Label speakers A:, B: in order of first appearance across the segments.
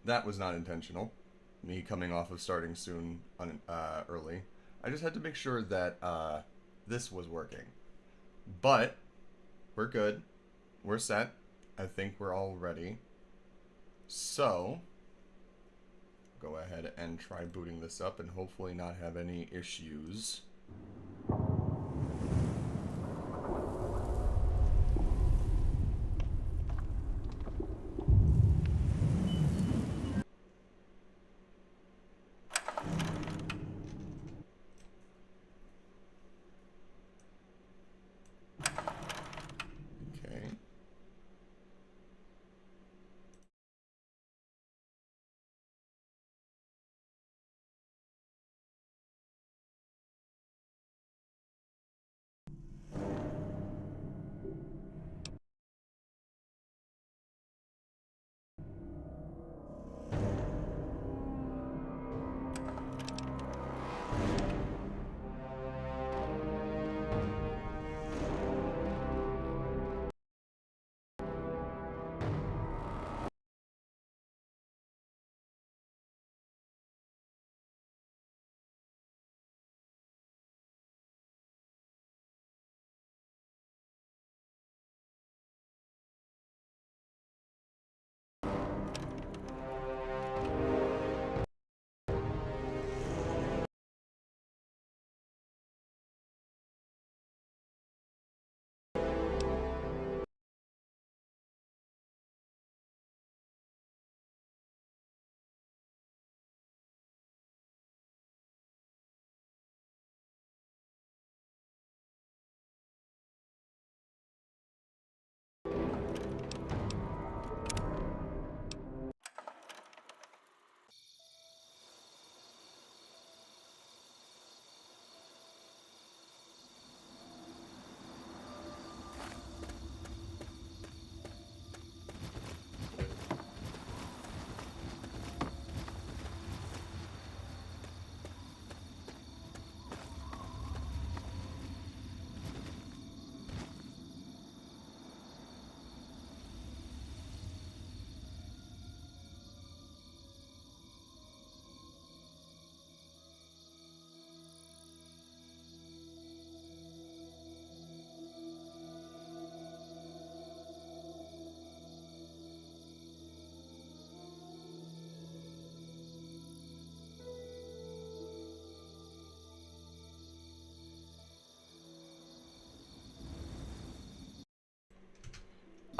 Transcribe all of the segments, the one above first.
A: That was not intentional. Me coming off of starting soon early. I just had to make sure that this was working. But we're good. We're set. I think we're all ready. So, go ahead and try booting this up and hopefully not have any issues. Okay.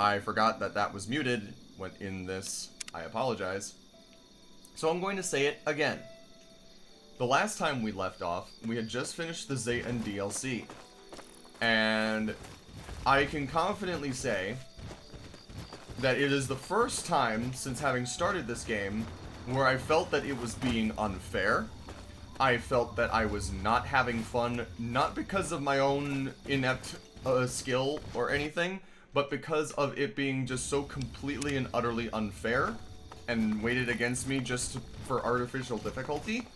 A: I forgot that that was muted when in this. I apologize. So I'm going to say it again. The last time we left off, we had just finished the Zayton DLC. And I can confidently say that it is the first time since having started this game where I felt that it was being unfair. I felt that I was not having fun, not because of my own inept skill or anything, but because of it being just so completely and utterly unfair and weighted against me just for artificial difficulty.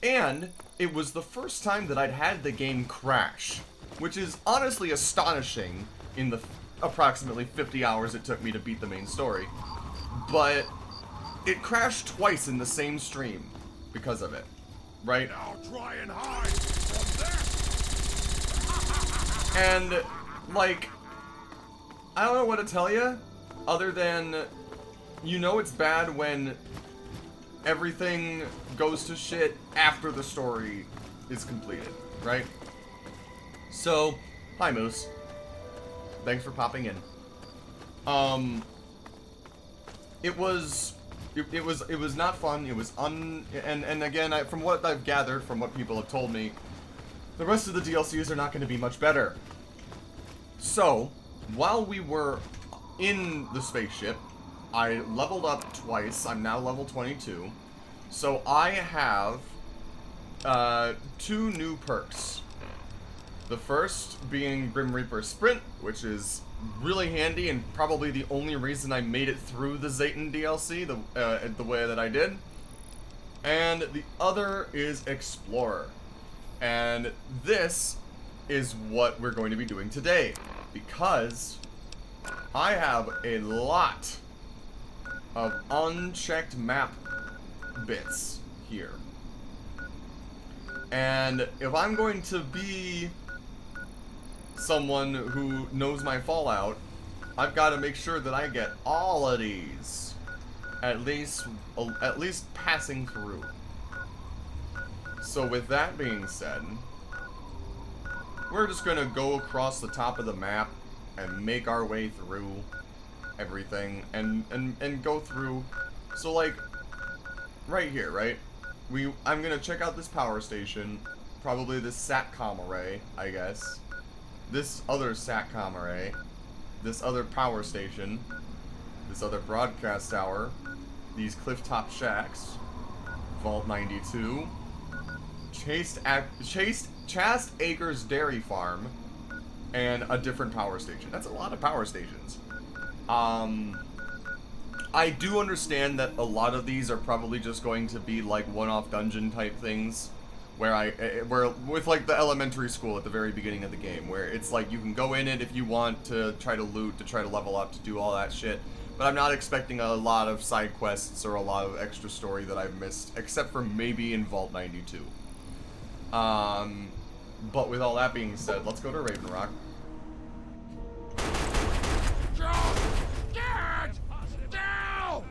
A: And it was the first time that I'd had the game crash, which is honestly astonishing in the approximately 50 hours it took me to beat the main story. But it crashed twice in the same stream because of it, right?
B: Now try and hide from
A: And, like, I don't know what to tell you, other than, you know it's bad when everything goes to shit after the story is completed, right? So, hi Moose. Thanks for popping in. It was not fun. It was and again, from what I've gathered from what people have told me, the rest of the DLCs are not going to be much better. So, while we were in the spaceship, I leveled up twice. I'm now level 22. So I have 2 new perks. The first being Grim Reaper Sprint, which is really handy and probably the only reason I made it through the Zayton DLC the way that I did. And the other is Explorer. And this is what we're going to be doing today. Because I have a lot of unchecked map bits here. And if I'm going to be someone who knows my Fallout, I've got to make sure that I get all of these at least passing through. So with that being said, we're just gonna go across the top of the map and make our way through everything and go through. So like right here, right? I'm gonna check out this power station, probably this SATCOM array, I guess. This other SATCOM array, this other power station, this other broadcast tower, these clifftop shacks, Vault 92, Chast Acres Dairy Farm, and a different power station. That's a lot of power stations. I do understand that a lot of these are probably just going to be like one-off dungeon type things, where with like the elementary school at the very beginning of the game, where it's like you can go in it if you want to try to loot, to try to level up, to do all that shit. But I'm not expecting a lot of side quests or a lot of extra story that I've missed, except for maybe in Vault 92. But with all that being said, let's go to Raven Rock.
B: John! Get down!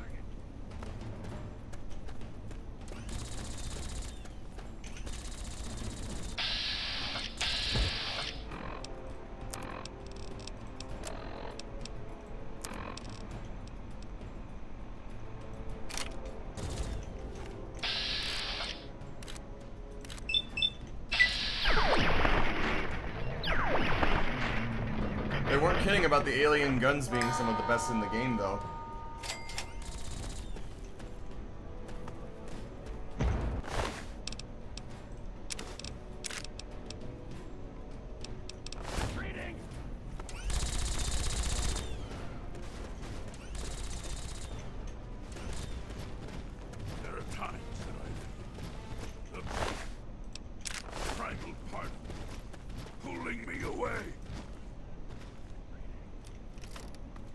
A: They weren't kidding about the alien guns being some of the best in the game, though.
B: Retreating! There are times that the primal part pulling me away.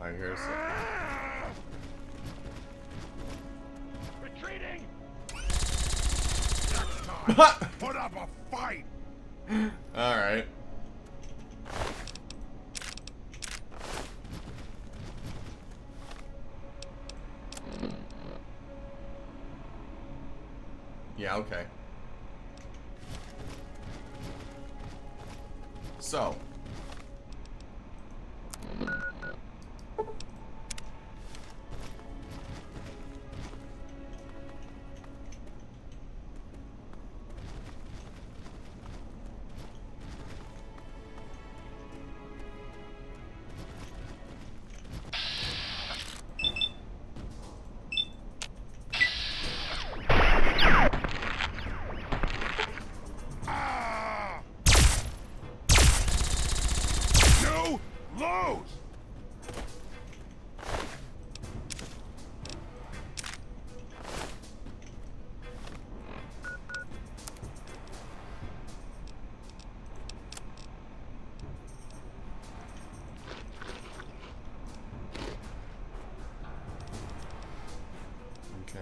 A: I hear some.
B: Retreating! Next time, put up a fight!
A: Alright. Yeah, okay. So.
B: You lose!
A: Okay.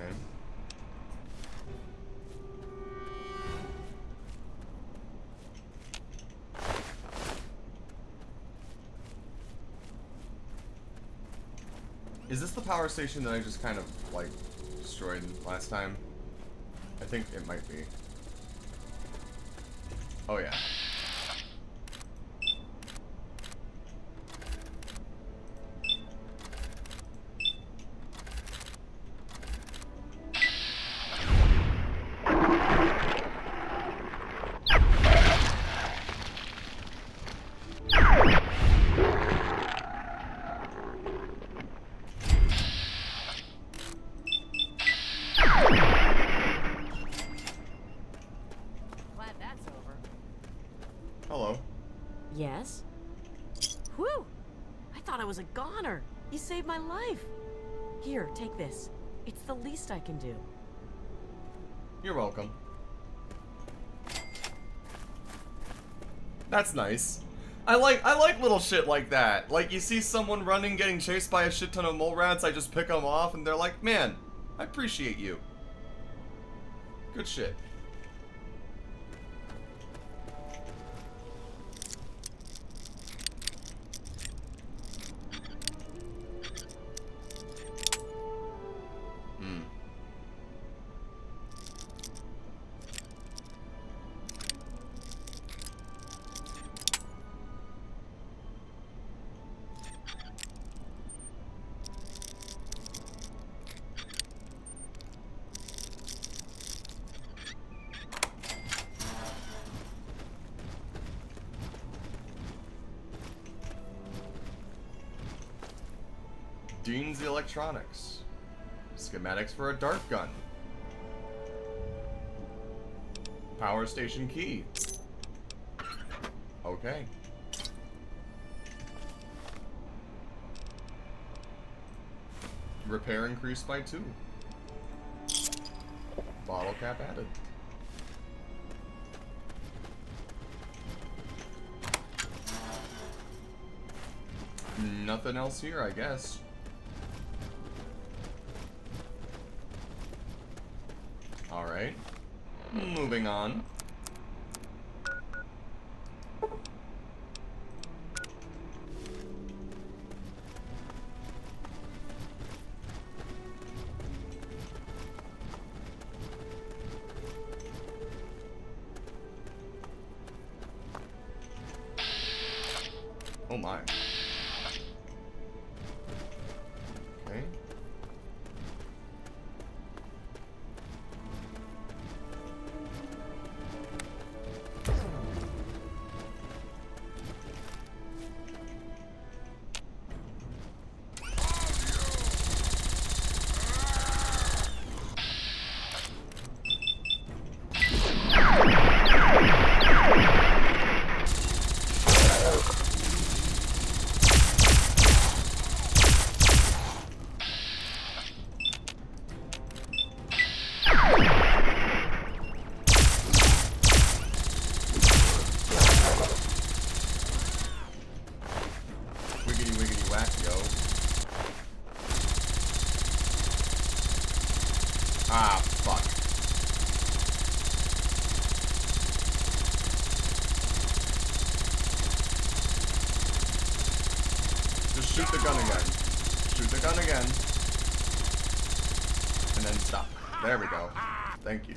A: Is this the power station that I just kind of, like, destroyed last time? I think it might be. Oh, yeah.
C: Glad that's over.
A: Hello.
C: Yes? Whew! I thought I was a goner. You saved my life. Here, take this. It's the least I can do.
A: You're welcome. That's nice. I like little shit like that. Like, you see someone running, getting chased by a shit ton of mole rats, I just pick them off, and they're like, man, I appreciate you. Good shit. Hmm. Dean's Electronics. Schematics for a dart gun. Power station key. Okay. Repair increased by 2. Bottle cap added. Nothing else here, I guess. Alright. Moving on. Oh my. Okay. Wiggity wiggity whack, yo. Ah, fuck. Just shoot the gun again. Shoot the gun again. And then stop. There we go. Thank you.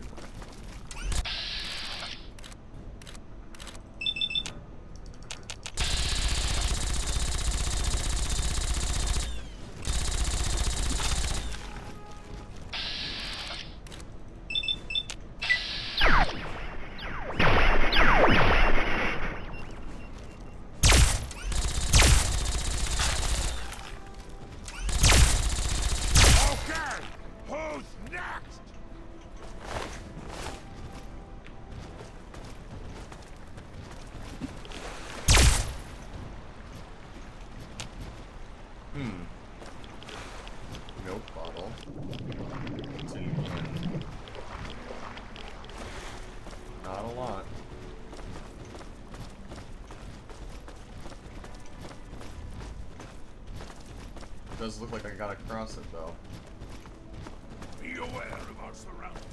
B: Okay, who's next?
A: Milk bottle. Tin can. Not a lot. Does look like I gotta cross it though.
B: Be aware of our surroundings.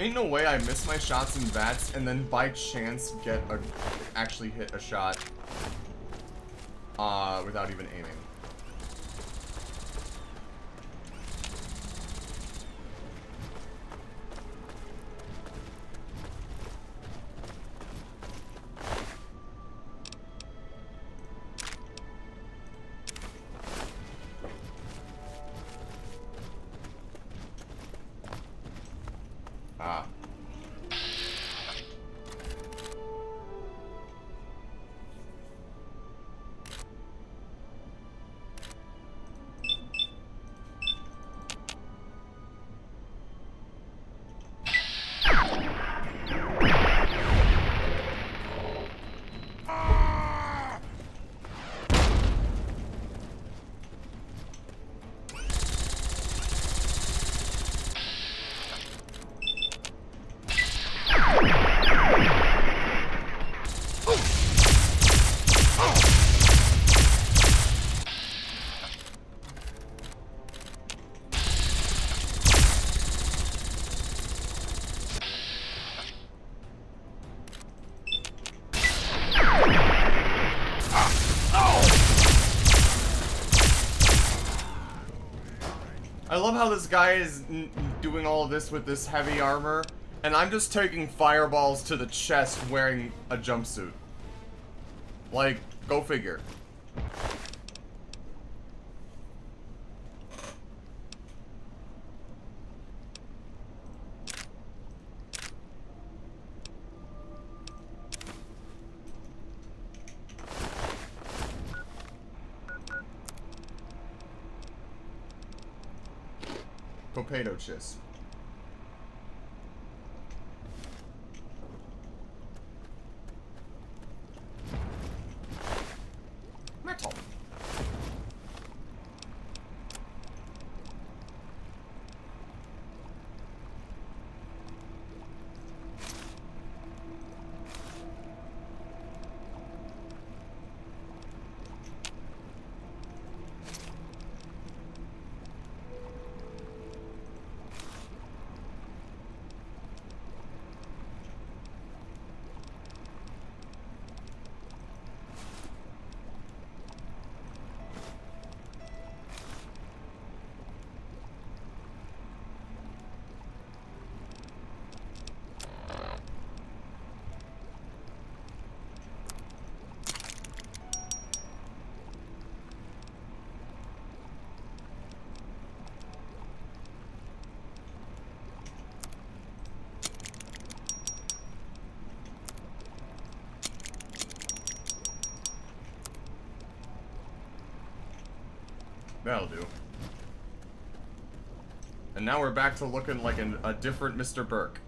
A: Ain't no way I miss my shots in VATS and then by chance actually hit a shot without even aiming. Ah. love how this guy is doing all of this with this heavy armor, and I'm just taking fireballs to the chest wearing a jumpsuit. Like, go figure. Potato chips. Metal. That'll do. And now we're back to looking like a different Mr. Burke.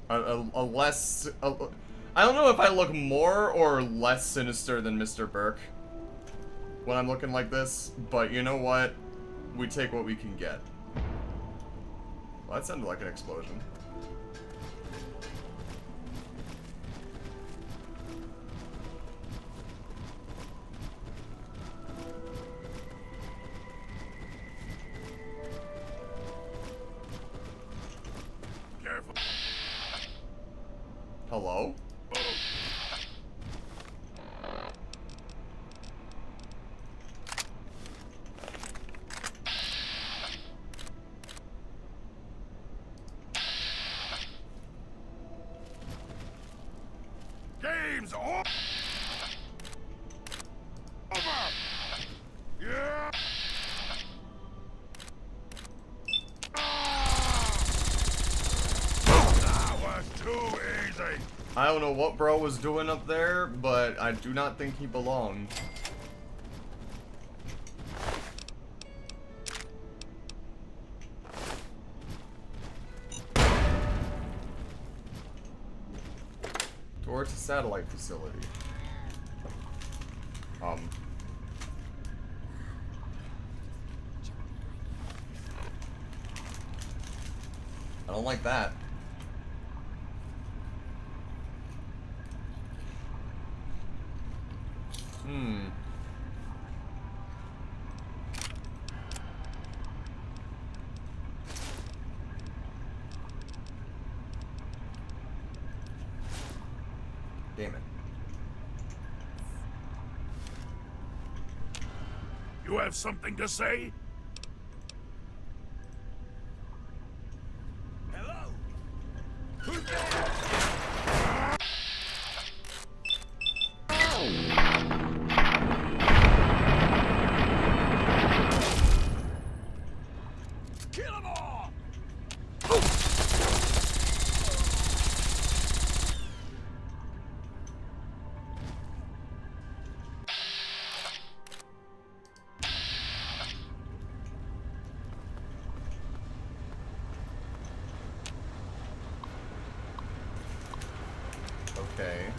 A: I don't know if I look more or less sinister than Mr. Burke when I'm looking like this, but you know what? We take what we can get. Well, that sounded like an explosion.
B: Careful.
A: Hello?
B: Game's over. Yeah. That was too easy.
A: I don't know what bro was doing up there, but I do not think he belonged. Door to satellite facility. I don't like that. Damn it.
B: You have something to say? Hello? Who's there? Kill them all!
A: Okay.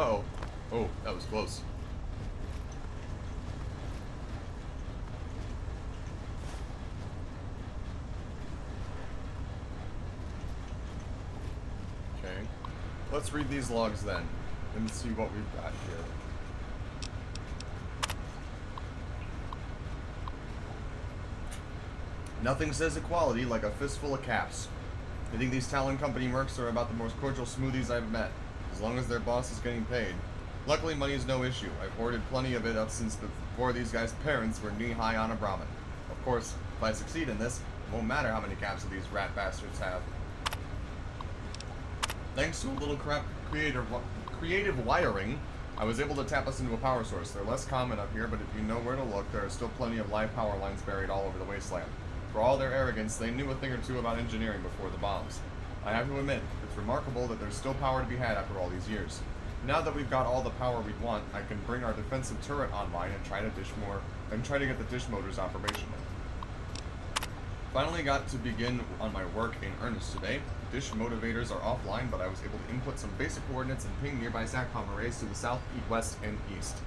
A: Uh-oh. Oh, that was close. Okay. Let's read these logs then, and see what we've got here. Nothing says equality like a fistful of caps. I think these Talon Company mercs are about the most cordial smoothies I've met, as long as their boss is getting paid. Luckily, money is no issue. I've hoarded plenty of it up since before these guys' parents were knee-high on a Brahmin. Of course, if I succeed in this, it won't matter how many caps these rat bastards have. Thanks to a little creative wiring, I was able to tap us into a power source. They're less common up here, but if you know where to look, there are still plenty of live power lines buried all over the wasteland. For all their arrogance, they knew a thing or two about engineering before the bombs. I have to admit, it's remarkable that there's still power to be had after all these years. Now that we've got all the power we want, I can bring our defensive turret online and try to get the dish motors operational. Finally got to begin on my work in earnest today. Dish motivators are offline, but I was able to input some basic coordinates and ping nearby SATCOM arrays to the south, west, and east.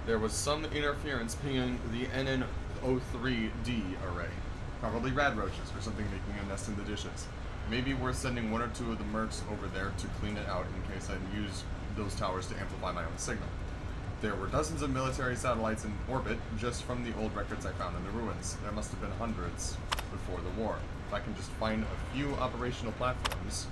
A: There was some interference pinging the NN03D array. Probably rad roaches or something making a nest in the dishes. Maybe worth sending one or two of the mercs over there to clean it out in case I use those towers to amplify my own signal. There were dozens of military satellites in orbit just from the old records I found in the ruins. There must have been hundreds before the war. If I can just find a few operational platforms.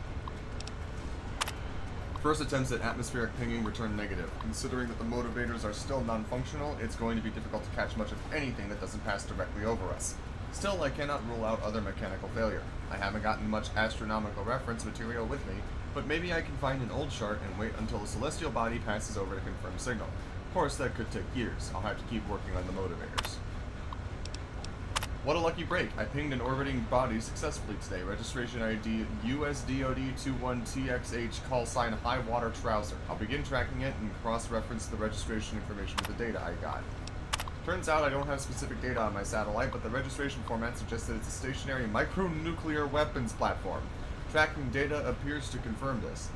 A: First attempts at atmospheric pinging returned negative. Considering that the motivators are still non-functional, it's going to be difficult to catch much of anything that doesn't pass directly over us. Still, I cannot rule out other mechanical failure. I haven't gotten much astronomical reference material with me, but maybe I can find an old chart and wait until a celestial body passes over to confirm signal. Of course, that could take years. I'll have to keep working on the motivators. What a lucky break. I pinged an orbiting body successfully today. Registration ID USDOD21TXH, call sign High Water Trouser. I'll begin tracking it and cross-reference the registration information with the data I got. Turns out I don't have specific data on my satellite, but the registration format suggests that it's a stationary micronuclear weapons platform. Tracking data appears to confirm this.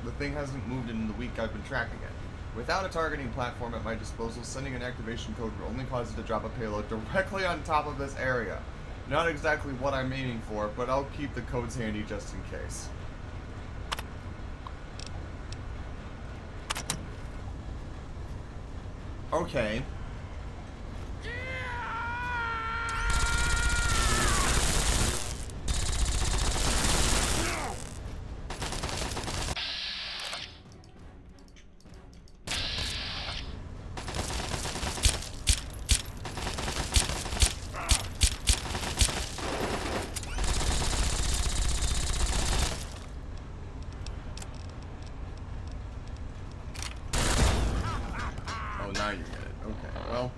A: The thing hasn't moved in the week I've been tracking it. Without a targeting platform at my disposal, sending an activation code will only cause it to drop a payload directly on top of this area. Not exactly what I'm aiming for, but I'll keep the codes handy just in case. Okay. Now you get it. Okay, well.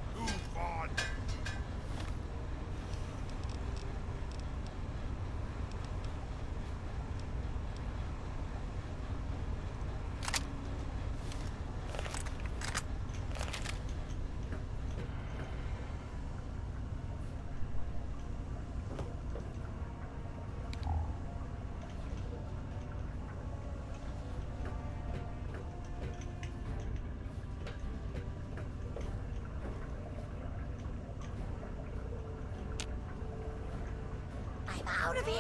C: Out of here!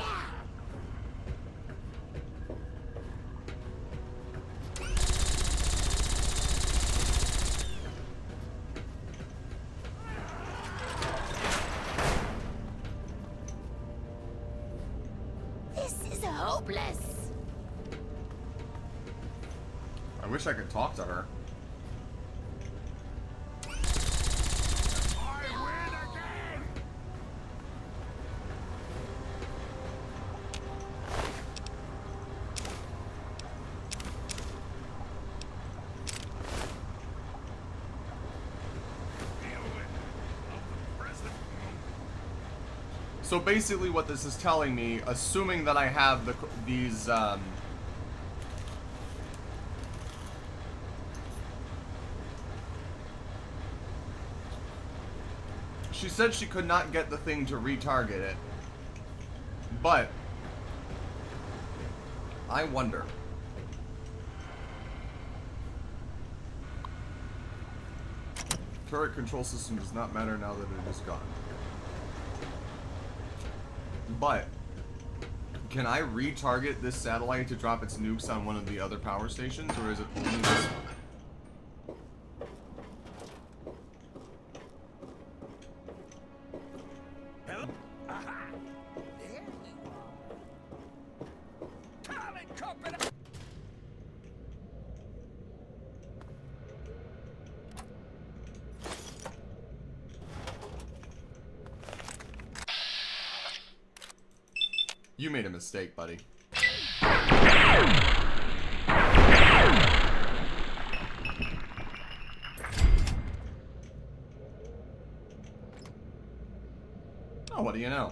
C: This is hopeless.
A: I wish I could talk to her. So basically what this is telling me, assuming that I have these, she said she could not get the thing to retarget it, but I wonder. turret control system does not matter now that it is gone. But can I retarget this satellite to drop its nukes on one of the other power stations, or is it only this one?
B: Hello? Aha! There you are. Talent company!
A: You made a mistake, buddy. Oh, what do you know?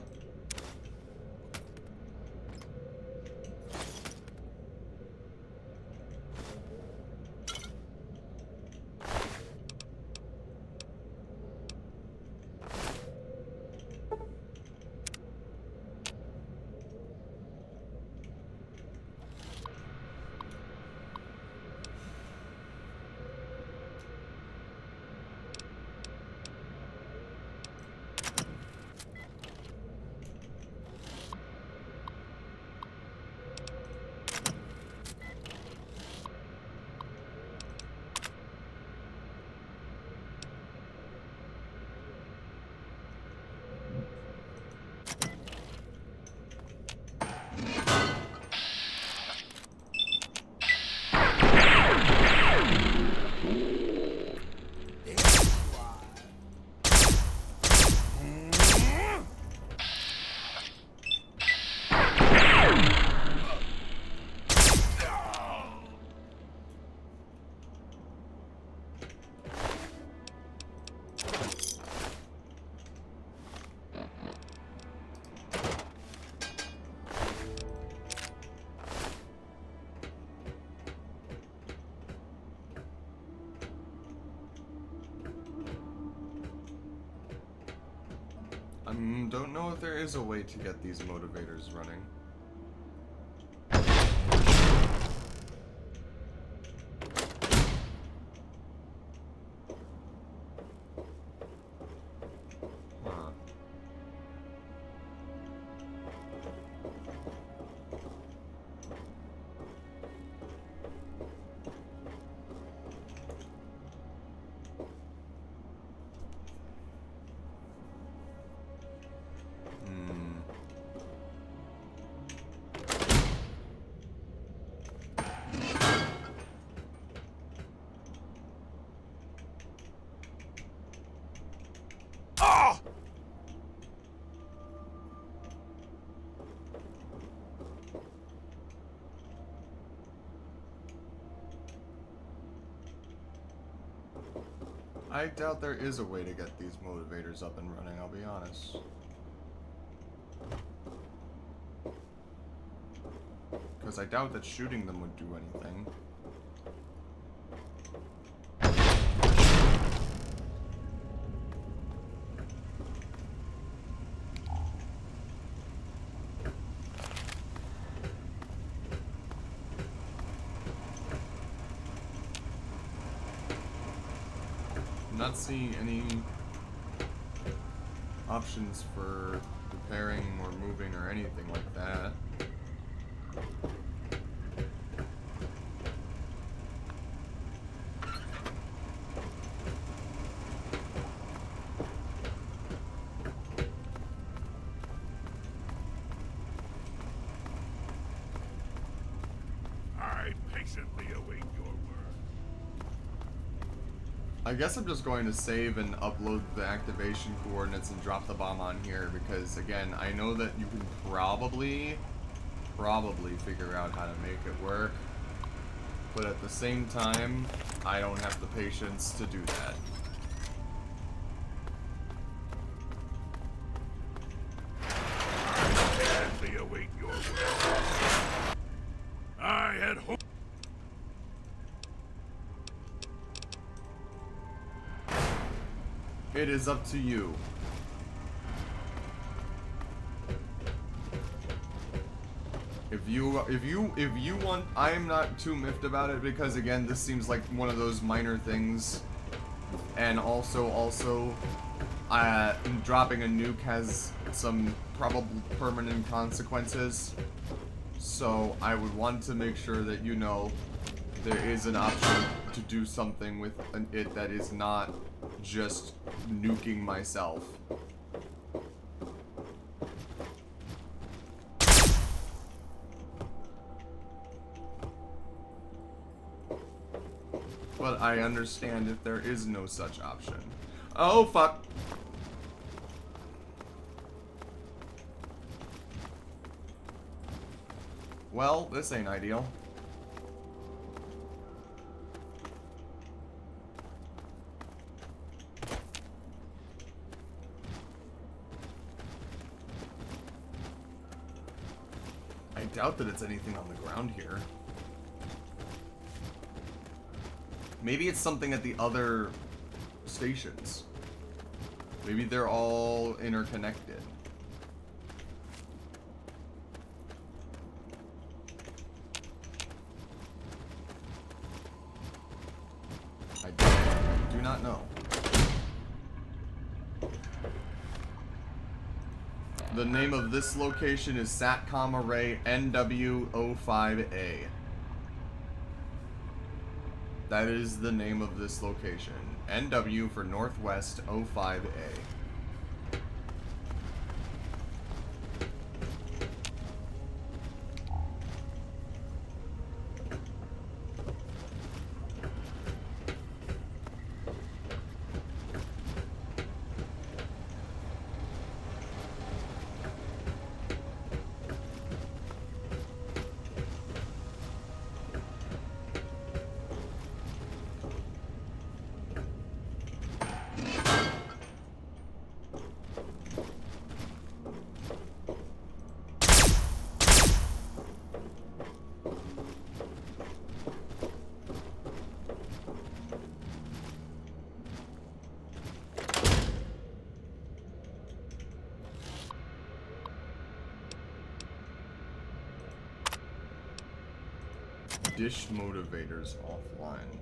A: Don't know if there is a way to get these motivators running. Huh. I doubt there is a way to get these motivators up and running, I'll be honest. Because I doubt that shooting them would do anything. Not seeing any options for repairing or moving or anything like that.
B: I patiently await your word.
A: I guess I'm just going to save and upload the activation coordinates and drop the bomb on here because, again, I know that you can probably figure out how to make it work, but at the same time, I don't have the patience to do that.
B: I patiently await your word. I had hoped.
A: It is up to you. If you want, I am not too miffed about it because again, this seems like one of those minor things And also, dropping a nuke has some probable permanent consequences. So I would want to make sure that you know there is an option to do something with it that is not just nuking myself. But I understand if there is no such option. Oh, fuck. Well, this ain't ideal. I doubt that it's anything on the ground here. Maybe it's something at the other stations. Maybe they're all interconnected. I do not know. The name of this location is Satcom Array NW05A. That is the name of this location. NW for Northwest 05A. Dish motivators offline.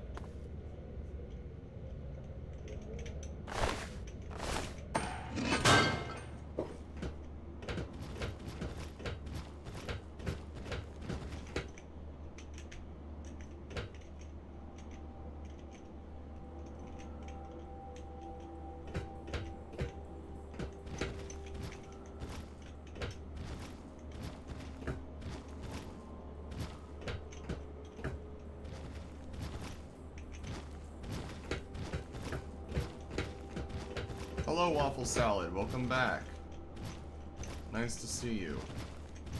A: Hello, Waffle Salad. Welcome back. Nice to see you.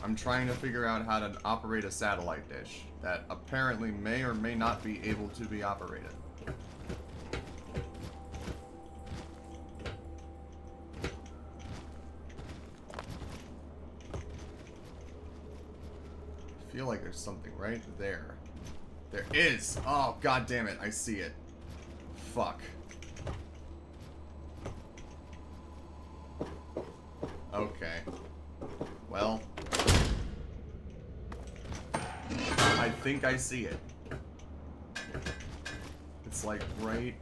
A: I'm trying to figure out how to operate a satellite dish that apparently may or may not be able to be operated. I feel like there's something right there. There is! Oh, god damn it. I see it. Fuck. Okay. Well. I think I see it. It's like right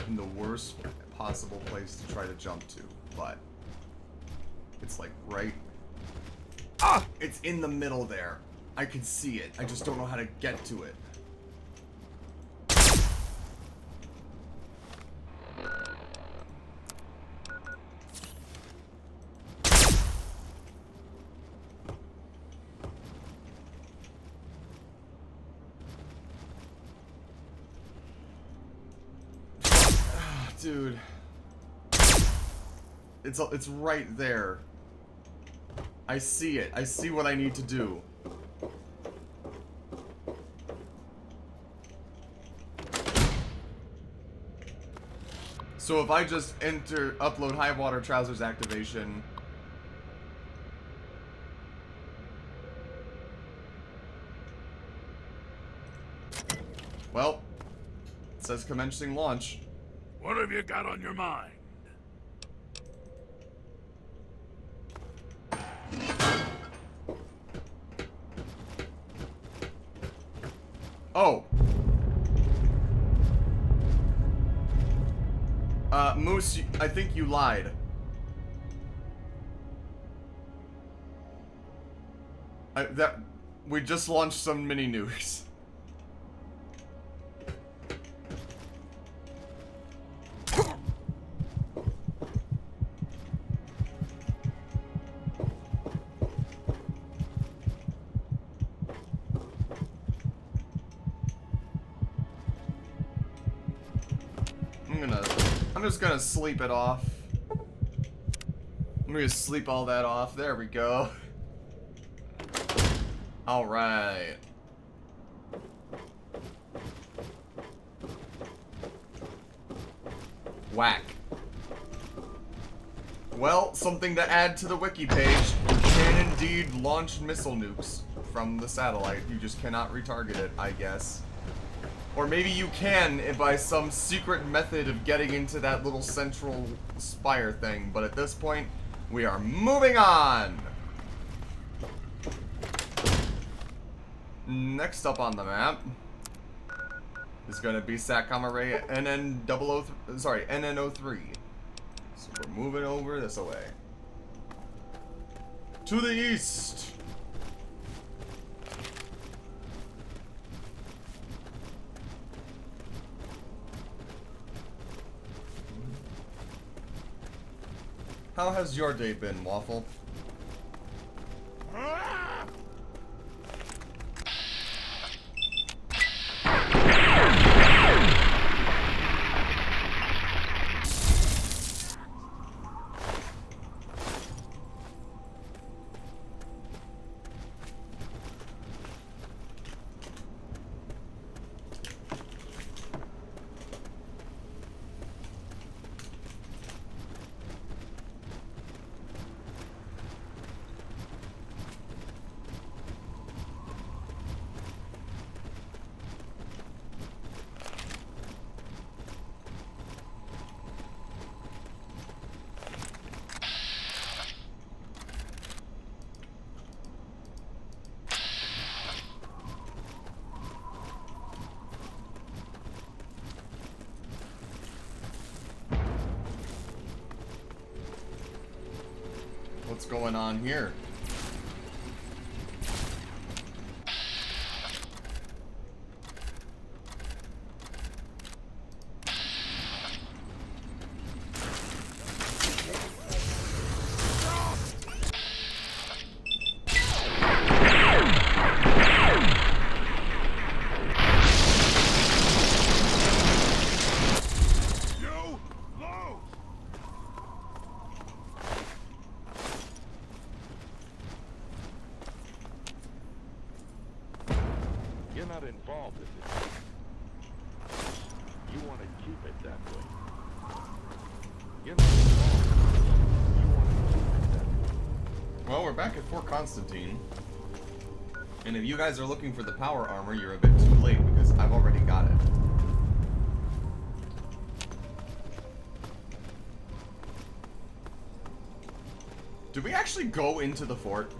A: in the worst possible place to try to jump to, but it's like right... Ah! It's in the middle there. I can see it. I just don't know how to get to it. Dude. It's right there. I see it. I see what I need to do. So if I just upload high water trousers activation. Well, it says commencing launch.
B: What have you got on your mind?
A: Oh. Moose, I think you lied. We just launched some mini nukes. I'm just gonna sleep it off. I'm gonna sleep all that off. There we go. Alright. Whack. Well, something to add to the wiki page. You can indeed launch missile nukes from the satellite. You just cannot retarget it, I guess. Or maybe you can by some secret method of getting into that little central spire thing. But at this point, we are moving on! Next up on the map is going to be SATCOM array NN03. So we're moving over this way. To the east! How has your day been, Waffle? What's going on here?
B: You're not involved in this. You want to keep it that way. You're not involved in this. You want to keep it that way.
A: Well, we're back at Fort Constantine. And if you guys are looking for the power armor, you're a bit too late because I've already got it. Did we actually go into the fort?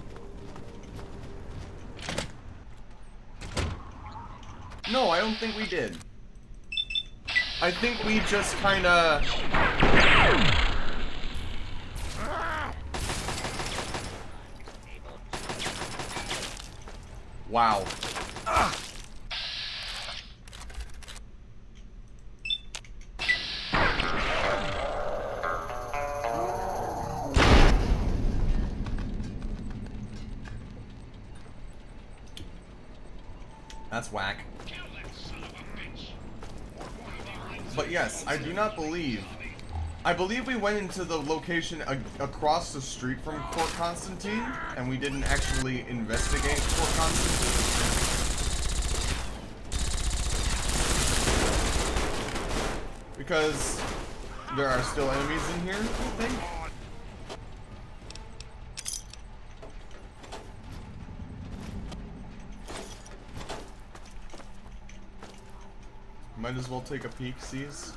A: No, I don't think we did. I think we just kinda... Wow. That's whack. But yes, I do not believe... I believe we went into the location across the street from Fort Constantine, and we didn't actually investigate Fort Constantine. Because there are still enemies in here, I think. Might as well take a peek, sees.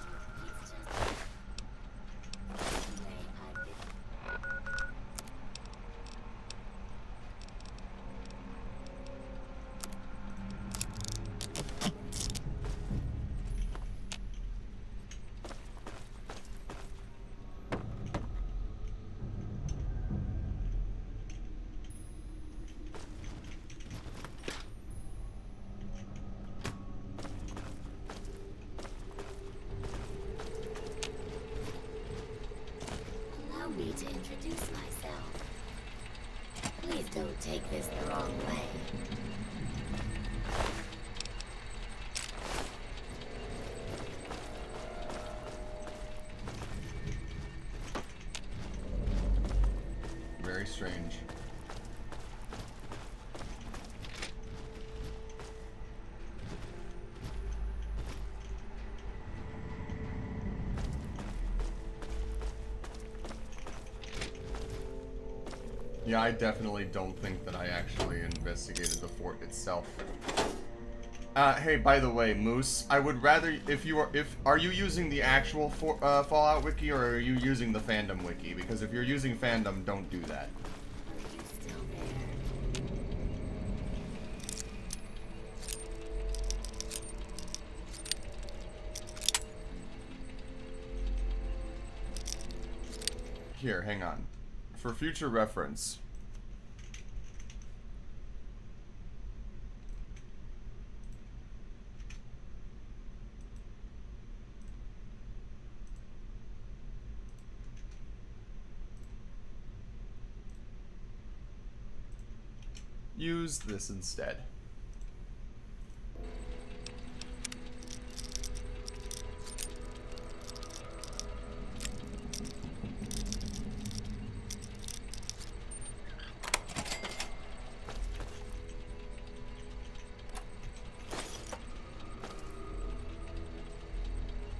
D: introduce myself. Please don't take this the wrong way.
A: Very strange. Yeah, I definitely don't think that I actually investigated the fort itself. Hey, by the way, Moose, I would rather, are you using the actual Fallout wiki, or are you using the fandom wiki? Because if you're using fandom, don't do that.
D: Are you still there?
A: Here, hang on. For future reference. Use this instead.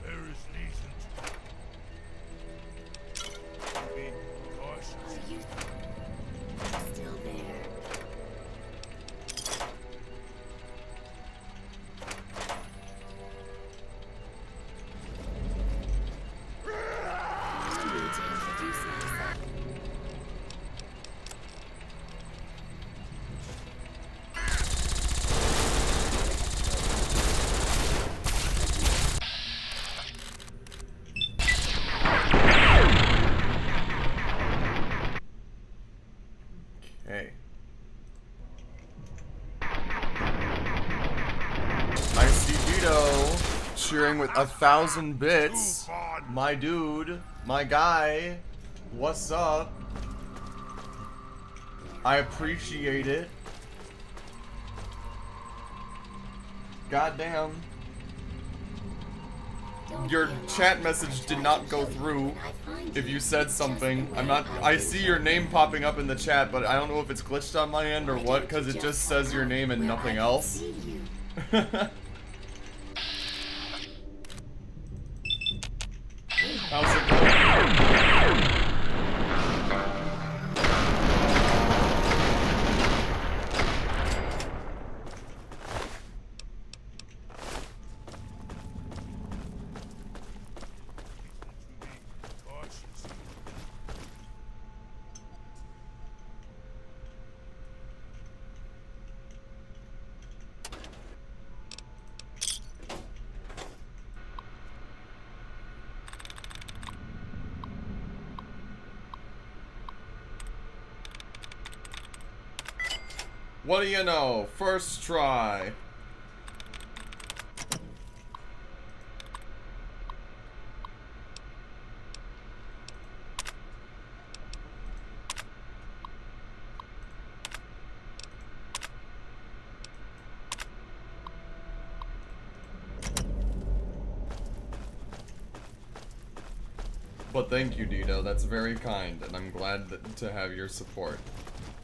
B: There is reason to be cautious.
D: Are you still there? I need to introduce myself.
A: Okay. I see Vito cheering with 1,000 bits. My dude, my guy, what's up? I appreciate it. Goddamn.
D: Don't
A: Your
D: be alarmed
A: chat
D: if
A: message
D: I
A: did
D: try
A: not
D: to
A: go
D: kill you
A: through
D: when I find
A: if you
D: It's
A: said
D: just
A: something.
D: the
A: I'm
D: way
A: not,
D: I
A: I
D: do
A: see
D: it.
A: your name popping up in the chat, but I don't know if it's glitched on my end or
D: Why
A: what,
D: don't
A: because
D: you
A: it just
D: just
A: says your
D: come
A: name and
D: where I
A: nothing
D: can
A: else.
D: see you?
A: How's it going?
B: To be cautious.
A: What do you know? First try. But thank you, Dito. That's very kind, and I'm glad to have your support.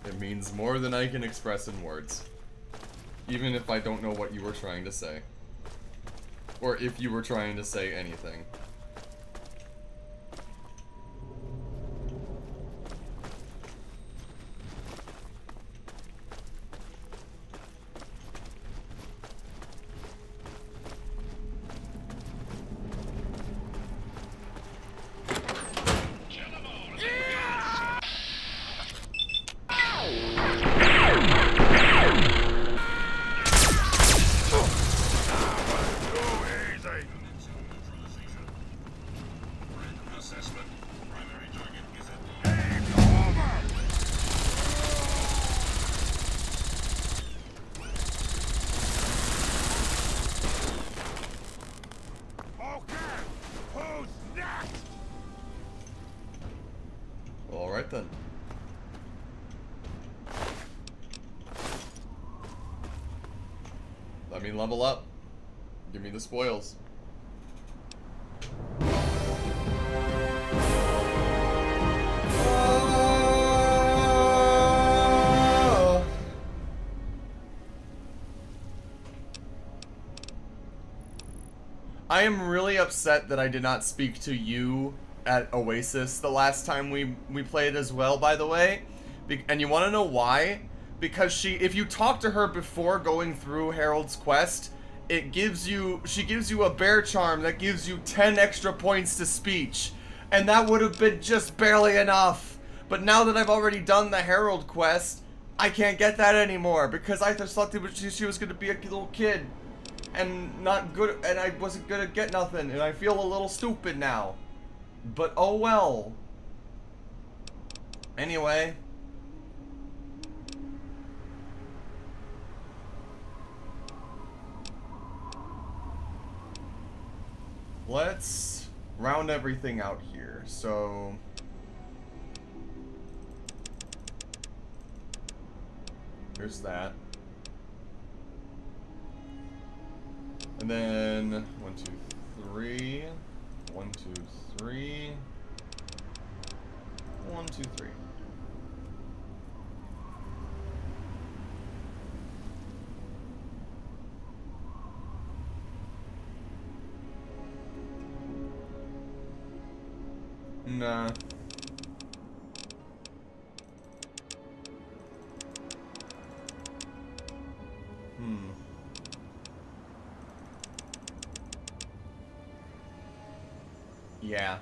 A: It means more than I can express in words. Even if I don't know what you were trying to say. Or if you were trying to say anything.
B: Too easy.
A: Let me level up. Give me the spoils. I am really upset that I did not speak to you at Oasis the last time we played as well, by the way. And you want to know why? Because if you talk to her before going through Harold's quest, she gives you a bear charm that gives you 10 extra points to speech. And that would have been just barely enough. But now that I've already done the Harold quest, I can't get that anymore because I thought that she was going to be a little kid. And not good, and I wasn't gonna get nothing, and I feel a little stupid now. But oh well. Anyway. Let's round everything out here. So there's that. And then 1, 2, 3. 1, 2, 3. 1, 2, 3. Nah. Yeah.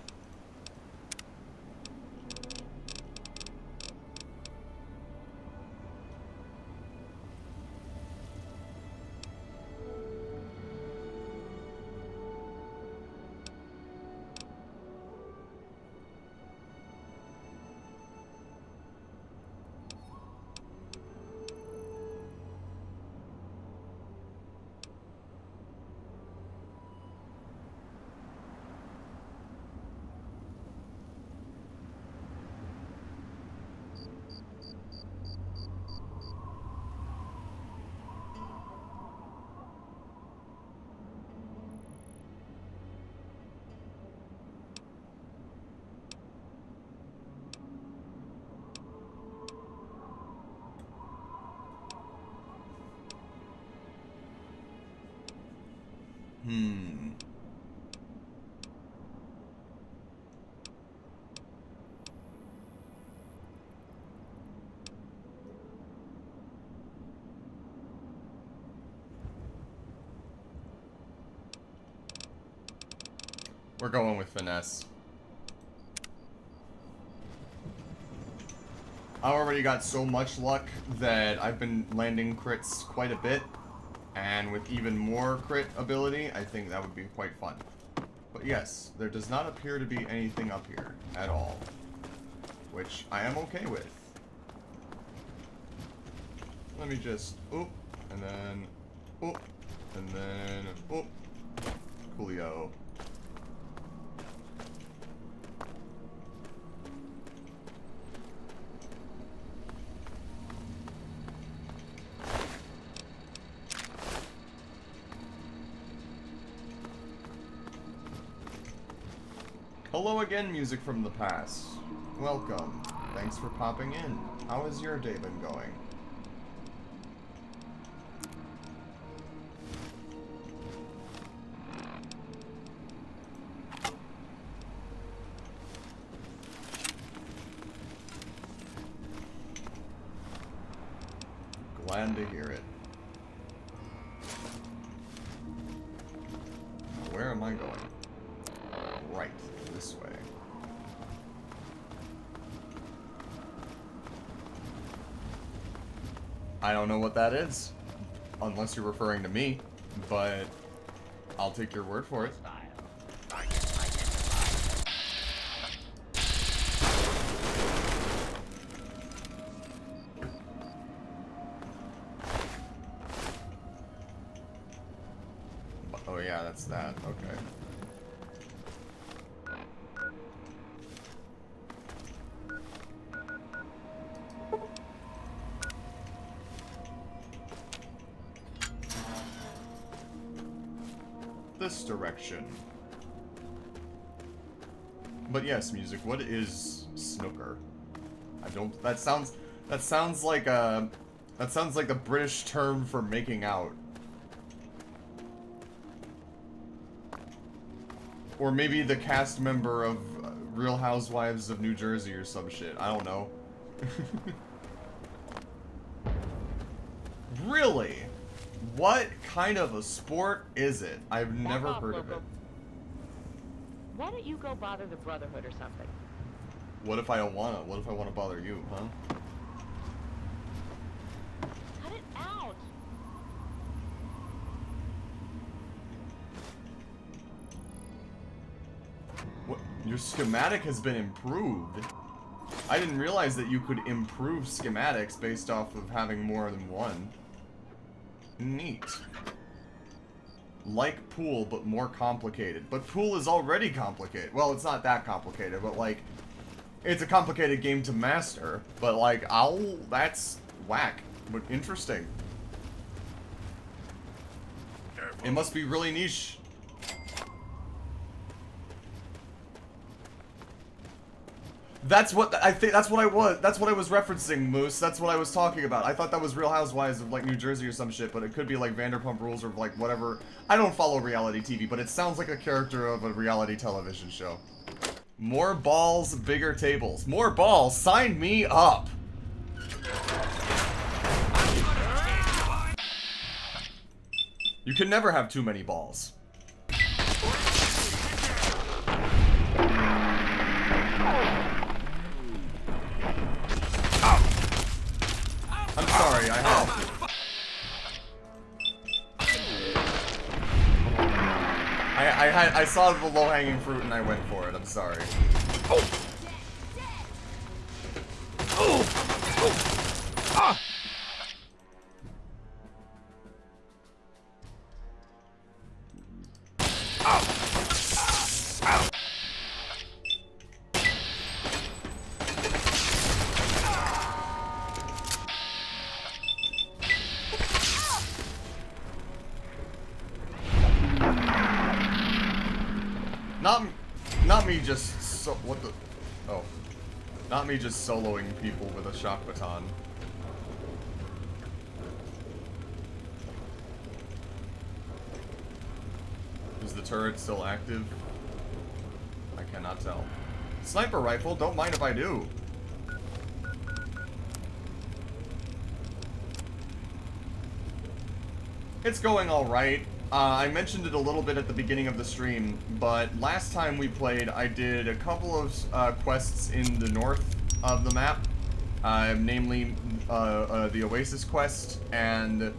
A: We're going with finesse. I already got so much luck that I've been landing crits quite a bit. And with even more crit ability, I think that would be quite fun. But yes, there does not appear to be anything up here at all. Which I am okay with. Let me just, oop, and then, oop, and then, oop. Coolio. Hello again, music from the past. Welcome. Thanks for popping in. How has your day been going? Glad to hear it. Where am I going? Right, this way. I don't know what that is, unless you're referring to me, but I'll take your word for it. Oh yeah, that's that, okay. this direction. But yes, music, what is snooker? I don't, that sounds like a British term for making out. Or maybe the cast member of Real Housewives of New Jersey or some shit. I don't know. Really? What kind of a sport is it? I've never heard of it.
E: Why don't you go bother the Brotherhood or something?
A: What if I don't wanna? What if I wanna bother you, huh?
E: Cut it out!
A: What? Your schematic has been improved. I didn't realize that you could improve schematics based off of having more than one. Neat. Like Pool, but more complicated. But Pool is already complicated. Well, it's not that complicated, but like, it's a complicated game to master. But like, that's whack, but interesting. It must be really niche. That's what I think. That's what I was. That's what I was referencing, Moose. That's what I was talking about. I thought that was Real Housewives of like New Jersey or some shit, but it could be like Vanderpump Rules or like whatever. I don't follow reality TV, but it sounds like a character of a reality television show. More balls, bigger tables. More balls. Sign me up. You can never have too many balls. I'm sorry, I have to. I saw the low-hanging fruit and I went for it. I'm sorry. Not me just what the, oh, not me just soloing people with a shock baton. Is the turret still active? I cannot tell. Sniper rifle, don't mind if I do. It's going alright. I mentioned it a little bit at the beginning of the stream, but last time we played, I did a couple of quests in the north of the map, namely the Oasis quest, and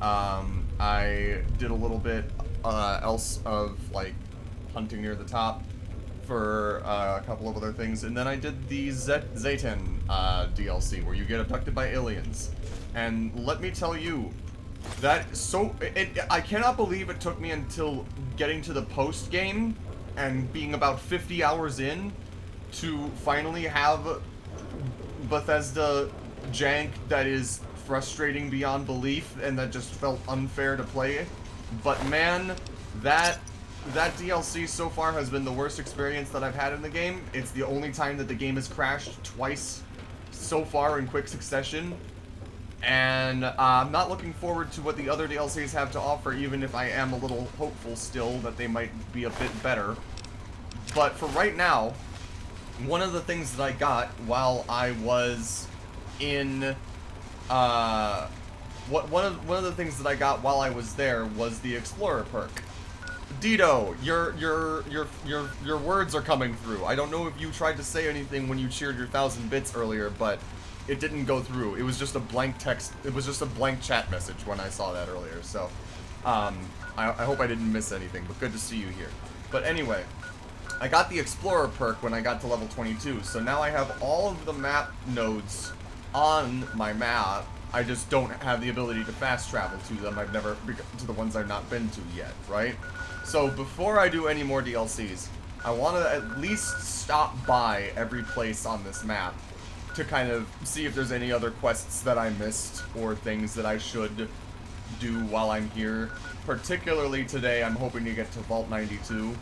A: I did a little bit else of like hunting near the top for a couple of other things, and then I did the Zayten DLC where you get abducted by aliens, and let me tell you, I cannot believe it took me until getting to the post game and being about 50 hours in to finally have Bethesda jank that is frustrating beyond belief and that just felt unfair to play. But man, that DLC so far has been the worst experience that I've had in the game. It's the only time that the game has crashed twice so far in quick succession. And I'm not looking forward to what the other DLCs have to offer, even if I am a little hopeful still that they might be a bit better. But for right now, one of the things that I got while I was in, one of the things that I got while I was there was the Explorer perk. Dito, your words are coming through. I don't know if you tried to say anything when you cheered your 1,000 bits earlier, but it didn't go through. It was just a blank text. It was just a blank chat message when I saw that earlier. So, I hope I didn't miss anything, but good to see you here. But anyway, I got the Explorer perk when I got to level 22. So now I have all of the map nodes on my map. I just don't have the ability to fast travel to them. To the ones I've not been to yet, right? So before I do any more DLCs, I want to at least stop by every place on this map to kind of see if there's any other quests that I missed or things that I should do while I'm here. Particularly today, I'm hoping to get to Vault 92.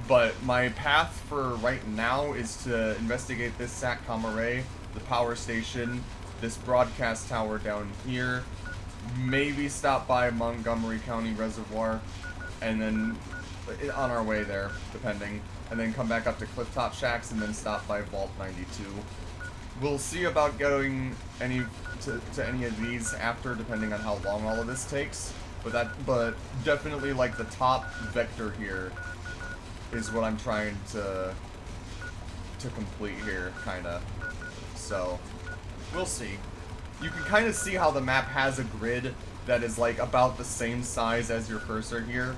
A: But my path for right now is to investigate this SATCOM array, the power station, this broadcast tower down here, maybe stop by Montgomery County Reservoir, and then on our way there, depending, and then come back up to Clifftop Shacks and then stop by Vault 92. We'll see about going to any of these after, depending on how long all of this takes. But definitely like the top vector here is what I'm trying to complete here, kinda. So we'll see. You can kind of see how the map has a grid that is like about the same size as your cursor here,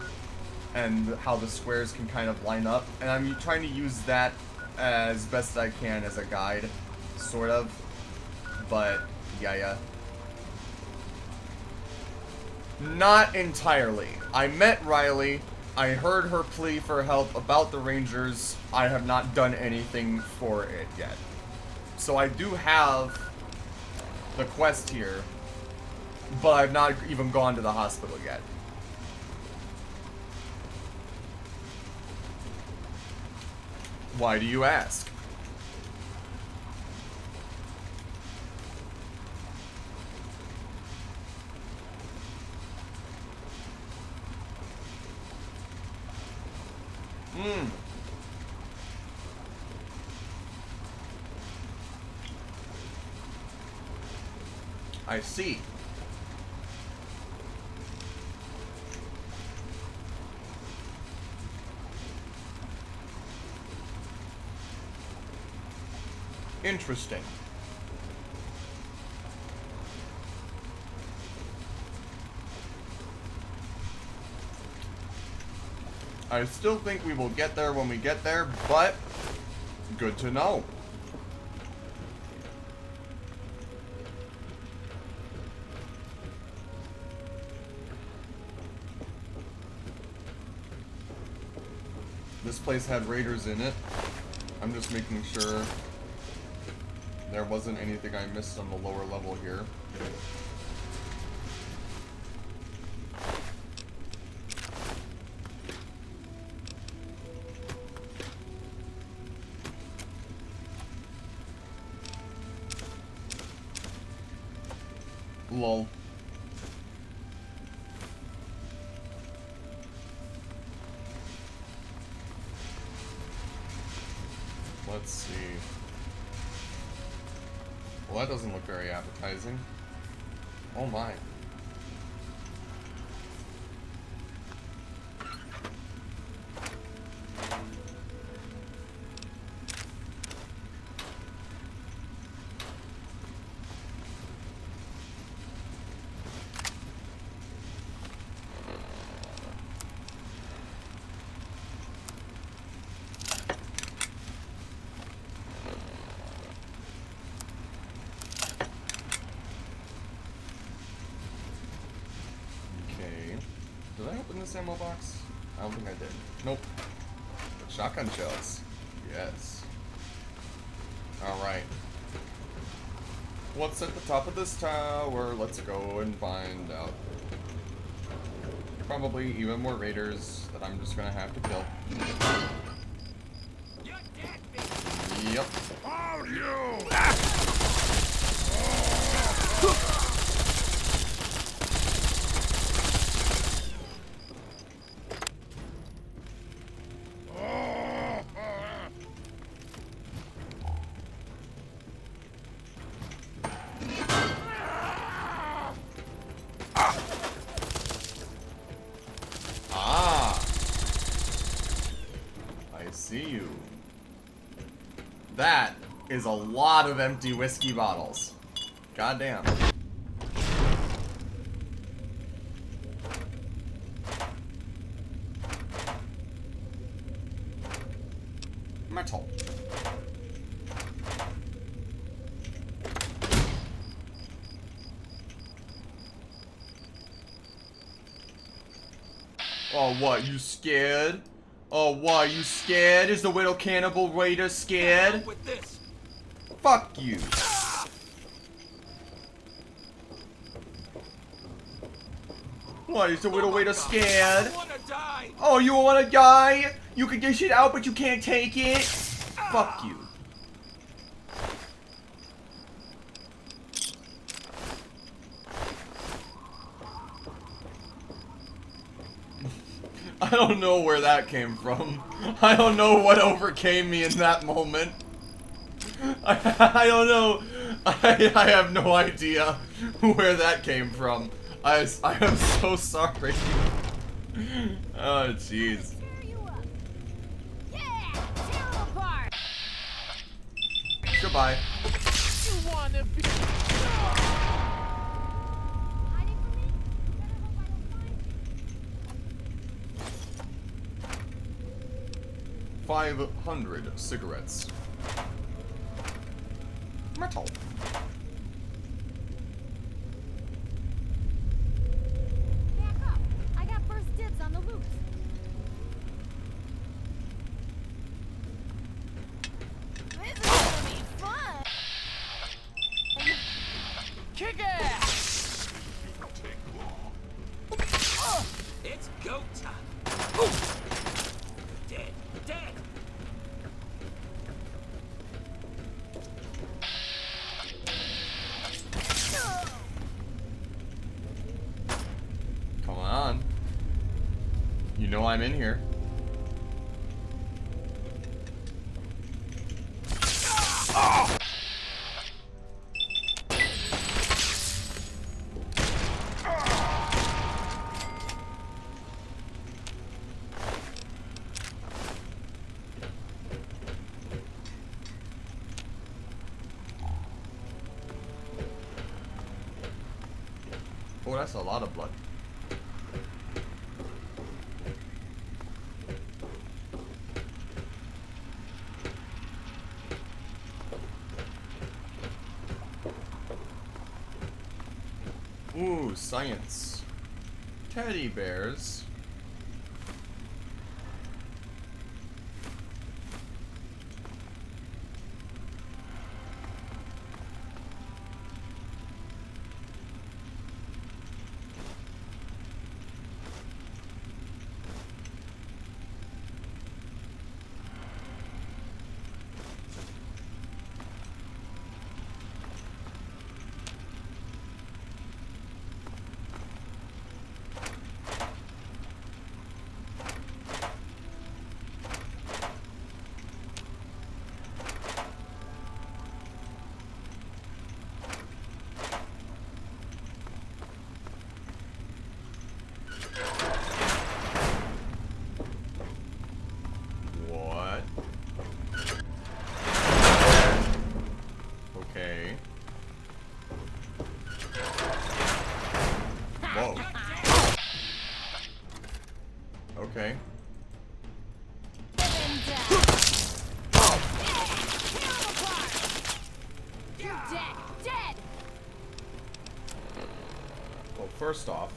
A: and how the squares can kind of line up. And I'm trying to use that as best I can as a guide, sort of. But yeah. Not entirely. I met Riley. I heard her plea for help about the Rangers. I have not done anything for it yet. So I do have the quest here, but I've not even gone to the hospital yet. Why do you ask? I see. Interesting. I still think we will get there when we get there, but good to know. This place had raiders in it. I'm just making sure there wasn't anything I missed on the lower level here. Lol. Let's see. Well, that doesn't look very appetizing. Oh my. Did I open this ammo box? I don't think I did. Nope. But shotgun shells. Yes. Alright. What's at the top of this tower? Let's go and find out. Probably even more raiders that I'm just gonna have to kill. Yep.
B: Oh, you!
A: See you. That is a lot of empty whiskey bottles. Goddamn. Metal. Oh, what? You scared? Oh, what? You scared? Is the Widow Cannibal Raider scared?
B: With this.
A: Fuck you. What, is the little way to scared?
B: I wanna die!
A: Oh, you wanna die? You can dish it out, but you can't take it? Fuck you. I don't know where that came from. I don't know what overcame me in that moment. I don't know. I have no idea where that came from. I am so sorry. Oh, jeez. Goodbye.
E: You wanna be...
D: Hiding from me? Better hope I don't find you.
A: 500 cigarettes. Metal.
D: Back up. I got first dibs on the loot. This is gonna be fun.
E: Kick ass!
B: It's go time. Dead. Dead.
A: Come on. You know I'm in here. Oh, that's a lot of blood. Ooh, science. Teddy bears. What? Okay. Whoa. Okay.
D: Dead.
A: Well, first off,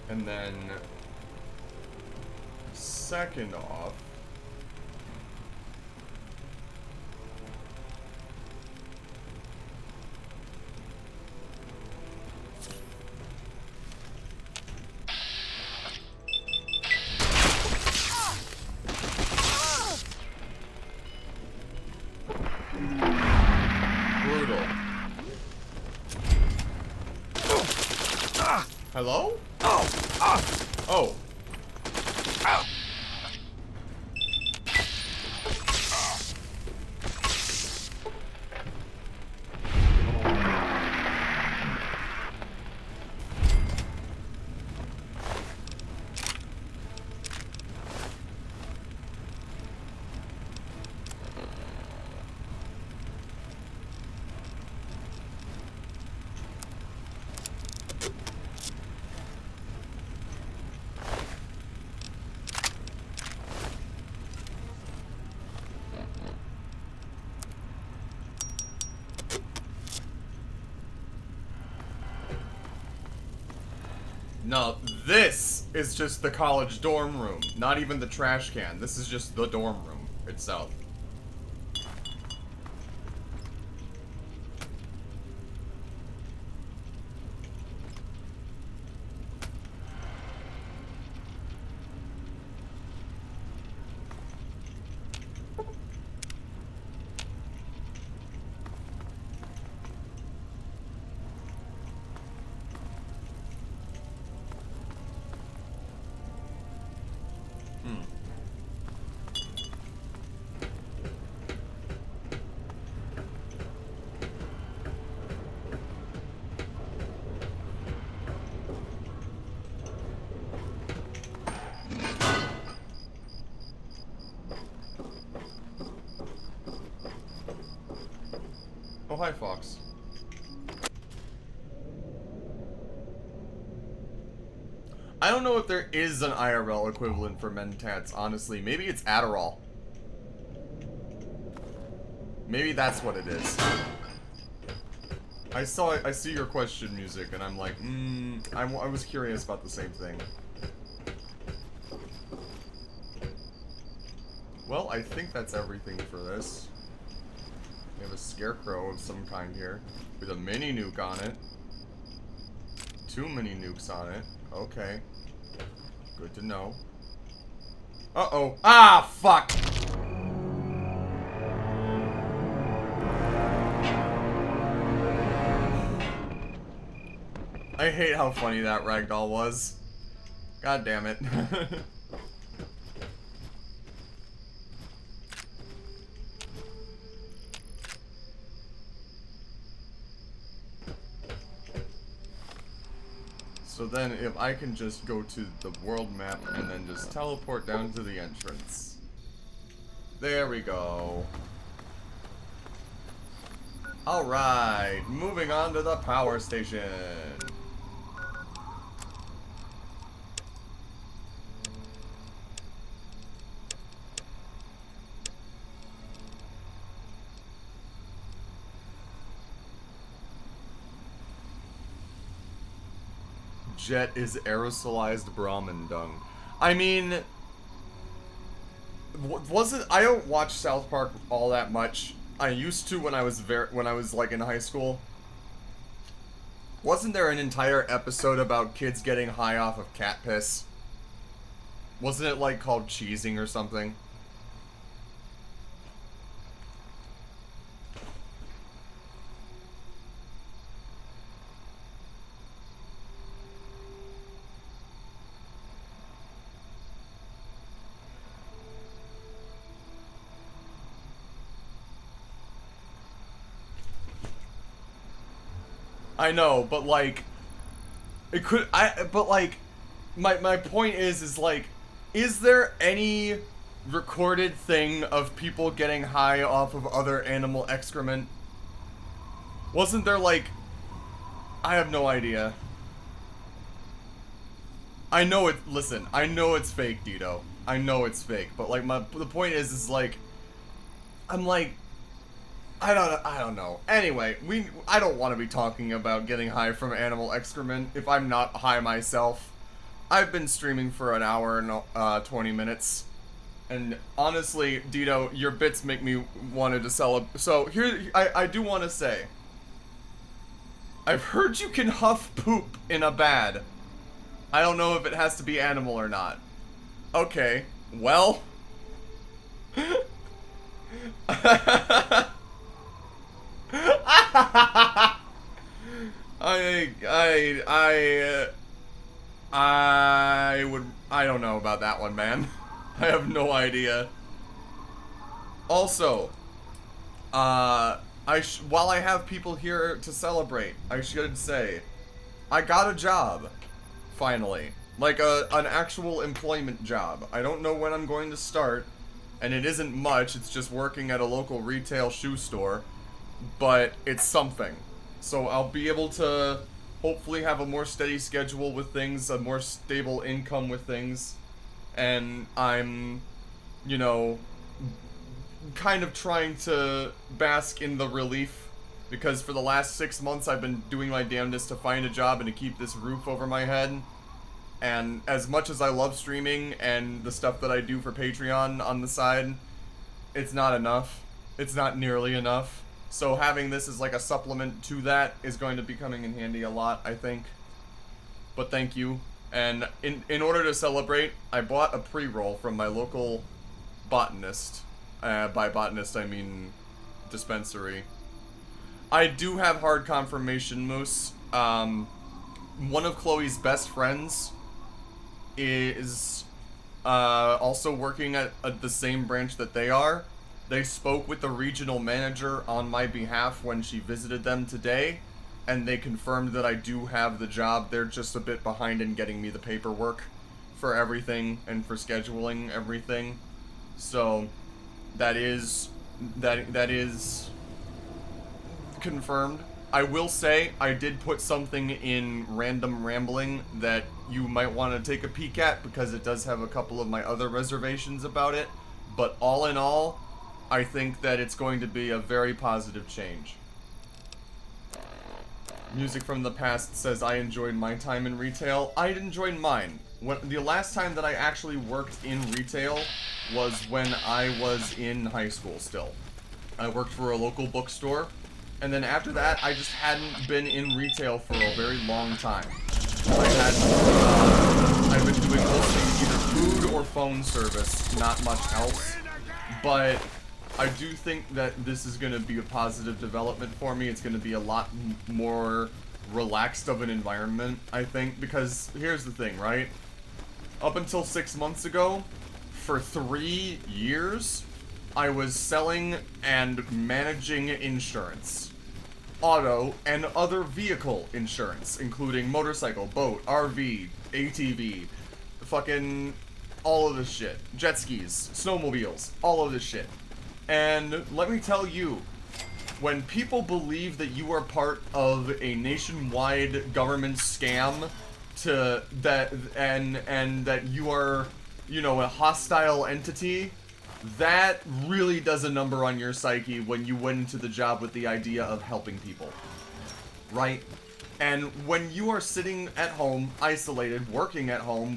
A: and then second off, brutal. Hello? Oh. No, this is just the college dorm room. Not even the trash can. This is just the dorm room itself. hi, Fox. I don't know if there is an IRL equivalent for Mentats, honestly. Maybe it's Adderall. Maybe that's what it is. I see your question, Music, and I'm like, I was curious about the same thing. Well, I think that's everything for this. We have a scarecrow of some kind here, with a mini nuke on it. 2 mini nukes on it. Okay. Good to know. Uh-oh. Ah, fuck! I hate how funny that ragdoll was. God damn it. So then, if I can just go to the world map and then just teleport down to the entrance. There we go. Alright, moving on to the power station. Jet is aerosolized Brahmin dung. I mean, wasn't I don't watch South Park all that much. I used to when I was like in high school. Wasn't there an entire episode about kids getting high off of cat piss? Wasn't it like called cheesing or something? I know, but like, it could, but like, my point is like, is there any recorded thing of people getting high off of other animal excrement? Wasn't there like, I have no idea. I know it, listen, I know it's fake, Dito. I know it's fake, but like, the point is like, I'm like, I don't know. Anyway, I don't want to be talking about getting high from animal excrement if I'm not high myself. I've been streaming for an hour and 20 minutes. And honestly, Dito, your bits make me wanted to celebrate. So here, I do want to say, I've heard you can huff poop in a bad. I don't know if it has to be animal or not. Okay, well. I don't know about that one, man. I have no idea. Also, while I have people here to celebrate, I should say, I got a job, finally. Like an actual employment job. I don't know when I'm going to start, and it isn't much, it's just working at a local retail shoe store, but it's something. So I'll be able to hopefully have a more steady schedule with things, a more stable income with things, and I'm, you know, kind of trying to bask in the relief, because for the last 6 months I've been doing my damnedest to find a job and to keep this roof over my head. And as much as I love streaming and the stuff that I do for Patreon on the side, it's not enough. It's not nearly enough. So having this as like a supplement to that is going to be coming in handy a lot, I think. But thank you. And in order to celebrate, I bought a pre-roll from my local botanist. By botanist, I mean dispensary. I do have hard confirmation, Moose. One of Chloe's best friends is also working at the same branch that they are. They spoke with the regional manager on my behalf when she visited them today, and they confirmed that I do have the job. They're just a bit behind in getting me the paperwork for everything and for scheduling everything. So that is confirmed. I will say I did put something in Random Rambling that you might want to take a peek at because it does have a couple of my other reservations about it. But all in all, I think that it's going to be a very positive change. Music from the past says I enjoyed my time in retail. I enjoyed mine. The last time that I actually worked in retail was when I was in high school still. I worked for a local bookstore, and then after that, I just hadn't been in retail for a very long time. I've been doing mostly either food or phone service, not much else. But I do think that this is going to be a positive development for me. It's going to be a lot more relaxed of an environment, I think, because here's the thing, right? Up until 6 months ago, for 3 years, I was selling and managing insurance. Auto and other vehicle insurance, including motorcycle, boat, RV, ATV, fucking all of this shit. Jet skis, snowmobiles, all of this shit. And let me tell you, when people believe that you are part of a nationwide government scam and that you are, you know, a hostile entity, that really does a number on your psyche when you went into the job with the idea of helping people, right? And when you are sitting at home, isolated, working at home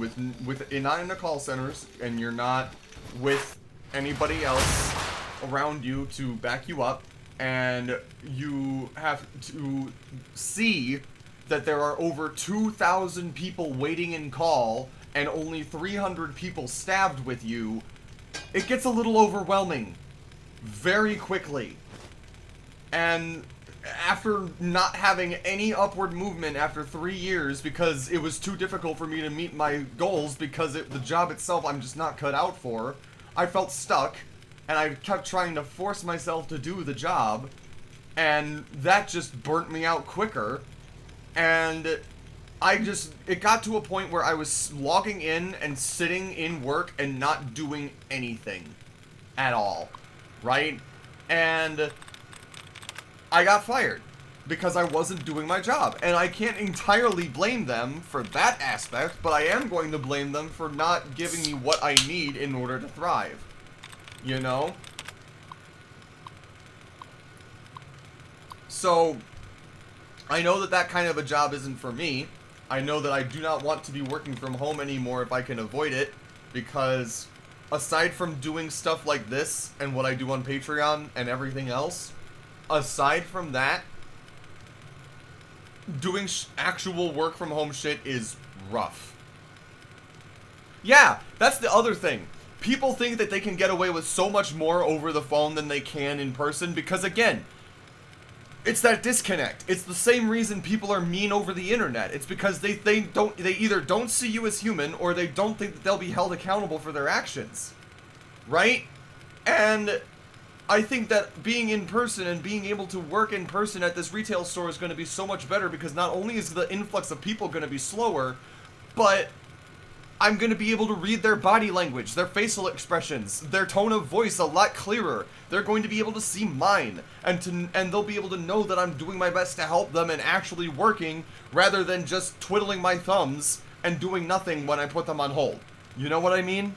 A: not in the call centers, and you're not with anybody else around you to back you up, and you have to see that there are over 2,000 people waiting in call and only 300 people stabbed with you, it gets a little overwhelming very quickly. And after not having any upward movement after 3 years because it was too difficult for me to meet my goals because the job itself I'm just not cut out for, I felt stuck and I kept trying to force myself to do the job, and that just burnt me out quicker. And it got to a point where I was logging in and sitting in work and not doing anything at all, right? And I got fired because I wasn't doing my job. And I can't entirely blame them for that aspect, but I am going to blame them for not giving me what I need in order to thrive. You know? So, I know that that kind of a job isn't for me. I know that I do not want to be working from home anymore if I can avoid it, because aside from doing stuff like this and what I do on Patreon and everything else, aside from that, doing actual work from home shit is rough. Yeah, that's the other thing. People think that they can get away with so much more over the phone than they can in person because, again, it's that disconnect. It's the same reason people are mean over the internet. It's because they either don't see you as human or they don't think that they'll be held accountable for their actions. Right? And I think that being in person and being able to work in person at this retail store is going to be so much better because not only is the influx of people going to be slower, but I'm going to be able to read their body language, their facial expressions, their tone of voice a lot clearer. They're going to be able to see mine, and they'll be able to know that I'm doing my best to help them and actually working rather than just twiddling my thumbs and doing nothing when I put them on hold. You know what I mean?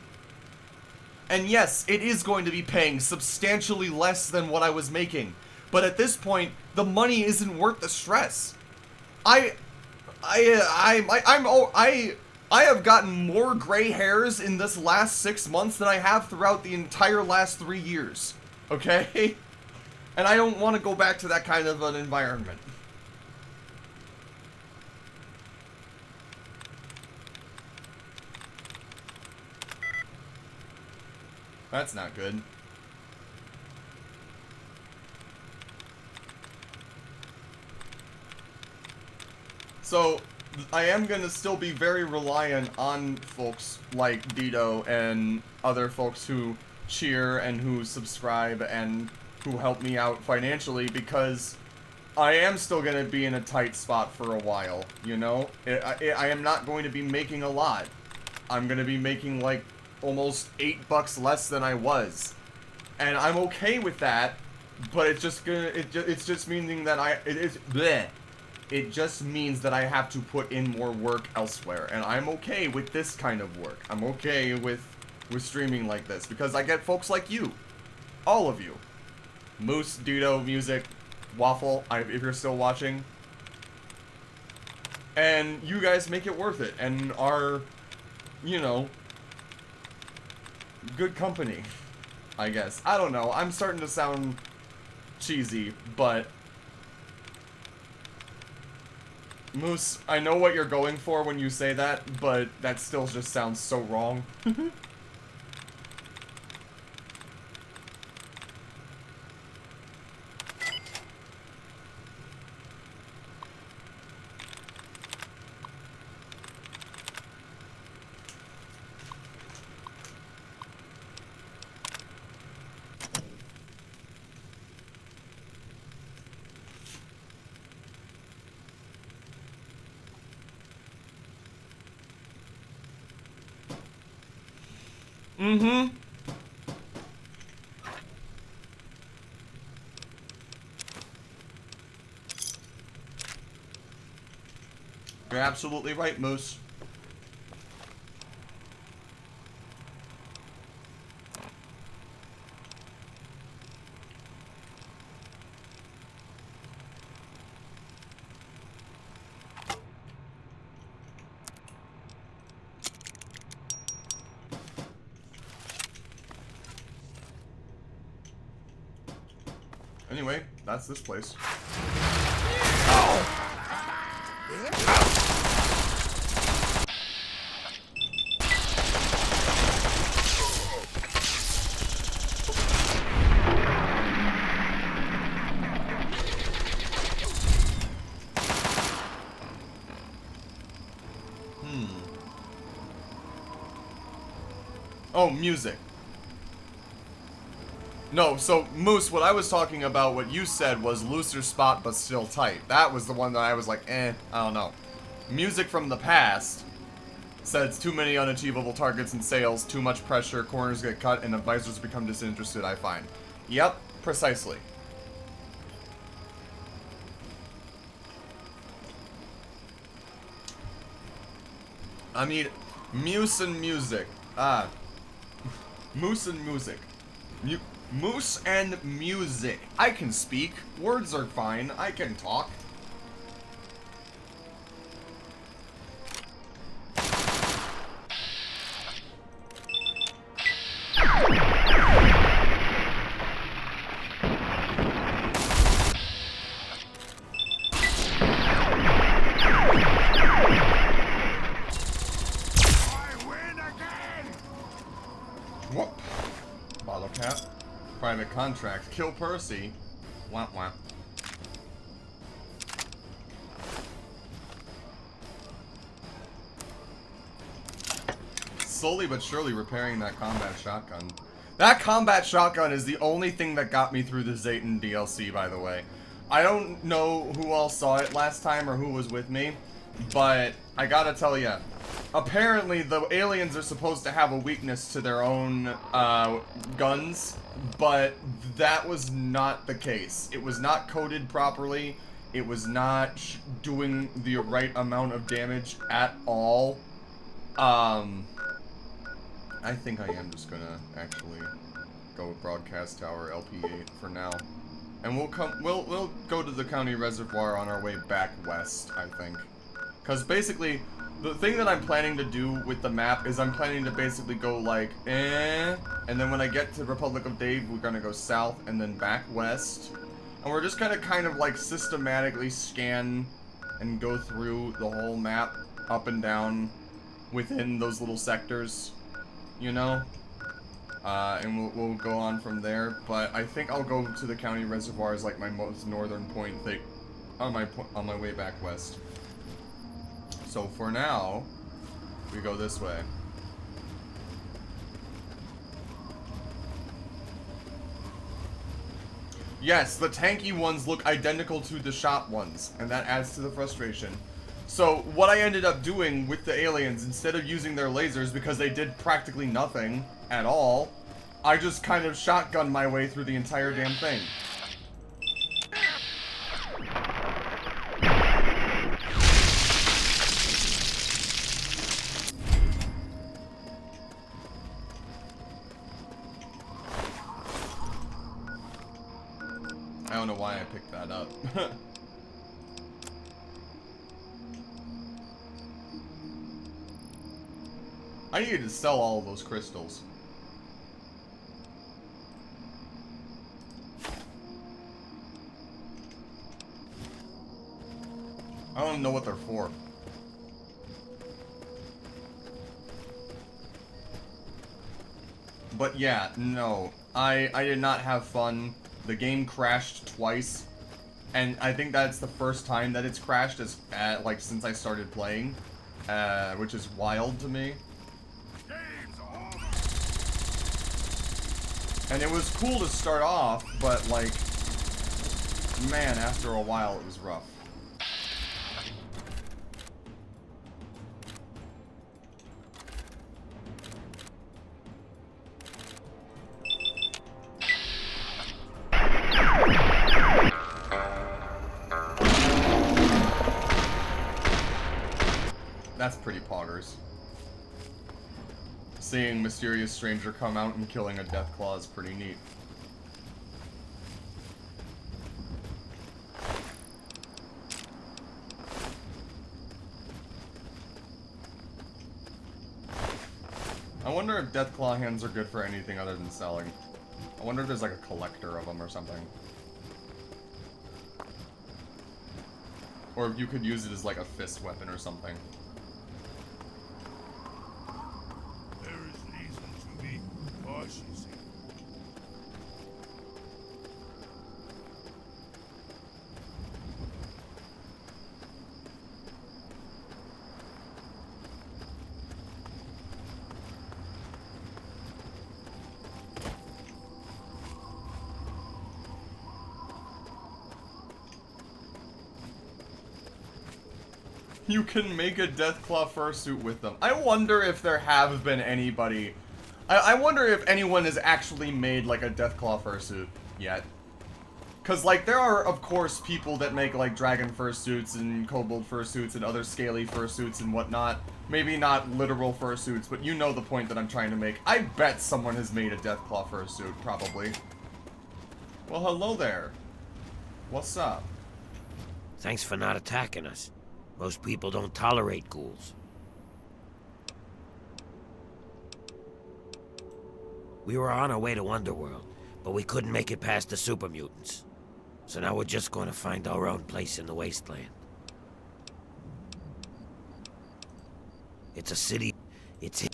A: And yes, it is going to be paying substantially less than what I was making, but at this point, the money isn't worth the stress. I have gotten more gray hairs in this last 6 months than I have throughout the entire last 3 years. Okay? And I don't want to go back to that kind of an environment. That's not good. So, I am going to still be very reliant on folks like Dito and other folks who cheer and who subscribe and who help me out financially because I am still going to be in a tight spot for a while, you know? I am not going to be making a lot. I'm going to be making like almost $8 less than I was. And I'm okay with that but it's just gonna, it's just meaning that it's bleh. It just means that I have to put in more work elsewhere, and I'm okay with this kind of work. I'm okay with streaming like this, because I get folks like you. All of you. Moose, Dudo, Music, Waffle, if you're still watching. And you guys make it worth it, and are, you know, good company, I guess. I don't know, I'm starting to sound cheesy, but Moose, I know what you're going for when you say that, but that still just sounds so wrong. Mm-hmm. You're absolutely right, Moose. Anyway, that's this place. Oh, music. No, so, Moose, what I was talking about, what you said was looser spot but still tight. That was the one that I was like, I don't know. Music from the past says too many unachievable targets and sales, too much pressure, corners get cut, and advisors become disinterested, I find. Yep, precisely. I mean, Moose and music. Moose and music. Moose and music. I can speak. Words are fine. I can talk. Whoop. Bottle cap. Private contract. Kill Percy. Wah wah. Slowly but surely repairing that combat shotgun. That combat shotgun is the only thing that got me through the Zayton DLC, by the way. I don't know who all saw it last time or who was with me, but I gotta tell ya, apparently the aliens are supposed to have a weakness to their own guns, but that was not the case. It was not coded properly. It was not doing the right amount of damage at all. I think I am just gonna actually go with Broadcast Tower LP8 for now. And we'll go to the county reservoir on our way back west, I think. Cause basically, the thing that I'm planning to do with the map is I'm planning to basically go like, and then when I get to Republic of Dave, we're gonna go south and then back west. And we're just gonna kind of like systematically scan and go through the whole map up and down within those little sectors, you know? And we'll go on from there, but I think I'll go to the county reservoir as like my most northern point thing on my way back west. So for now, we go this way. Yes, the tanky ones look identical to the shot ones, and that adds to the frustration. So what I ended up doing with the aliens, instead of using their lasers because they did practically nothing at all, I just kind of shotgunned my way through the entire damn thing. why I picked that up. I needed to sell all of those crystals. I don't even know what they're for. But yeah, no. I did not have fun. The game crashed twice. And I think that's the first time that it's crashed like since I started playing. Which is wild to me. And it was cool to start off, but like, man, after a while it was rough. That's pretty poggers. Seeing mysterious stranger come out and killing a Deathclaw is pretty neat. I wonder if Deathclaw hands are good for anything other than selling. I wonder if there's like a collector of them or something. Or if you could use it as like a fist weapon or something.
B: There is reason to be cautious.
A: You can make a Deathclaw fursuit with them. I wonder if there have been anybody... I wonder if anyone has actually made, like, a Deathclaw fursuit yet. Because, like, there are, of course, people that make, like, dragon fursuits and kobold fursuits and other scaly fursuits and whatnot. Maybe not literal fursuits, but you know the point that I'm trying to make. I bet someone has made a Deathclaw fursuit, probably. Well, hello there. What's up?
F: Thanks for not attacking us. Most people don't tolerate ghouls. We were on our way to Underworld, but we couldn't make it past the super mutants. So now we're just going to find our own place in the Wasteland. It's a city. It's...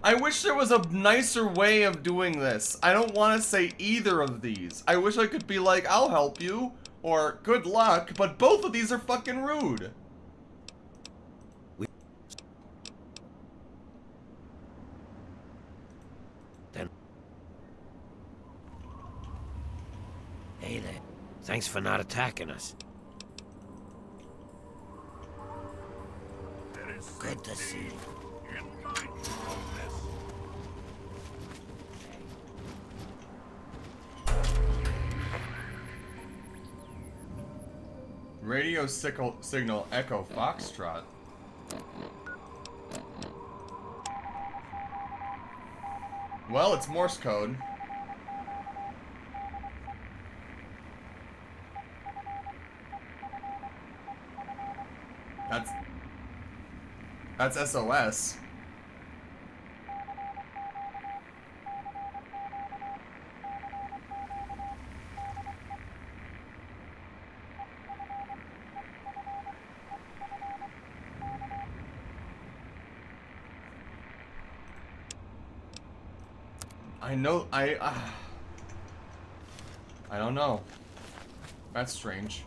A: I wish there was a nicer way of doing this. I don't want to say either of these. I wish I could be like, I'll help you, or good luck, but both of these are fucking rude.
F: Then... Hey there. Thanks for not attacking us. Good to see you.
A: Radio signal Echo Foxtrot. Well, it's Morse code. That's SOS. I know, I don't know. That's strange.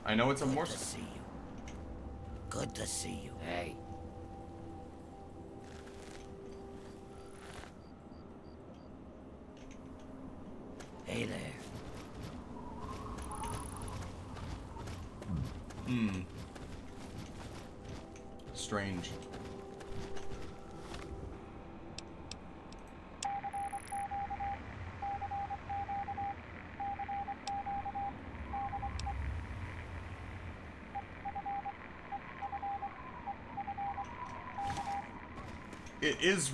A: I know it's a Morse...
F: Good to see you. Good to see you. Hey. Hey there.
A: Strange. it is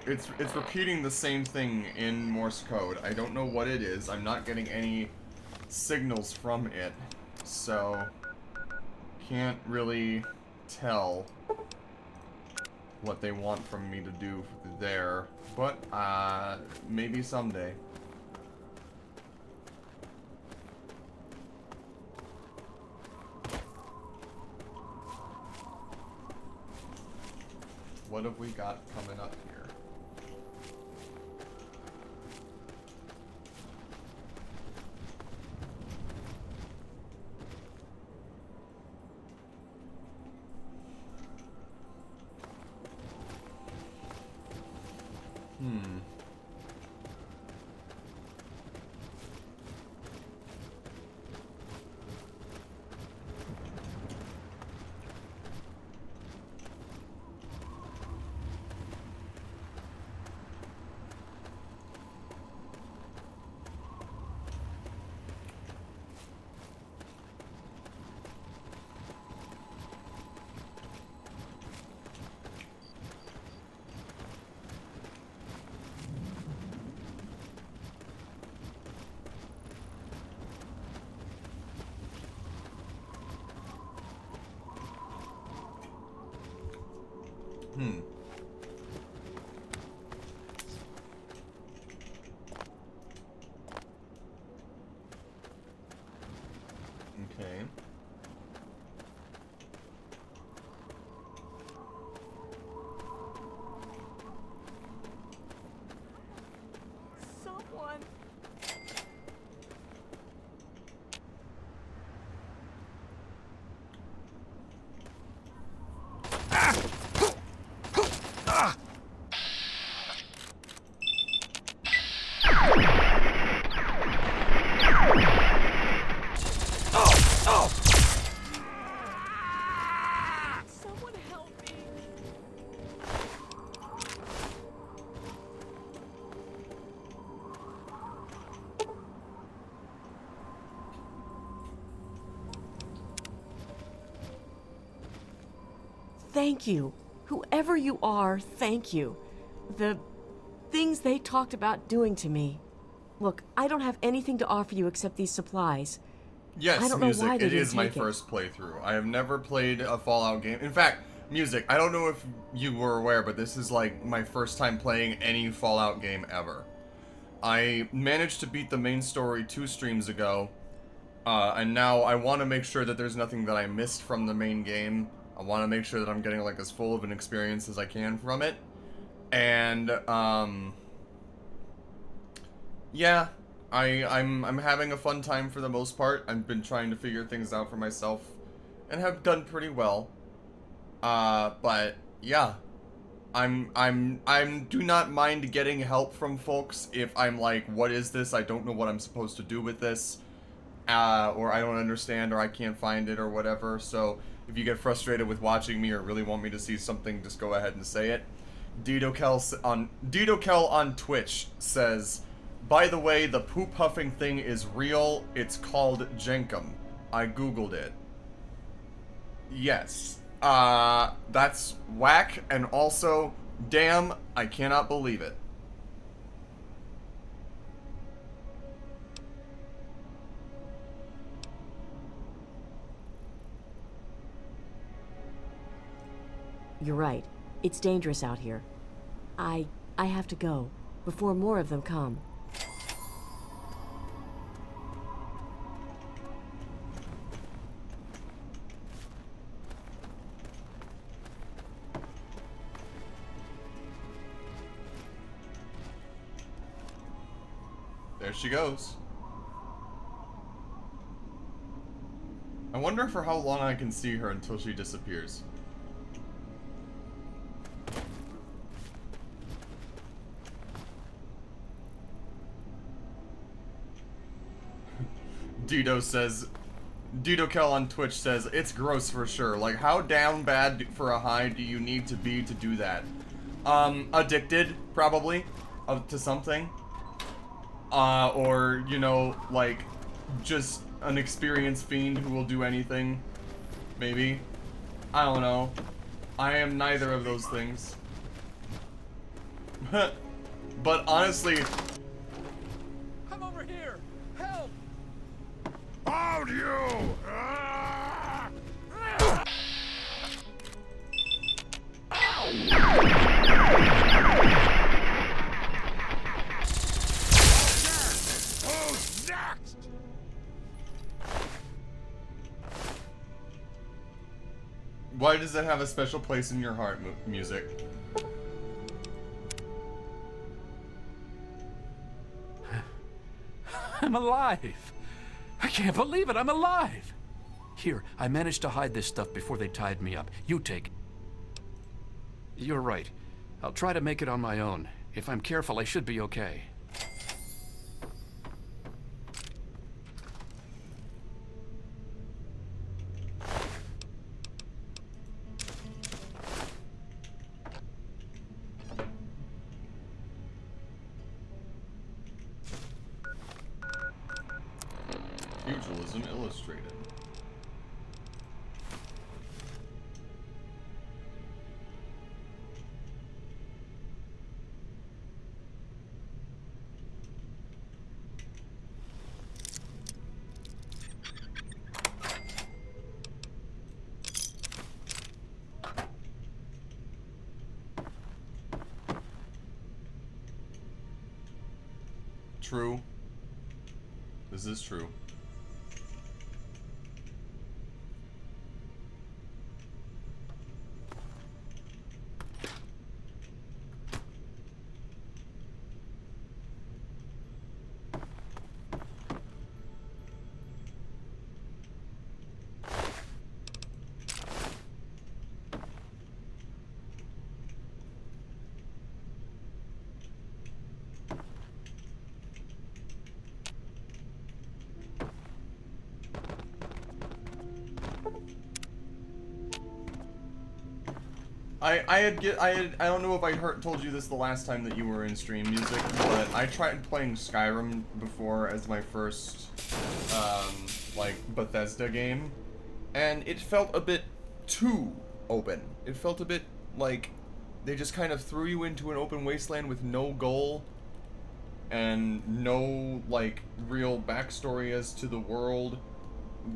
A: it's repeating the same thing in Morse code. I don't know what it is. I'm not getting any signals from it, so can't really tell what they want from me to do there, but maybe someday. What have we got coming up here? Okay.
C: Someone. Someone help me. Thank you. Whoever you are, thank you. The things they talked about doing to me. Look, I don't have anything to offer you except these supplies.
A: Yes,
C: I don't know why
A: music.
C: they
A: It
C: didn't
A: is my
C: take it.
A: first playthrough. I have never played a Fallout game. In fact, music. I don't know if you were aware, but this is like my first time playing any Fallout game ever. I managed to beat the main story 2 streams ago, and now I want to make sure that there's nothing that I missed from the main game. I want to make sure that I'm getting like as full of an experience as I can from it. And yeah, I'm having a fun time for the most part. I've been trying to figure things out for myself and have done pretty well. But yeah, I'm do not mind getting help from folks if I'm like, what is this? I don't know what I'm supposed to do with this. Or I don't understand, or I can't find it, or whatever. So if you get frustrated with watching me or really want me to see something, just go ahead and say it. Didokel on Twitch says, by the way, the poop huffing thing is real. It's called Jenkum. I googled it. Yes. That's whack, and also, damn, I cannot believe it.
C: You're right. It's dangerous out here. I have to go before more of them come.
A: There she goes. I wonder for how long I can see her until she disappears. Didokel on Twitch says, it's gross for sure. Like, how down bad for a high do you need to be to do that? Addicted, probably, to something. Or, you know, like, just an experienced fiend who will do anything. Maybe. I don't know. I am neither of those things. But honestly,
B: I'm over here! Help!
F: Hold you! Who's next?
A: why does it have a special place in your heart, music?
B: I'm alive! I can't believe it, I'm alive! Here, I managed to hide this stuff before they tied me up. You take it. You're right. I'll try to make it on my own. If I'm careful, I should be okay.
A: Pugilism Illustrated. True. This is true. I don't know if I told you this the last time that you were in stream music, but I tried playing Skyrim before as my first, like, Bethesda game, and it felt a bit too open. It felt a bit like they just kind of threw you into an open wasteland with no goal and no, like, real backstory as to the world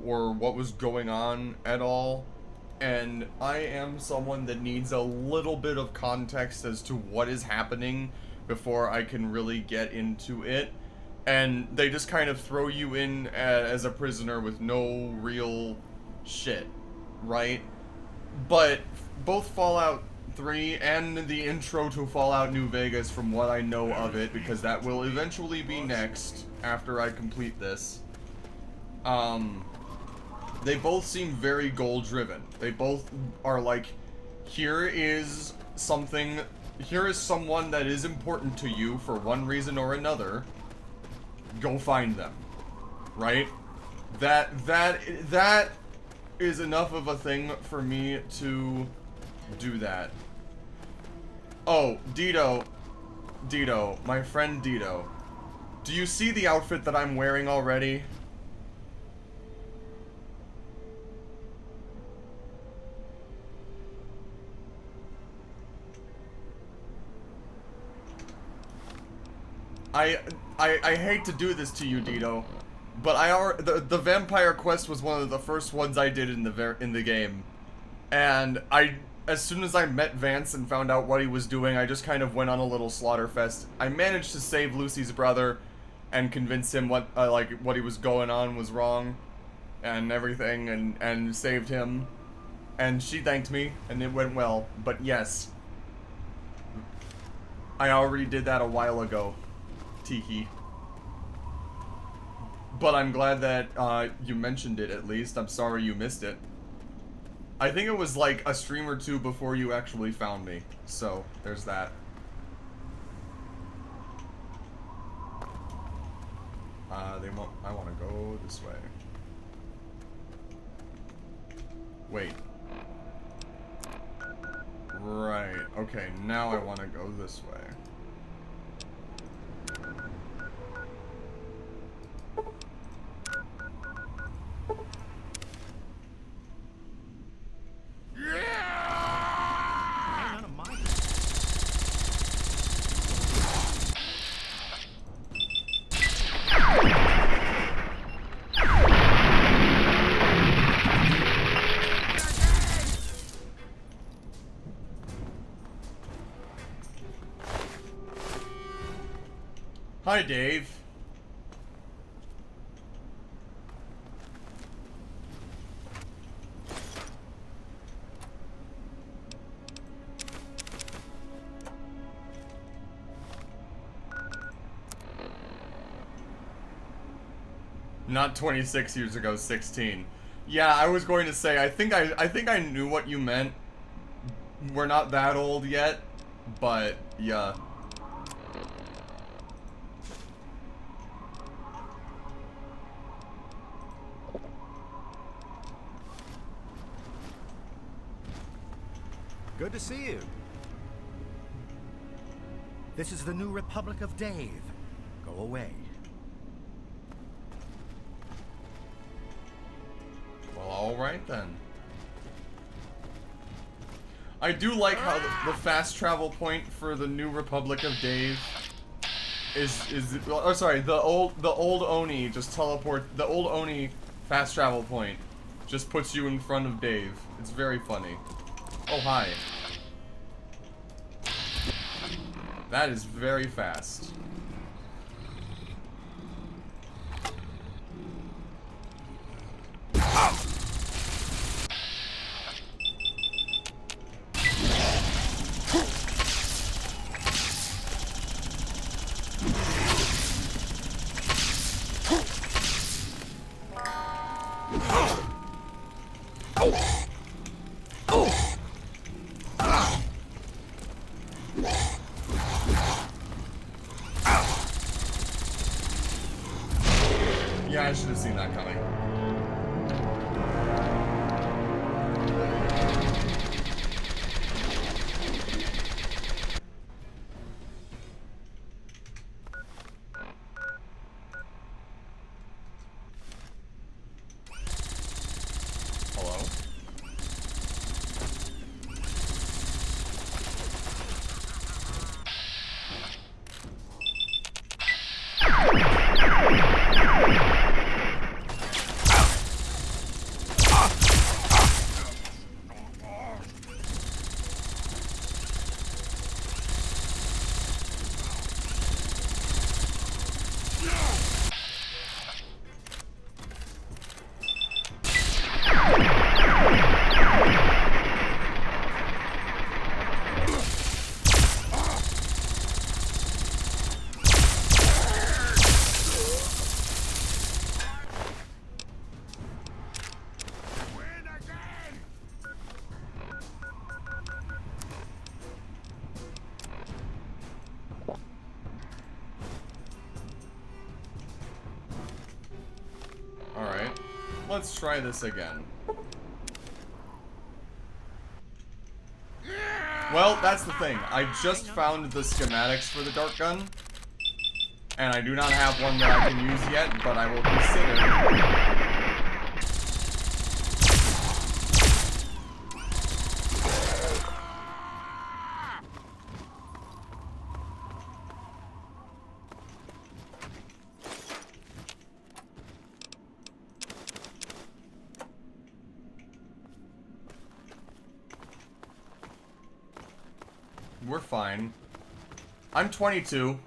A: or what was going on at all. And I am someone that needs a little bit of context as to what is happening before I can really get into it. And they just kind of throw you in as a prisoner with no real shit, right? But both Fallout 3 and the intro to Fallout New Vegas, from what I know of it, because that will eventually be next after I complete this, they both seem very goal-driven. They both are like, here is someone that is important to you for one reason or another. Go find them, right? That is enough of a thing for me to do that. Oh, Dito, my friend Dito, do you see the outfit that I'm wearing already? I hate to do this to you, Dito, but the Vampire Quest was one of the first ones I did in the game, and as soon as I met Vance and found out what he was doing, I just kind of went on a little slaughterfest. I managed to save Lucy's brother and convince him what he was going on was wrong and everything, and saved him, and she thanked me and it went well. But yes, I already did that a while ago, Tiki. But I'm glad that you mentioned it at least. I'm sorry you missed it. I think it was like a stream or two before you actually found me. So, there's that. I want to go this way. Wait. Right. Okay, now I want to go this way. Hi, Dave. Not 26 years ago, 16. Yeah, I was going to say, I think I knew what you meant. We're not that old yet, but yeah.
G: Good to see you. This is the new Republic of Dave. Go away.
A: Well, alright then. I do like how the fast travel point for the new Republic of Dave oh sorry, the old Oni just the old Oni fast travel point just puts you in front of Dave. It's very funny. Oh, hi. That is very fast. Yeah, I should have seen that coming. Hello? Alright, let's try this again. Well, that's the thing. I just found the schematics for the dart gun, and I do not have one that I can use yet, but I will consider. We're fine. I'm 22.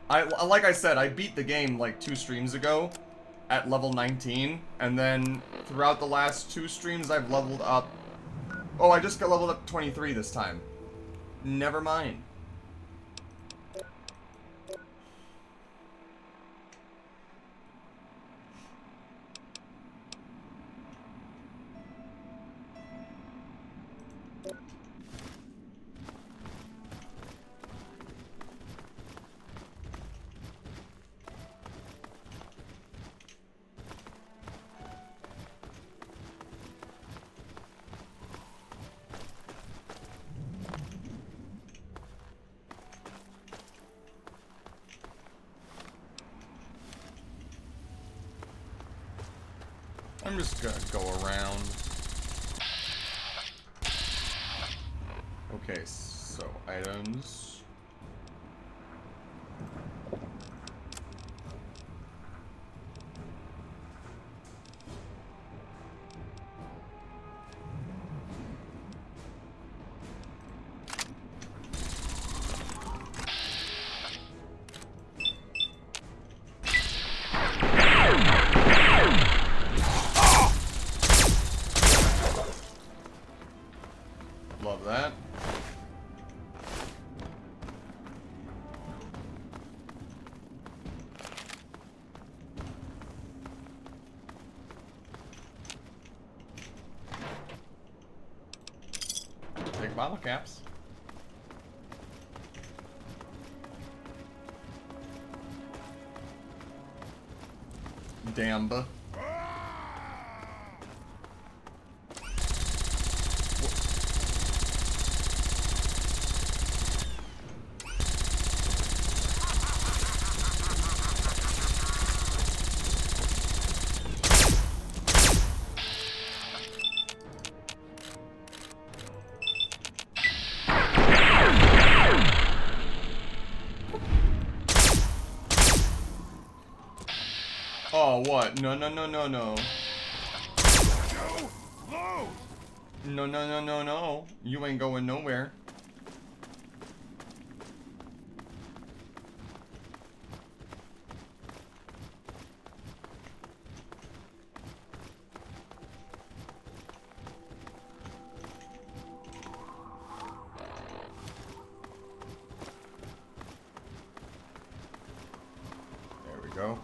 A: Like I said, I beat the game like 2 streams ago at level 19, and then throughout the last 2 streams I've leveled up. Oh, I just got leveled up to 23 this time. Never mind. I'm just gonna go around. Okay, so items. bottle caps. Damn. Oh, what? No, no, no, no, no. No, no, no, no, no. You ain't going nowhere. There we go.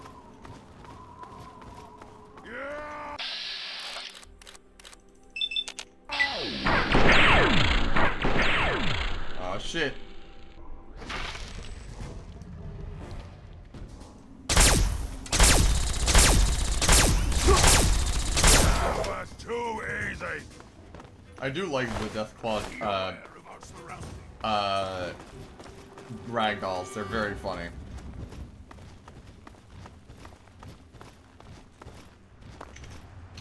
A: Oh shit.
H: That's too easy.
A: I do like the Deathclaw ragdolls. They're very funny.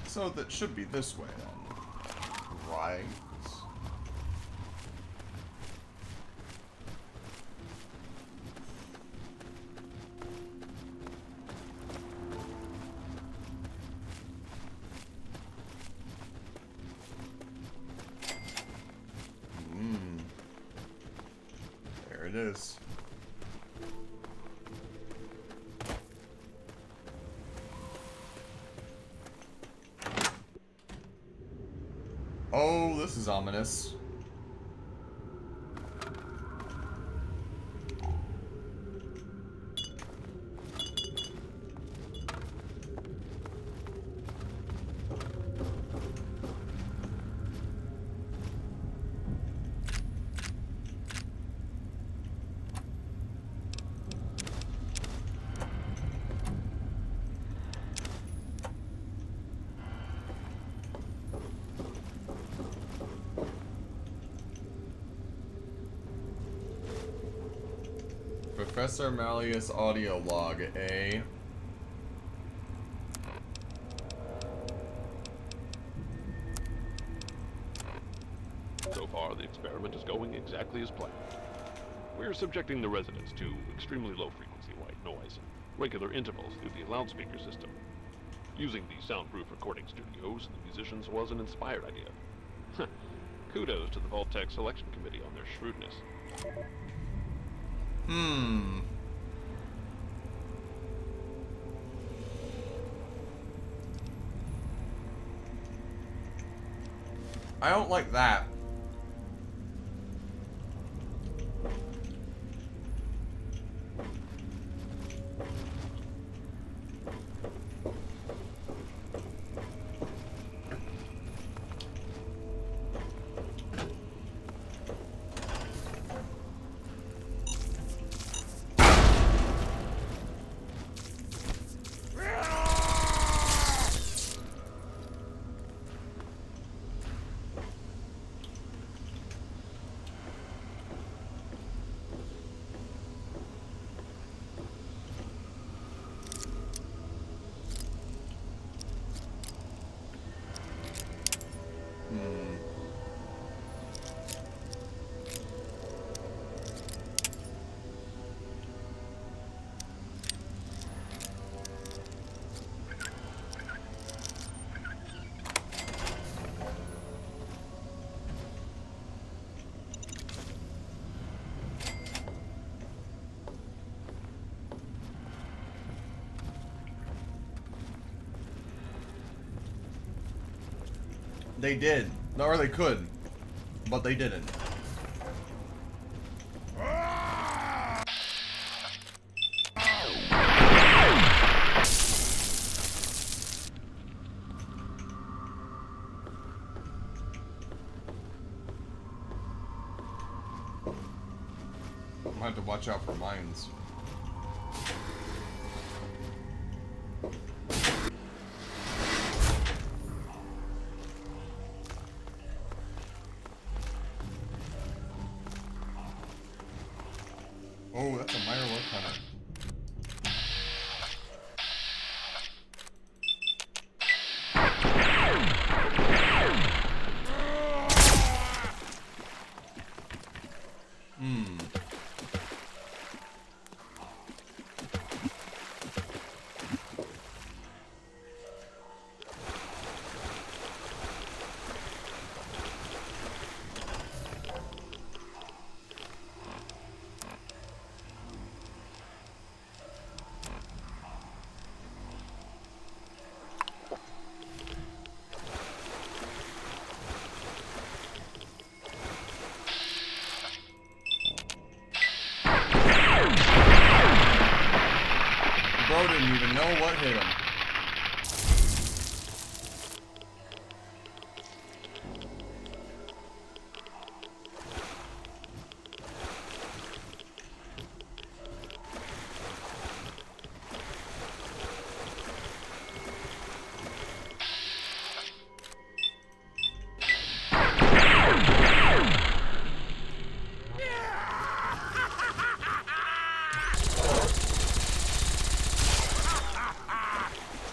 A: So that should be this way then. Right. There it is. Oh, this is ominous. Professor Malleus audio log, eh?
I: So far, the experiment is going exactly as planned. We're subjecting the residents to extremely low-frequency white noise at regular intervals through the loudspeaker system. Using the soundproof recording studios and the musicians was an inspired idea. Kudos to the Vault-Tec selection committee on their shrewdness.
A: I don't like that. They did. Or they could. But they didn't. watch out for mines. Oh, that's a Mirelurk hunter. Bro didn't even know what hit him.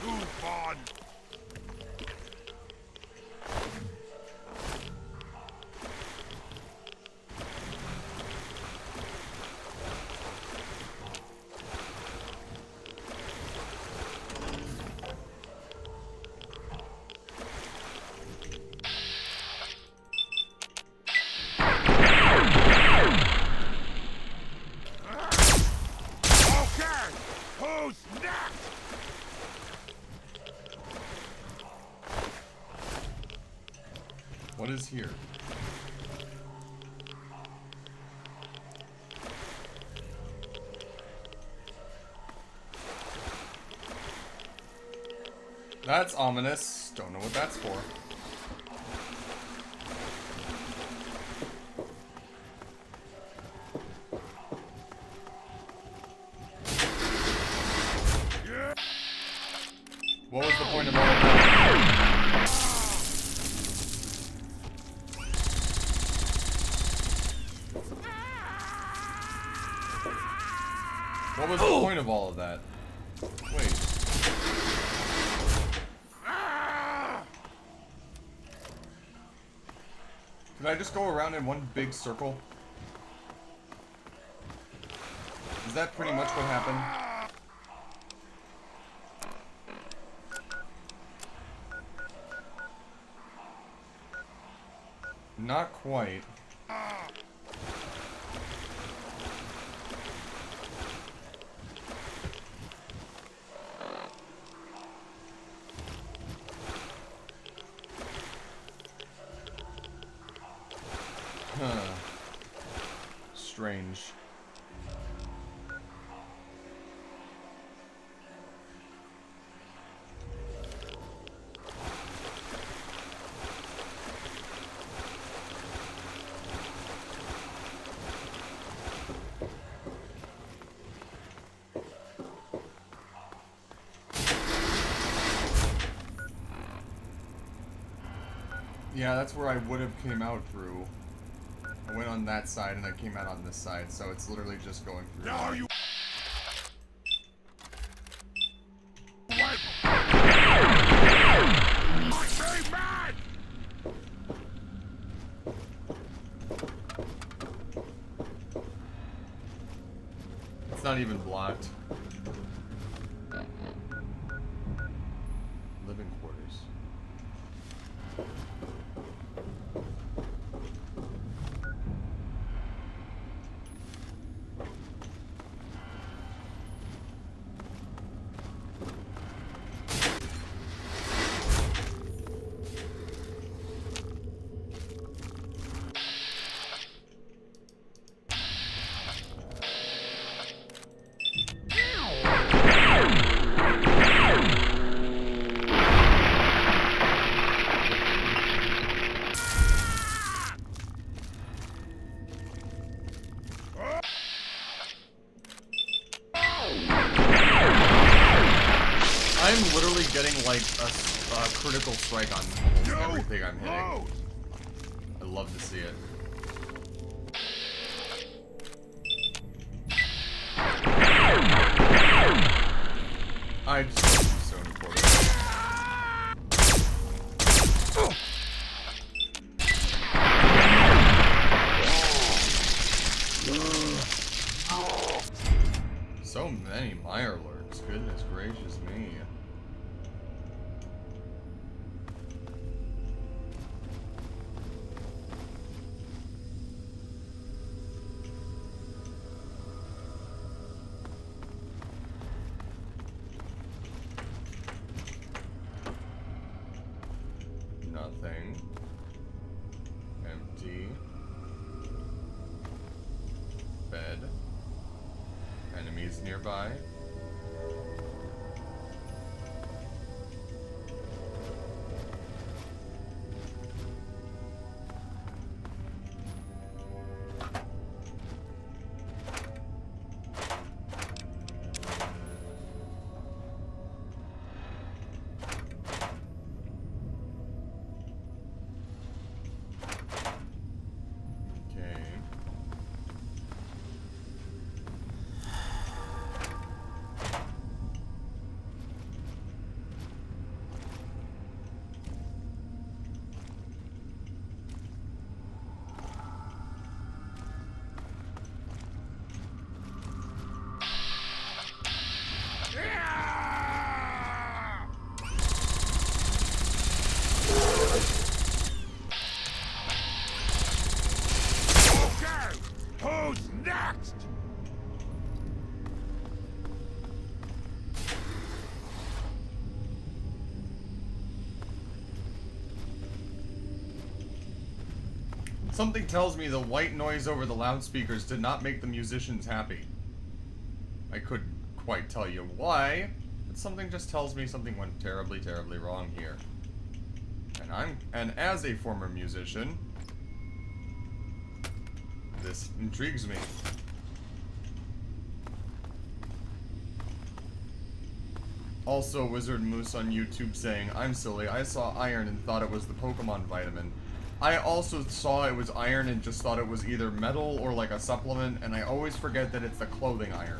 H: Too fun! Okay! Who's next?
A: What is here? That's ominous. Don't know what that's for. What was the point of all of that? What was the point of all of that? Wait. Did I just go around in one big circle? Is that pretty much what happened? Not quite. Huh. Strange. Yeah, that's where I would have came out through. I went on that side and I came out on this side, so it's literally just going through.
H: Now
A: there.
H: you... Stay mad!
A: It's not even blocked. Living quarters. I'm literally getting like a critical strike on almost everything I'm hitting. I love to see it. I just love these so important. So many Mirelurks, goodness gracious me. Nothing. Empty. Bed. Enemies nearby. Something tells me the white noise over the loudspeakers did not make the musicians happy. I couldn't quite tell you why, but something just tells me something went terribly, terribly wrong here. And as a former musician, this intrigues me. Also, Wizard Moose on YouTube saying, "I'm silly, I saw iron and thought it was the Pokemon vitamin. I also saw it was iron and just thought it was either metal or like a supplement, and I always forget that it's the clothing iron."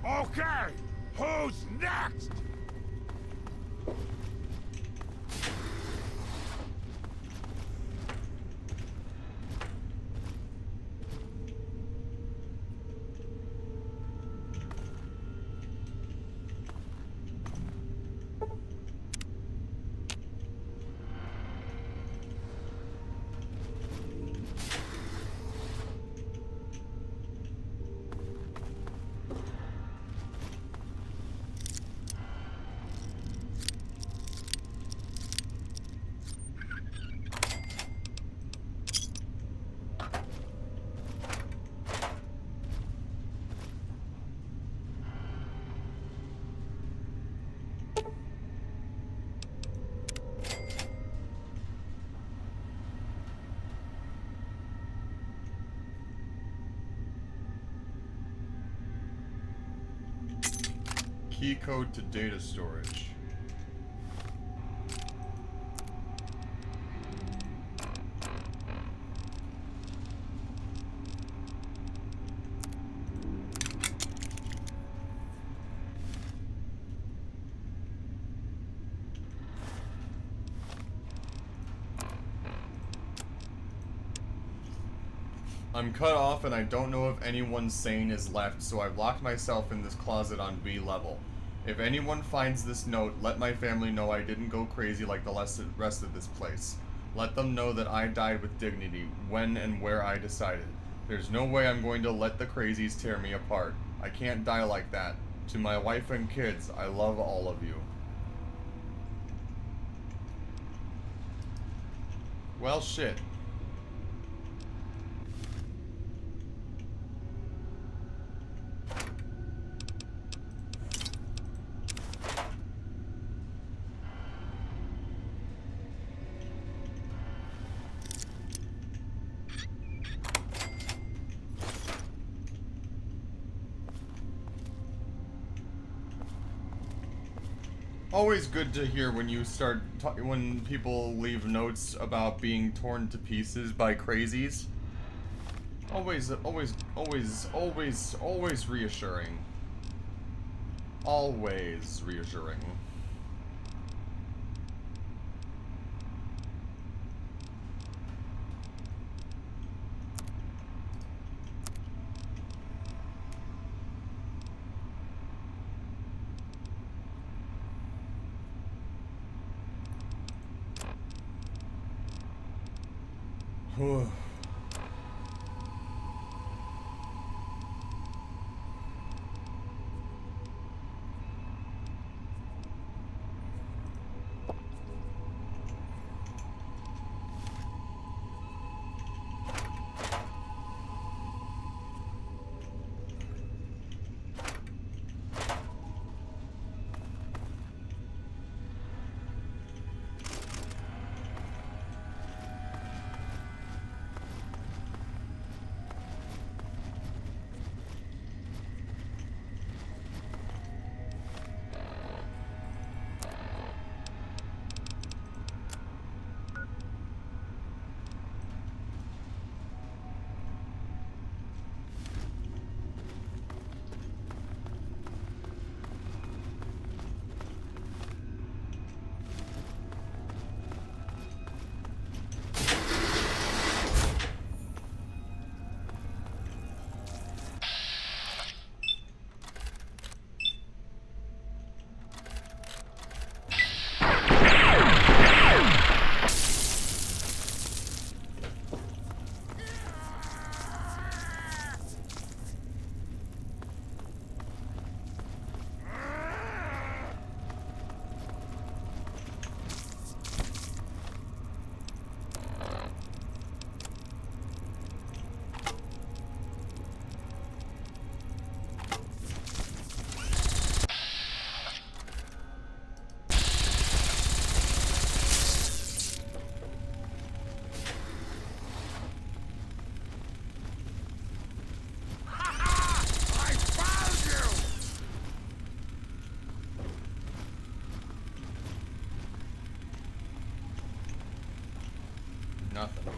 H: Okay, who's next?
A: Key code to data storage. I'm cut off and I don't know if anyone sane is left, so I've locked myself in this closet on B level. If anyone finds this note, let my family know I didn't go crazy like the rest of this place. Let them know that I died with dignity, when and where I decided. There's no way I'm going to let the crazies tear me apart. I can't die like that. To my wife and kids, I love all of you. Well, shit. Always good to hear when you start when people leave notes about being torn to pieces by crazies. Always reassuring. Always reassuring. Nothing.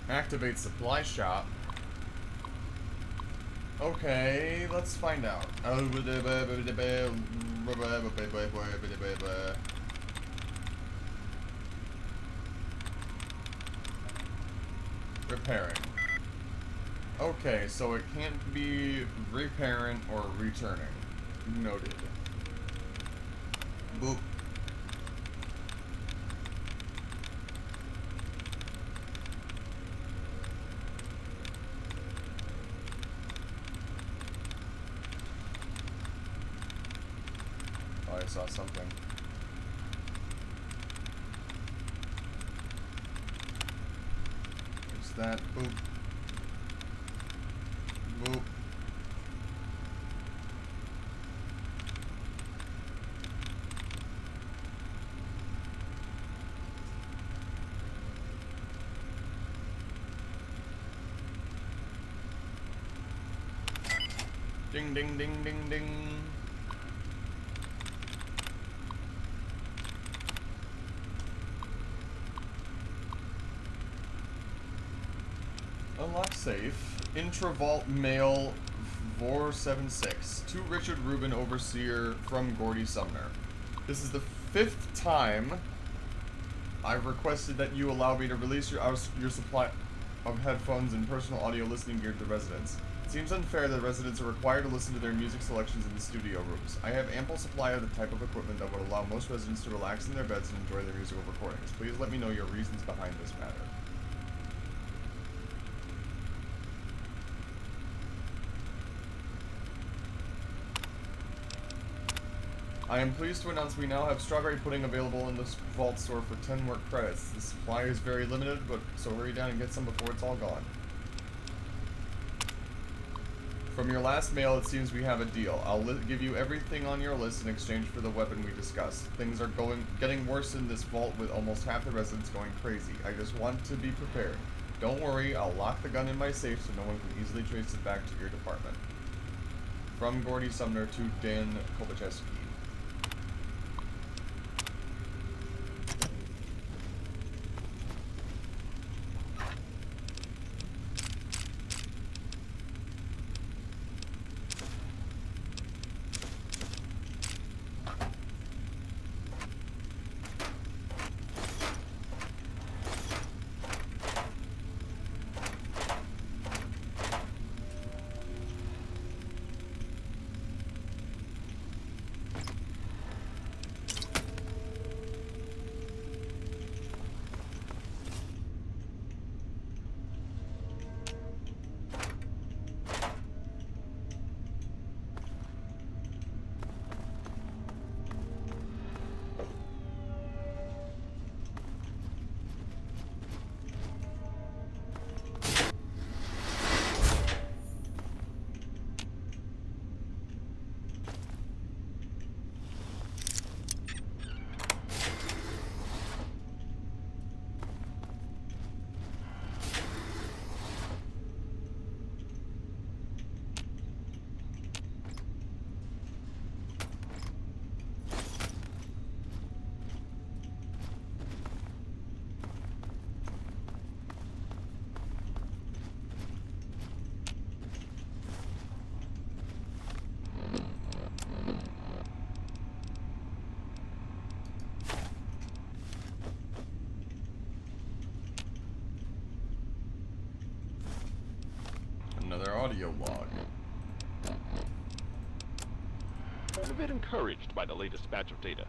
A: Activate supply shop. Okay, let's find out. Repairing. Okay, so it can't be repairing or returning. Noted. Boop. I saw something. There's that. Boop. Boop. Ding ding ding ding ding. Unlock safe. Intravault mail 476. To Richard Rubin, Overseer from Gordy Sumner. This is the 5th time I've requested that you allow me to release your supply of headphones and personal audio listening gear to the residents. It seems unfair that residents are required to listen to their music selections in the studio rooms. I have ample supply of the type of equipment that would allow most residents to relax in their beds and enjoy their musical recordings. Please let me know your reasons behind this matter. I am pleased to announce we now have strawberry pudding available in the vault store for 10 work credits. The supply is very limited, but so hurry down and get some before it's all gone. From your last mail, it seems we have a deal. I'll give you everything on your list in exchange for the weapon we discussed. Things are getting worse in this vault with almost half the residents going crazy. I just want to be prepared. Don't worry, I'll lock the gun in my safe so no one can easily trace it back to your department. From Gordy Sumner to Dan Kovacheski. Another audio log.
I: I'm a bit encouraged by the latest batch of data.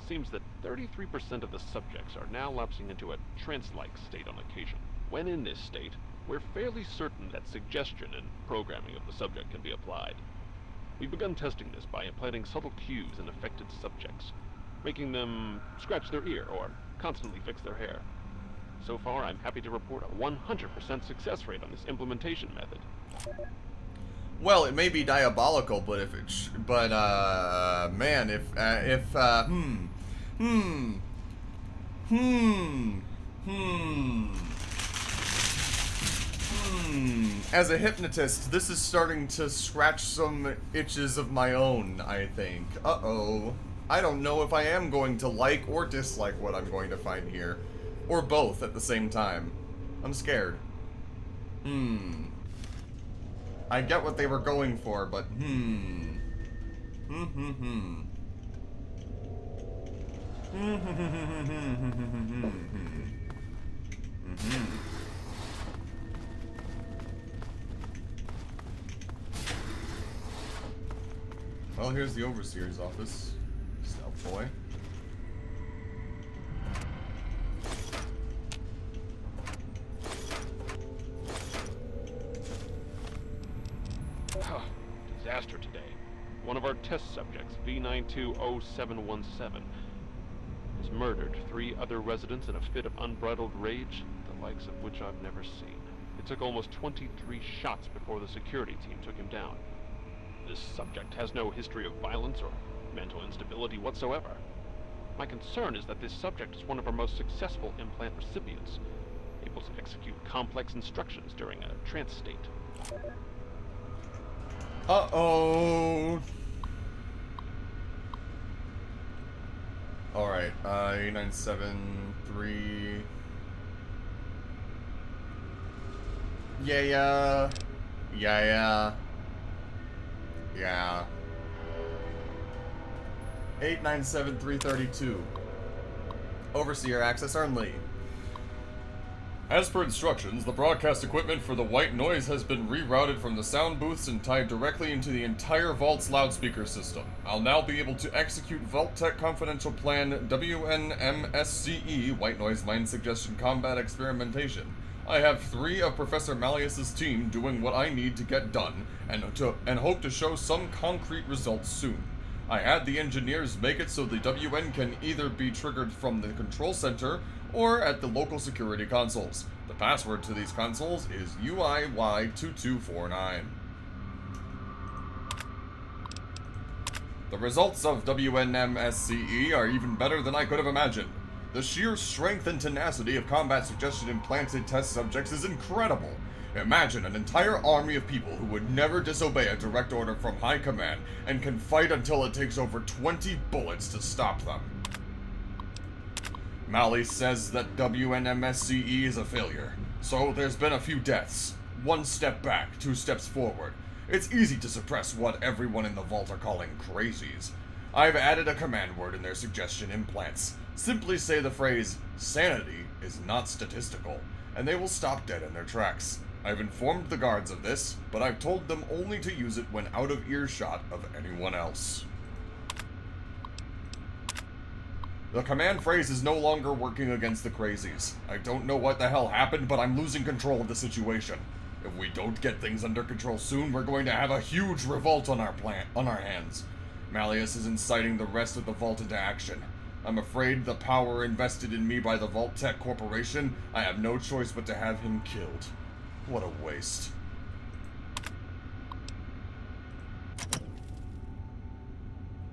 I: Seems that 33% of the subjects are now lapsing into a trance-like state on occasion. When in this state, we're fairly certain that suggestion and programming of the subject can be applied. We've begun testing this by implanting subtle cues in affected subjects, making them scratch their ear or constantly fix their hair. So far, I'm happy to report a 100% success rate on this implementation method.
A: Well, it may be diabolical, but man, as a hypnotist, this is starting to scratch some itches of my own, I think. Uh-oh. I don't know if I am going to like or dislike what I'm going to find here. Or both at the same time. I'm scared. I get what they were going for, but Well, here's the Overseer's office. Stealth boy.
I: Disaster today. One of our test subjects, V920717, has murdered 3 other residents in a fit of unbridled rage, the likes of which I've never seen. It took almost 23 shots before the security team took him down. This subject has no history of violence or mental instability whatsoever. My concern is that this subject is one of our most successful implant recipients, able to execute complex instructions during a trance state.
A: Uh-oh. Alright, 8973. Yeah. 897332. Overseer access only. As per instructions, the broadcast equipment for the white noise has been rerouted from the sound booths and tied directly into the entire Vault's loudspeaker system. I'll now be able to execute Vault Tech Confidential Plan WNMSCE, White Noise Mind Suggestion Combat Experimentation. I have 3 of Professor Malleus's team doing what I need to get done, and hope to show some concrete results soon. I had the engineers make it so the WN can either be triggered from the control center or at the local security consoles. The password to these consoles is UIY2249. The results of WNMSCE are even better than I could have imagined. The sheer strength and tenacity of combat suggestion implanted test subjects is incredible. Imagine an entire army of people who would never disobey a direct order from high command and can fight until it takes over 20 bullets to stop them. Mally says that WNMSCE is a failure, so there's been a few deaths. 1 step back, 2 steps forward. It's easy to suppress what everyone in the vault are calling crazies. I've added a command word in their suggestion implants. Simply say the phrase, "Sanity is not statistical," and they will stop dead in their tracks. I've informed the guards of this, but I've told them only to use it when out of earshot of anyone else. The command phrase is no longer working against the crazies. I don't know what the hell happened, but I'm losing control of the situation. If we don't get things under control soon, we're going to have a huge revolt on our hands. Malleus is inciting the rest of the Vault into action. I'm afraid the power invested in me by the Vault Tech Corporation, I have no choice but to have him killed. What a waste.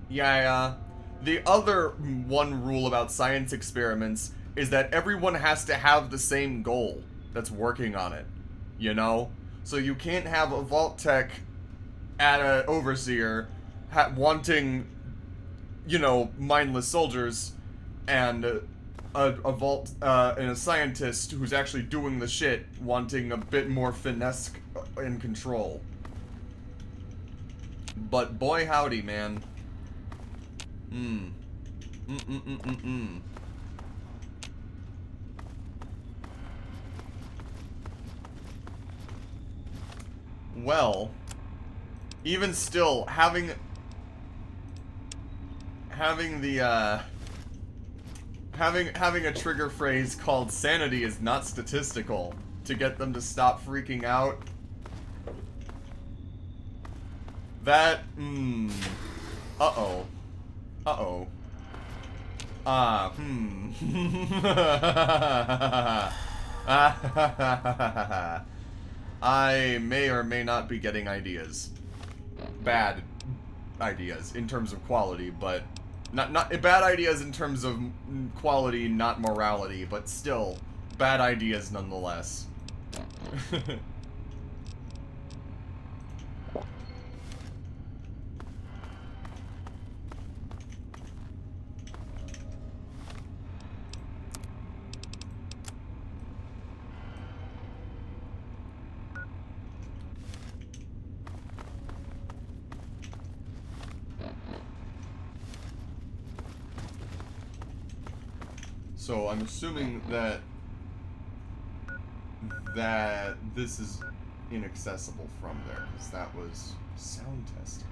A: Yeah. The other one rule about science experiments is that everyone has to have the same goal that's working on it. You know? So you can't have a Vault Tech at an Overseer wanting, you know, mindless soldiers, and a Vault and a scientist who's actually doing the shit wanting a bit more finesse and control. But boy howdy, man. Well, even still, having a trigger phrase called "sanity is not statistical" to get them to stop freaking out. That uh-oh. Uh-oh. I may or may not be getting ideas. Bad ideas in terms of quality, but not bad ideas in terms of quality, not morality, but still bad ideas nonetheless. So I'm assuming that this is inaccessible from there, because that was sound testing.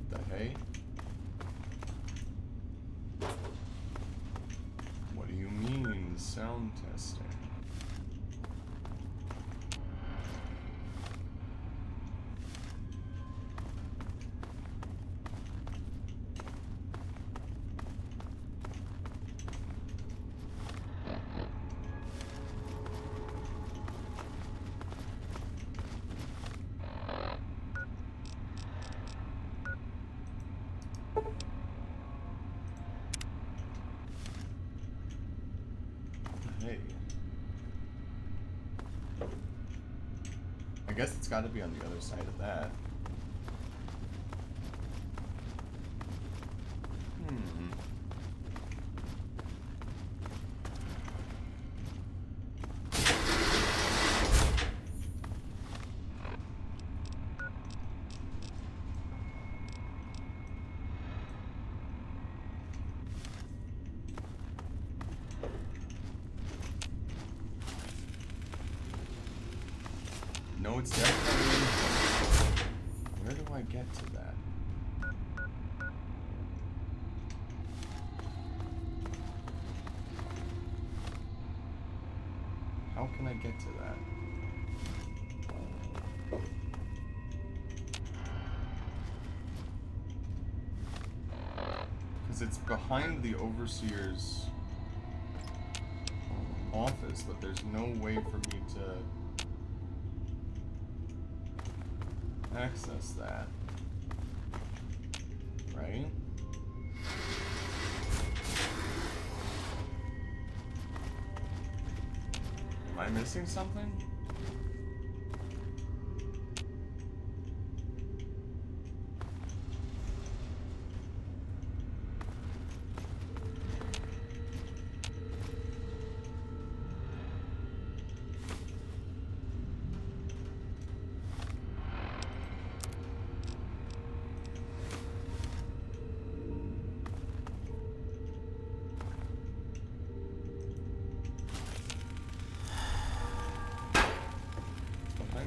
A: The hey? What do you mean, sound testing? I guess it's got to be on the other side of that. know it's definitely... Where do I get to that? How can I get to that? Because it's behind the Overseer's office, but there's no way for me to access that. Right? Am I missing something?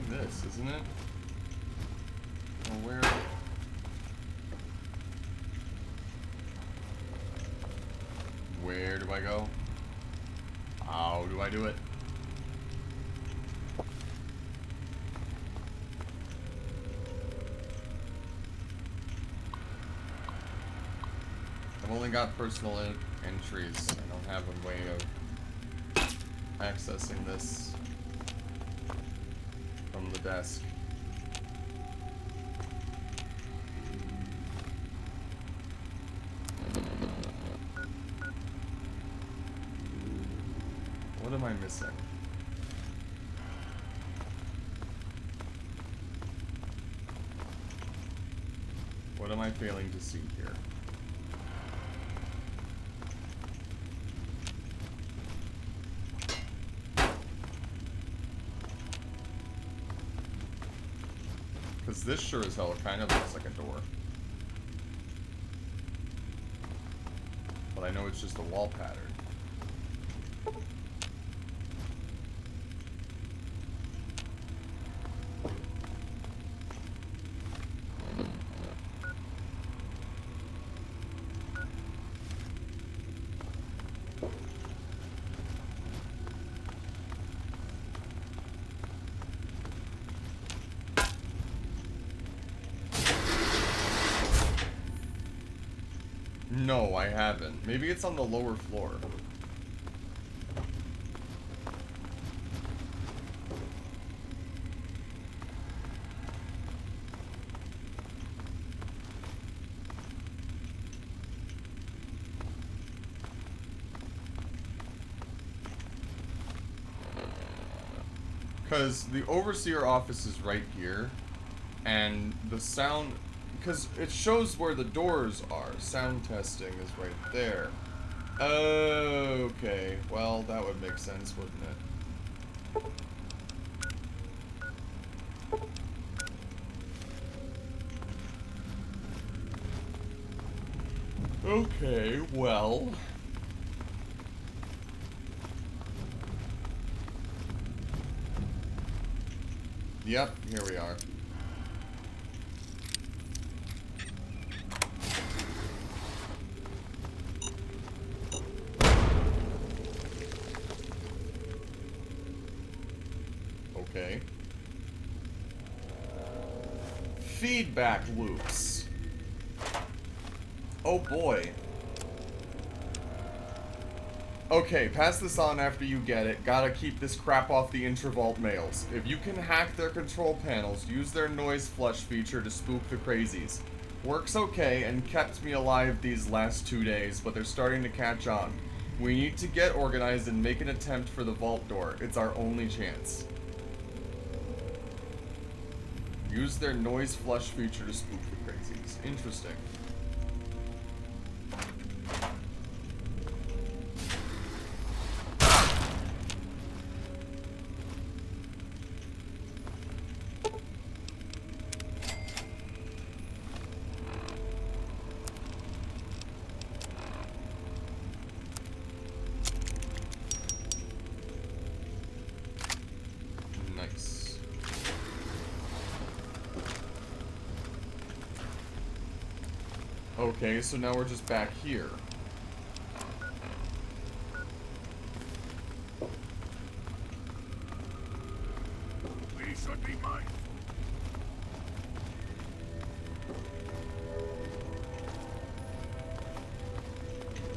A: This, isn't it? Or where? Where do I go? How do I do it? I've only got personal entries. I don't have a way of accessing this from the desk. What am I missing? What am I failing to see here? Because this sure as hell kind of looks like a door. But I know it's just a wall pattern. No, I haven't. Maybe it's on the lower floor. Because the Overseer office is right here, and the sound... Because it shows where the doors are. Sound testing is right there. Okay. Well, that would make sense, wouldn't it? Okay, well... Yep, here we are. Okay. Feedback loops. Oh boy. Okay, pass this on after you get it. Gotta keep this crap off the Intravault males. If you can hack their control panels, use their noise flush feature to spook the crazies. Works okay and kept me alive these last 2 days, but they're starting to catch on. We need to get organized and make an attempt for the vault door. It's our only chance. Use their noise flush feature to spook the crazies. Interesting. Okay, so now we're just back here.
H: We should be mindful.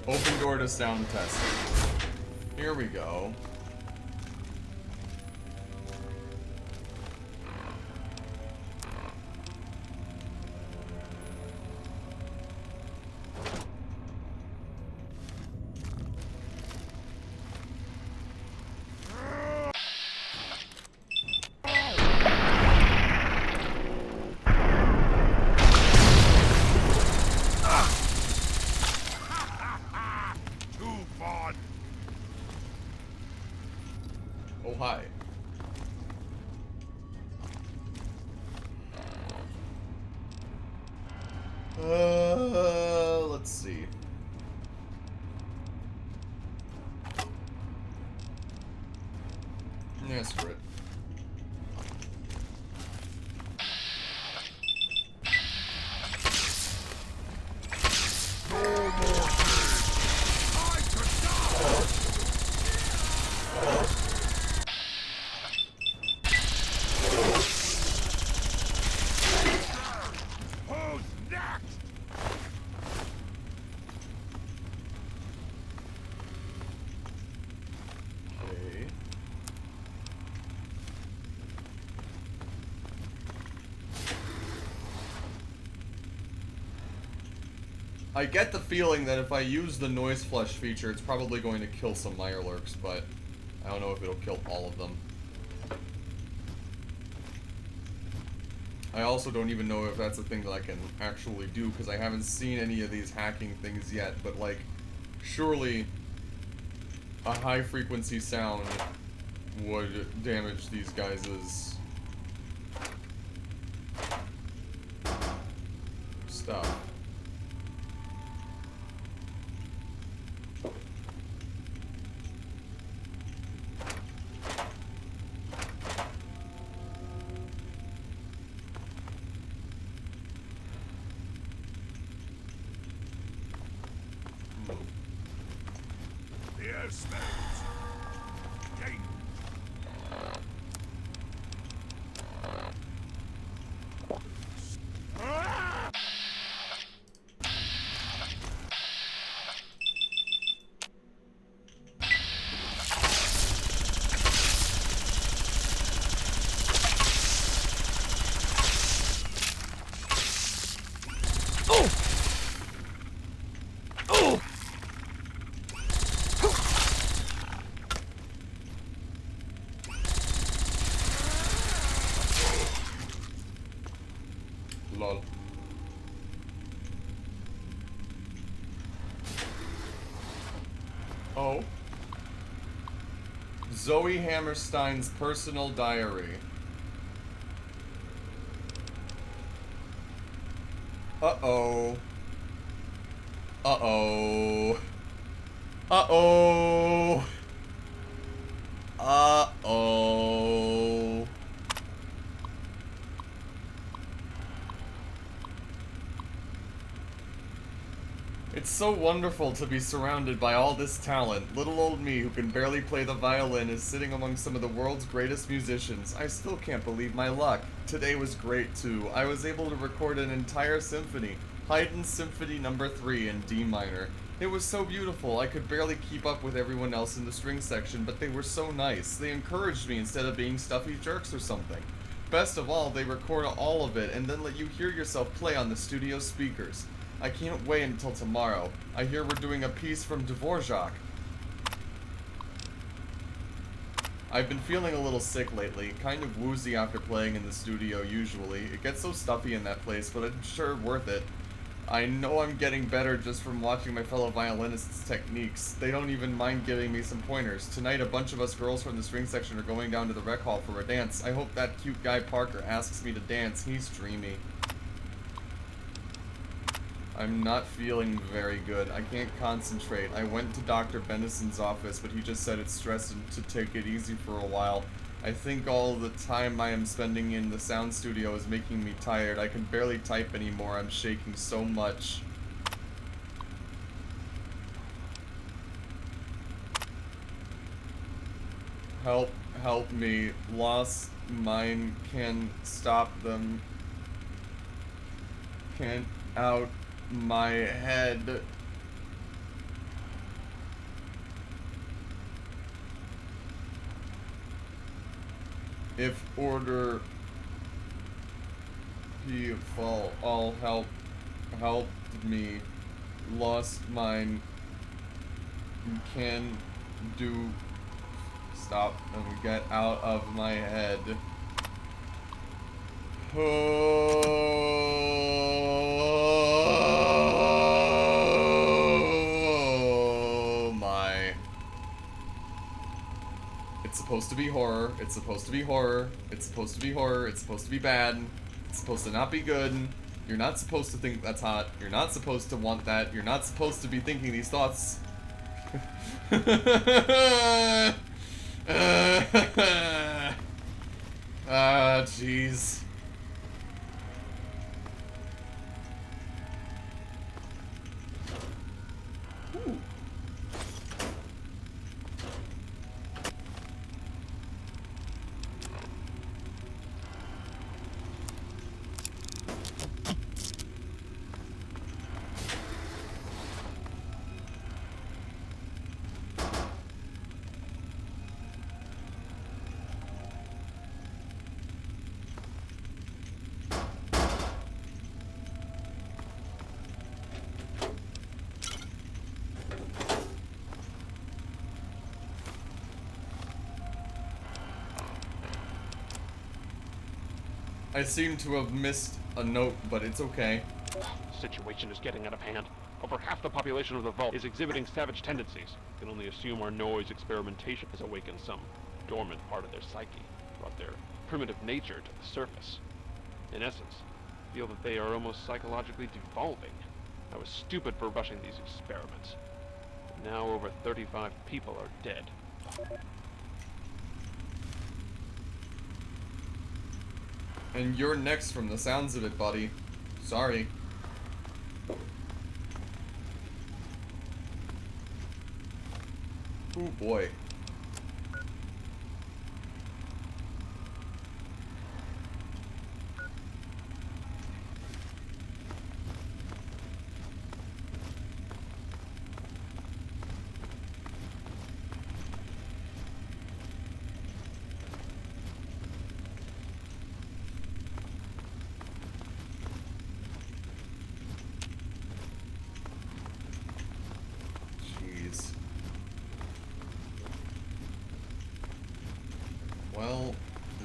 A: Open door to sound testing. Here we go.
H: Too fun.
A: Oh, hi. Let's see. Yeah, screw it.
H: I could die. Who's next?
A: Okay. I get the feeling that if I use the noise flush feature, it's probably going to kill some Mirelurks, but I don't know if it'll kill all of them. I also don't even know if that's a thing that I can actually do, because I haven't seen any of these hacking things yet, but like, surely a high frequency sound would damage these guys' stuff.
H: The air smells. Danger. Ah!
A: Lol. Oh. Zoe Hammerstein's personal diary. Uh-oh. Uh-oh. Uh-oh. Uh-oh. It's so wonderful to be surrounded by all this talent. Little old me, who can barely play the violin, is sitting among some of the world's greatest musicians. I still can't believe my luck. Today was great, too. I was able to record an entire symphony. Haydn's Symphony No. 3 in D minor. It was so beautiful, I could barely keep up with everyone else in the string section, but they were so nice. They encouraged me instead of being stuffy jerks or something. Best of all, they record all of it and then let you hear yourself play on the studio speakers. I can't wait until tomorrow. I hear we're doing a piece from Dvorak. I've been feeling a little sick lately, kind of woozy after playing in the studio usually. It gets so stuffy in that place, but I'm sure worth it. I know I'm getting better just from watching my fellow violinists' techniques. They don't even mind giving me some pointers. Tonight a bunch of us girls from the string section are going down to the rec hall for a dance. I hope that cute guy Parker asks me to dance. He's dreamy. I'm not feeling very good. I can't concentrate. I went to Dr. Benison's office, but he just said it's stressed and to take it easy for a while. I think all the time I am spending in the sound studio is making me tired. I can barely type anymore. I'm shaking so much. help me. Lost mine can stop them. Can't out my head. If order people all help me. Lost mine can do. Stop and get out of my head. Oh my. It's supposed to be horror. It's supposed to be horror. It's supposed to be horror. It's supposed to be bad. It's supposed to not be good. You're not supposed to think that's hot. You're not supposed to want that. You're not supposed to be thinking these thoughts. Ah, jeez. Ooh. I seem to have missed a note, but it's okay.
I: The situation is getting out of hand. Over half the population of the vault is exhibiting savage tendencies. I can only assume our noise experimentation has awakened some dormant part of their psyche, brought their primitive nature to the surface. In essence, I feel that they are almost psychologically devolving. I was stupid for rushing these experiments. Now over 35 people are dead.
A: And you're next from the sounds of it, buddy. Sorry. Oh boy. Well,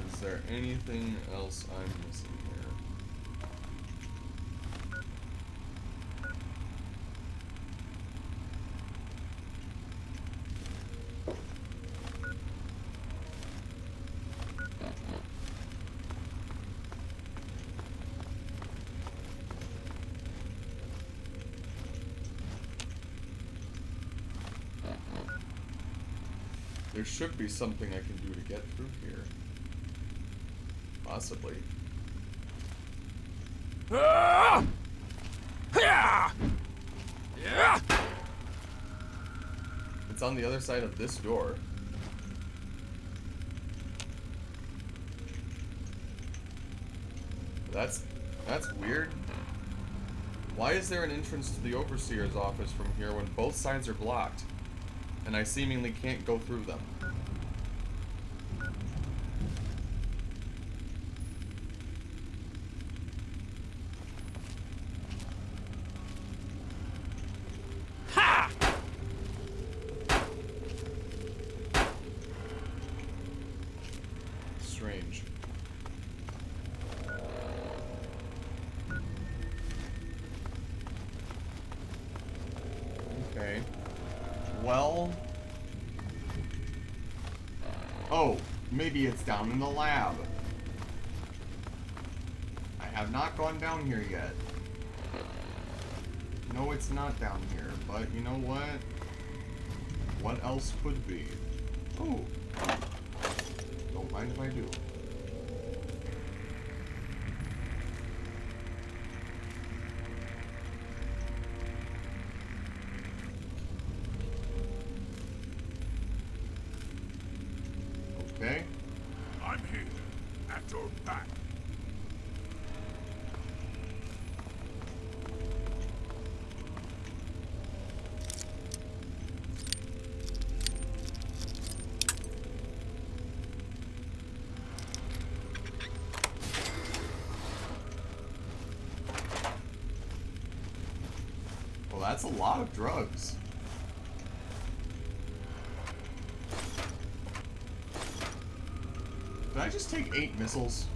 A: is there anything else I'm missing here? There should be something I can do to get through here. Possibly. It's on the other side of this door. That's weird. Why is there an entrance to the Overseer's office from here when both sides are blocked? And I seemingly can't go through them.
F: Ha!
A: Strange. Okay. Well... Oh, maybe it's down in the lab. I have not gone down here yet. No, it's not down here, but you know what? What else could be? Oh. Don't mind if I do. that's a lot of drugs. Did I just take 8 missiles?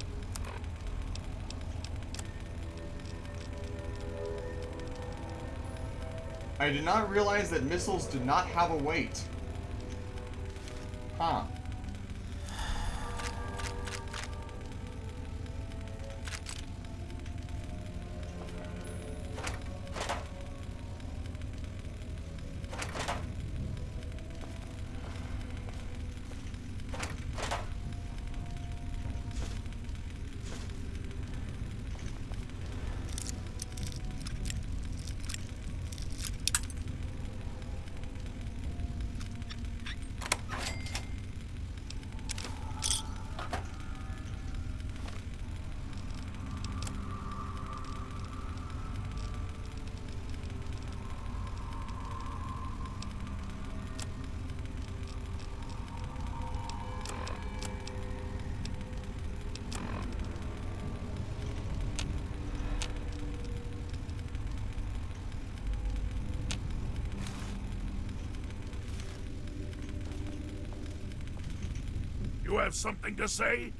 A: I did not realize that missiles did not have a weight. Huh.
H: You have something to say?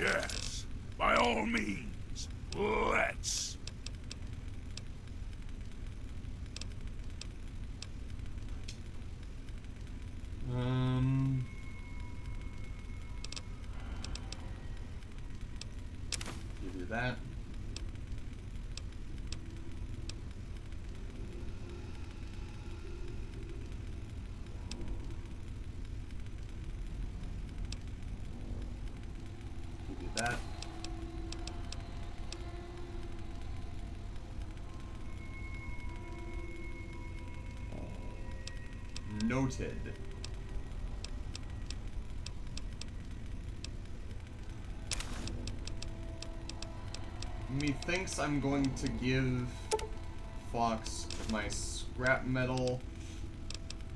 H: Yes, by all means. Let's.
A: Give you that. Give you that. Noted. Methinks I'm going to give Fox my scrap metal,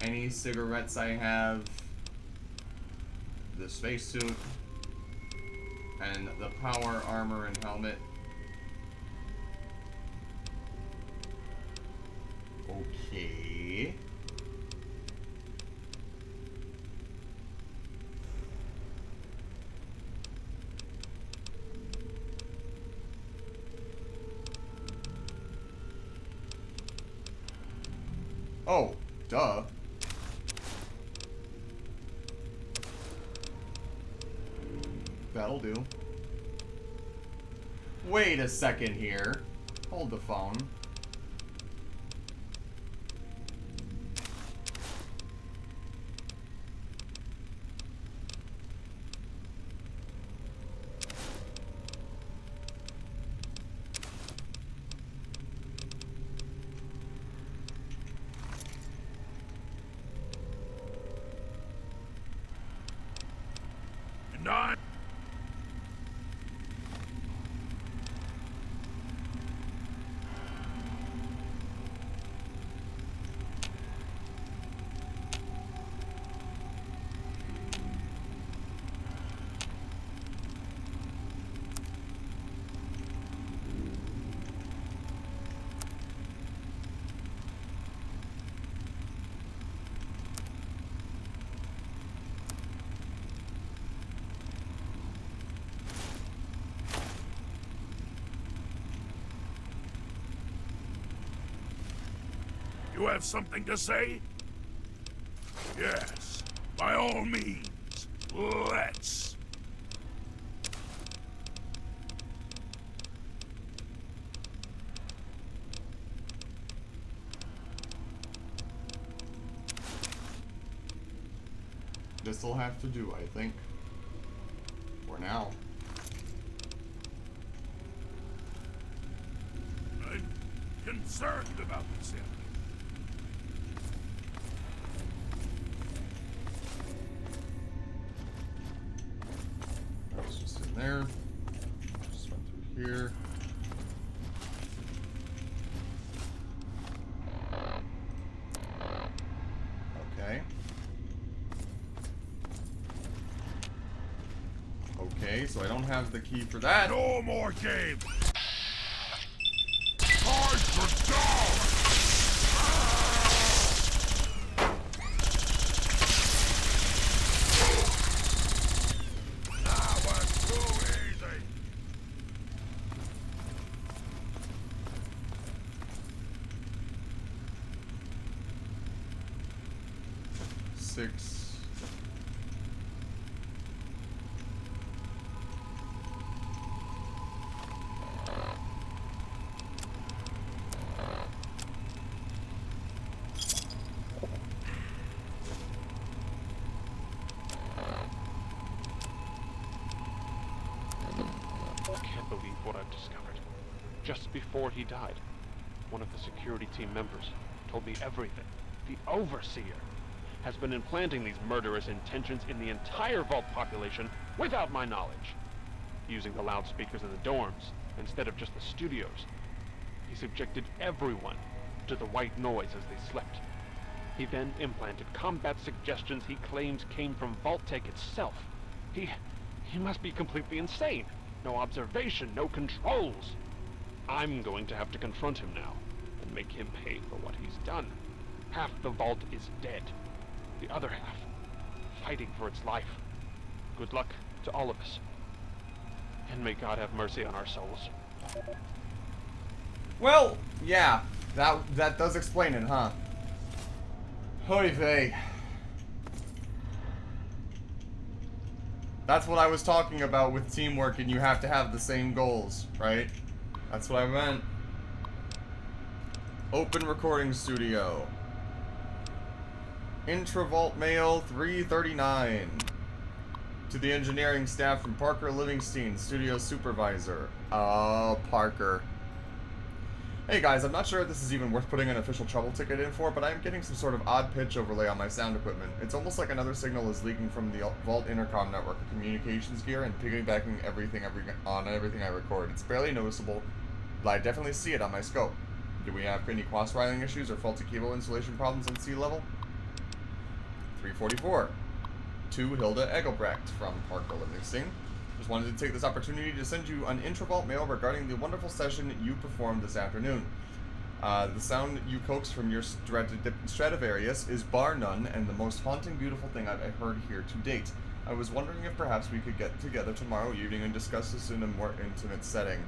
A: any cigarettes I have, the spacesuit, and the power armor and helmet. Okay. Oh, duh. That'll do. Wait a second here. Hold the phone.
H: And I. You have something to say? Yes, by all means. Let's.
A: This'll have to do, I think. For now.
H: I'm concerned about this enemy.
A: That's just in there. Just went through here. Okay. Okay, so I don't have the key for that.
H: No more games! Cards are down!
A: 6.
I: I can't believe what I've discovered. Just before he died, one of the security team members told me everything. The Overseer has been implanting these murderous intentions in the entire Vault population without my knowledge. Using the loudspeakers in the dorms instead of just the studios. He subjected everyone to the white noise as they slept. He then implanted combat suggestions he claims came from Vault-Tec itself. He must be completely insane. No observation, no controls. I'm going to have to confront him now and make him pay for what he's done. Half the Vault is dead. The other half, fighting for its life. Good luck to all of us. And may God have mercy on our souls.
A: Well, yeah, that does explain it, huh? Hoy vey. That's what I was talking about with teamwork, and you have to have the same goals, right? That's what I meant. Open recording studio. Intravault mail 339. To the engineering staff from Parker Livingston, studio supervisor. Parker. Hey guys, I'm not sure if this is even worth putting an official trouble ticket in for, but I'm getting some sort of odd pitch overlay on my sound equipment. It's almost like another signal is leaking from the Vault intercom network of communications gear and piggybacking everything I record. It's barely noticeable, but I definitely see it on my scope. Do we have any cross-riling issues or faulty cable installation problems on sea level? 344. To Hilda Egelbrecht from Parker Livingston. Just wanted to take this opportunity to send you an Intravault mail regarding the wonderful session you performed this afternoon. The sound you coaxed from your Stradivarius is bar none and the most haunting, beautiful thing I've heard here to date. I was wondering if perhaps we could get together tomorrow evening and discuss this in a more intimate setting.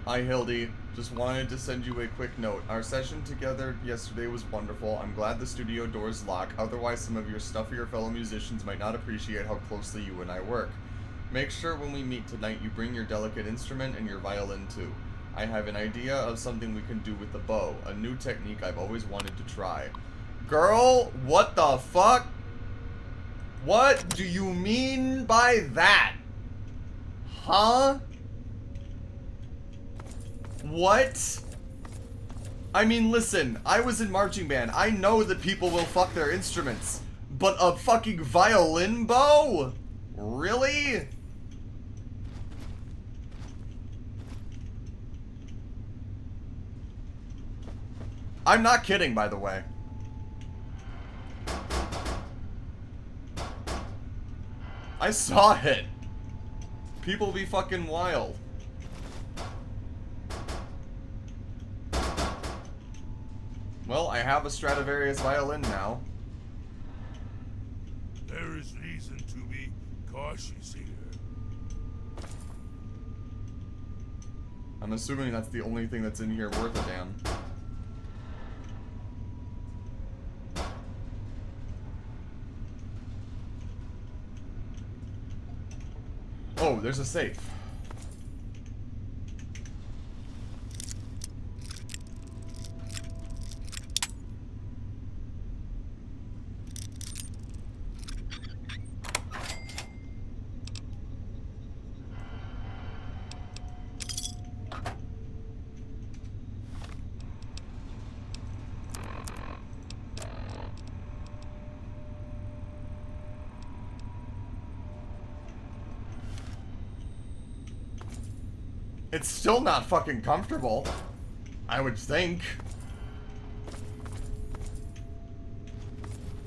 A: Hi Hildy, just wanted to send you a quick note. Our session together yesterday was wonderful. I'm glad the studio doors lock, otherwise some of your stuffier fellow musicians might not appreciate how closely you and I work. Make sure when we meet tonight you bring your delicate instrument and your violin too. I have an idea of something we can do with the bow, a new technique I've always wanted to try. Girl, what the fuck? What do you mean by that? Huh? What? I mean, listen, I was in marching band. I know that people will fuck their instruments. But a fucking violin bow? Really? I'm not kidding, by the way. I saw it. People be fucking wild. Well, I have a Stradivarius violin now.
H: There is reason to be cautious here.
A: I'm assuming that's the only thing that's in here worth a damn. Oh, there's a safe. It's still not fucking comfortable, I would think.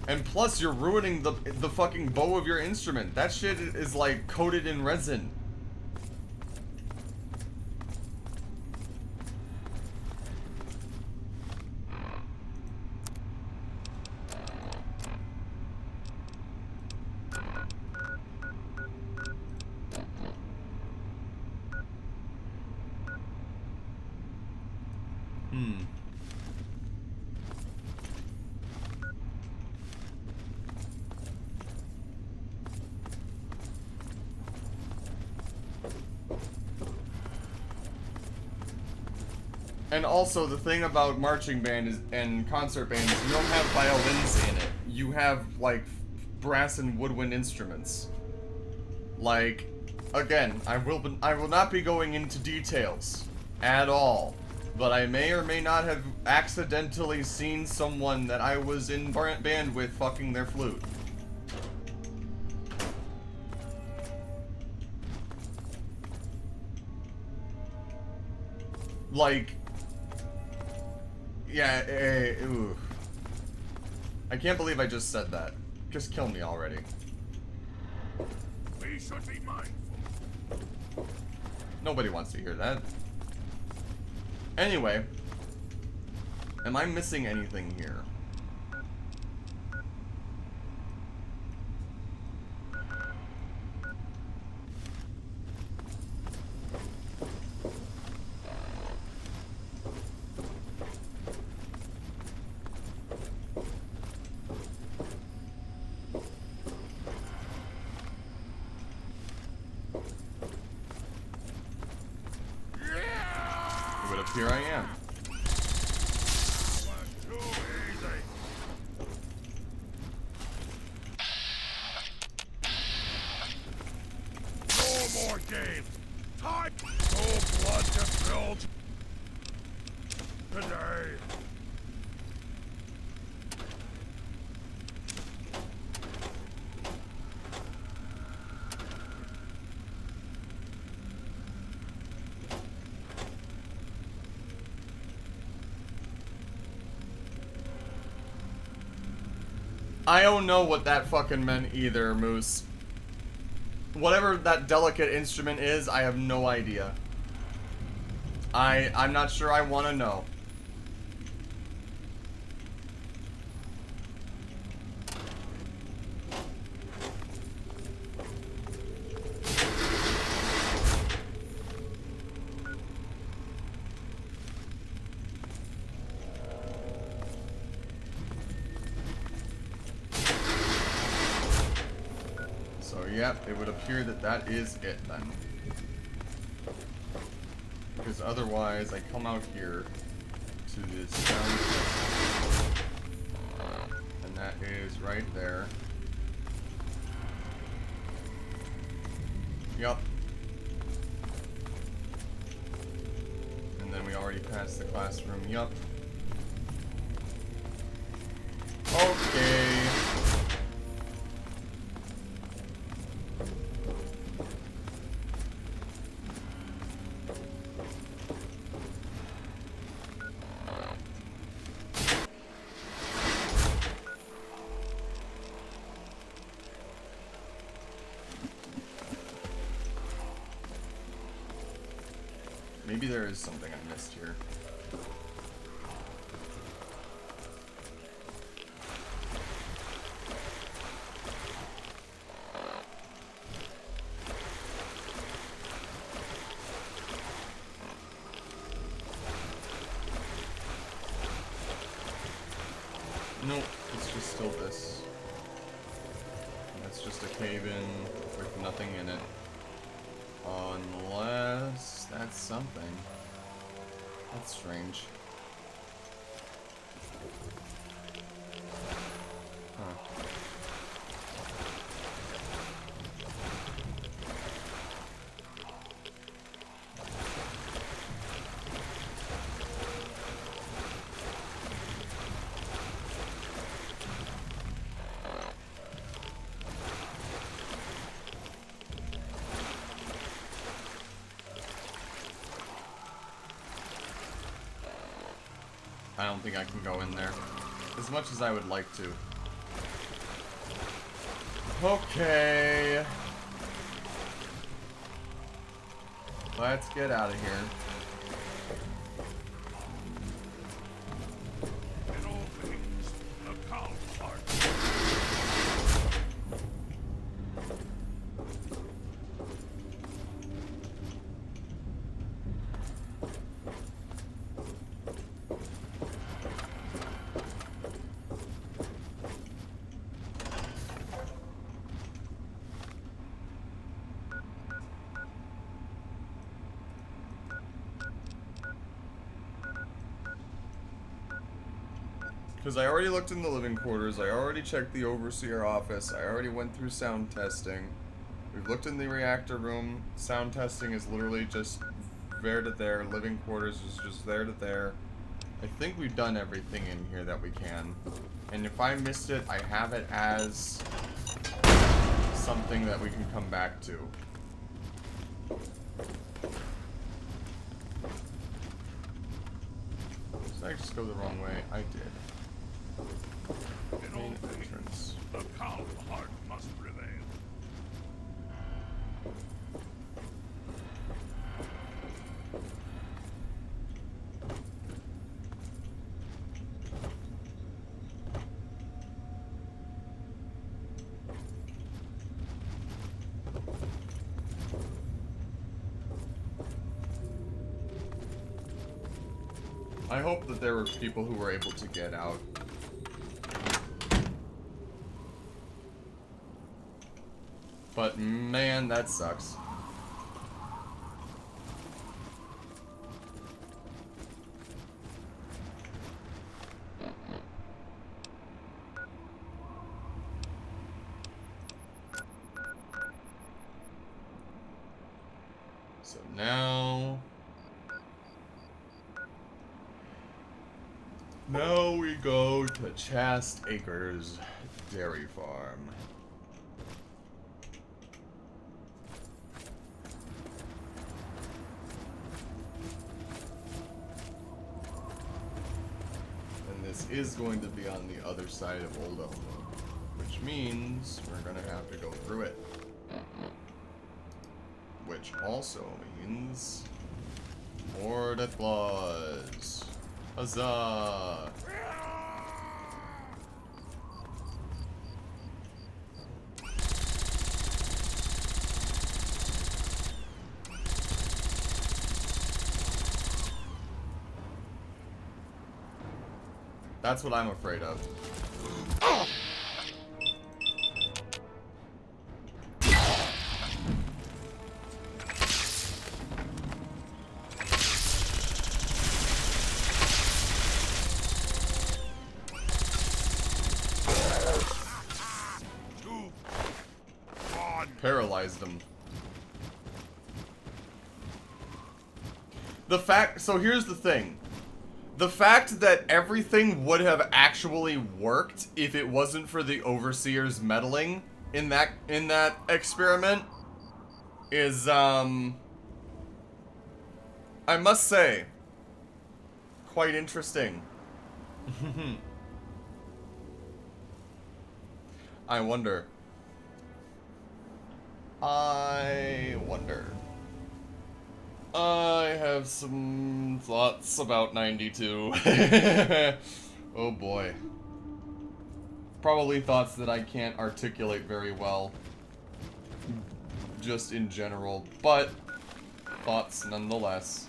A: And plus, you're ruining the fucking bow of your instrument. That shit is like coated in resin. And also, the thing about marching band is, and concert bands, you don't have violins in it. You have, like, brass and woodwind instruments. Like, again, I will not be going into details at all. But I may or may not have accidentally seen someone that I was in band with fucking their flute. Like, yeah, ooh. I can't believe I just said that. Just kill me already.
H: We should be mindful.
A: Nobody wants to hear that. Anyway, am I missing anything here? But here I am.
H: Too easy. No more games. Time. No blood to spill today.
A: I don't know what that fucking meant either, Moose. Whatever that delicate instrument is, I have no idea. I'm not sure I want to know. Yep, it would appear that that is it then. Because otherwise, I come out here to this sound test, and that is right there. Yup. And then we already passed the classroom. Yup. Okay. Maybe there is something I missed here. Nope, it's just still this. And that's just a cave-in with nothing in it. Unless that's something. That's strange. Huh. I don't think I can go in there. As much as I would like to. Okay. Let's get out of here.
H: In all things, the calm part.
A: Because I already looked in the living quarters, I already checked the overseer office, I already went through sound testing. We've looked in the reactor room. Sound testing is literally just there to there. Living quarters is just there to there. I think we've done everything in here that we can. And if I missed it, I have it as something that we can come back to. Did I just go the wrong way? I did.
H: In
A: Main
H: all things,
A: entrance.
H: the calm heart must prevail.
A: I hope that there were people who were able to get out. But man, that sucks. So now we go to Chast Acres Dairy Farm. And this is going to be on the other side of Old Elmo, which means we're gonna have to go through it. Which also means more death claws. Huzzah! That's what I'm afraid of. Paralyzed him. So here's the thing. The fact that everything would have actually worked if it wasn't for the Overseer's meddling in that experiment is, I must say, quite interesting. I wonder. I have some thoughts about 92. Oh boy. Probably thoughts that I can't articulate very well. Just in general, but thoughts nonetheless.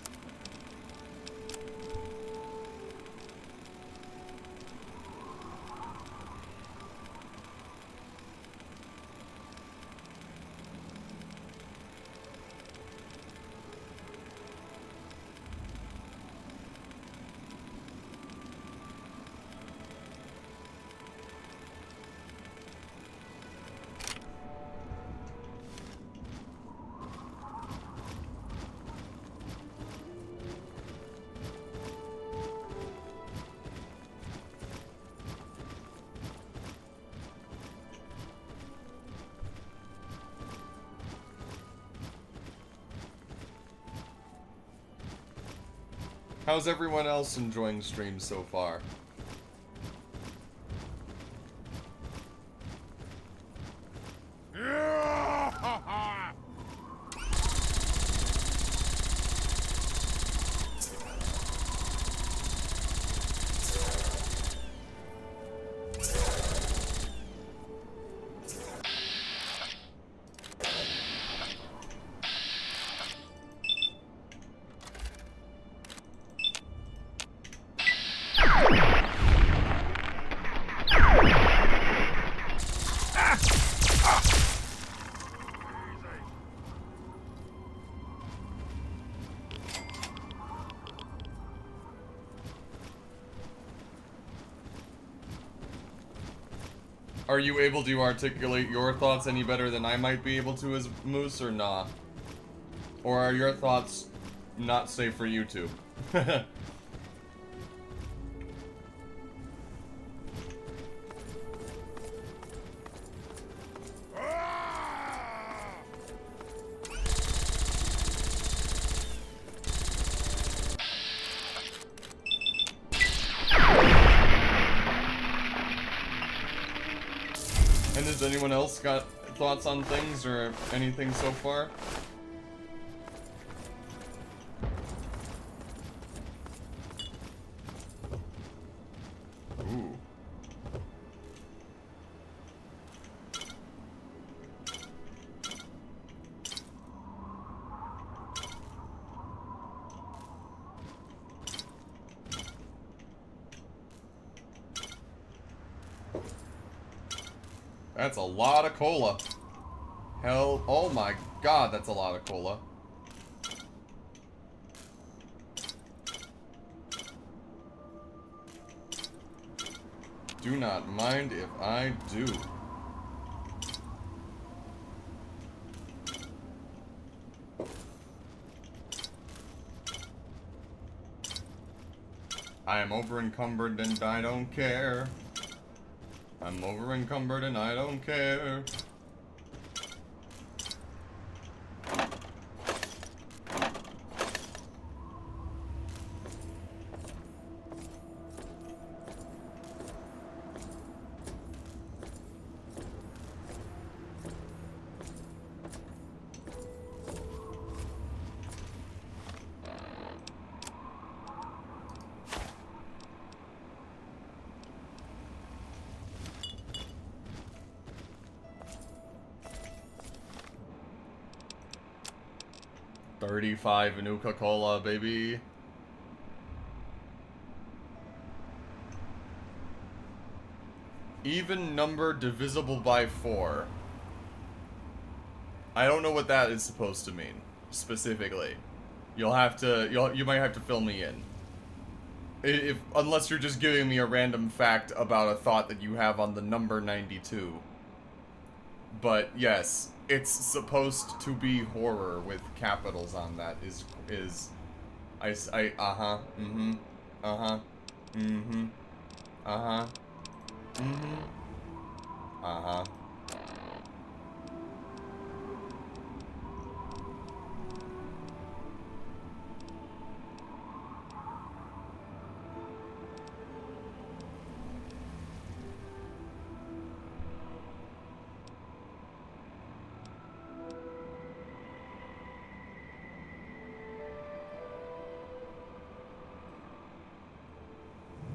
A: How's everyone else enjoying streams so far? Are you able to articulate your thoughts any better than I might be able to as Moose, or nah? Or are your thoughts not safe for YouTube? And has anyone else got thoughts on things or anything so far? Ooh. That's a lot of cola. Hell, oh my god, that's a lot of cola. Do not mind if I do. I am over encumbered and I don't care. I'm over encumbered and I don't care. $35 Nuka-Cola, baby. Even number divisible by 4. I don't know what that is supposed to mean, specifically. You might have to fill me in. Unless you're just giving me a random fact about a thought that you have on the number 92. But yes, it's supposed to be horror with capitals on that. Uh-huh, uh-huh.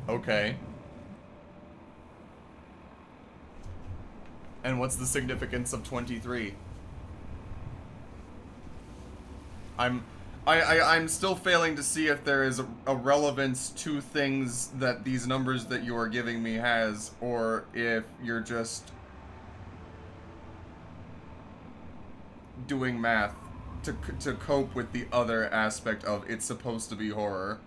A: Okay. And what's the significance of 23? I'm still failing to see if there is a relevance to things that these numbers that you are giving me has, or if you're just doing math to cope with the other aspect of it's supposed to be horror.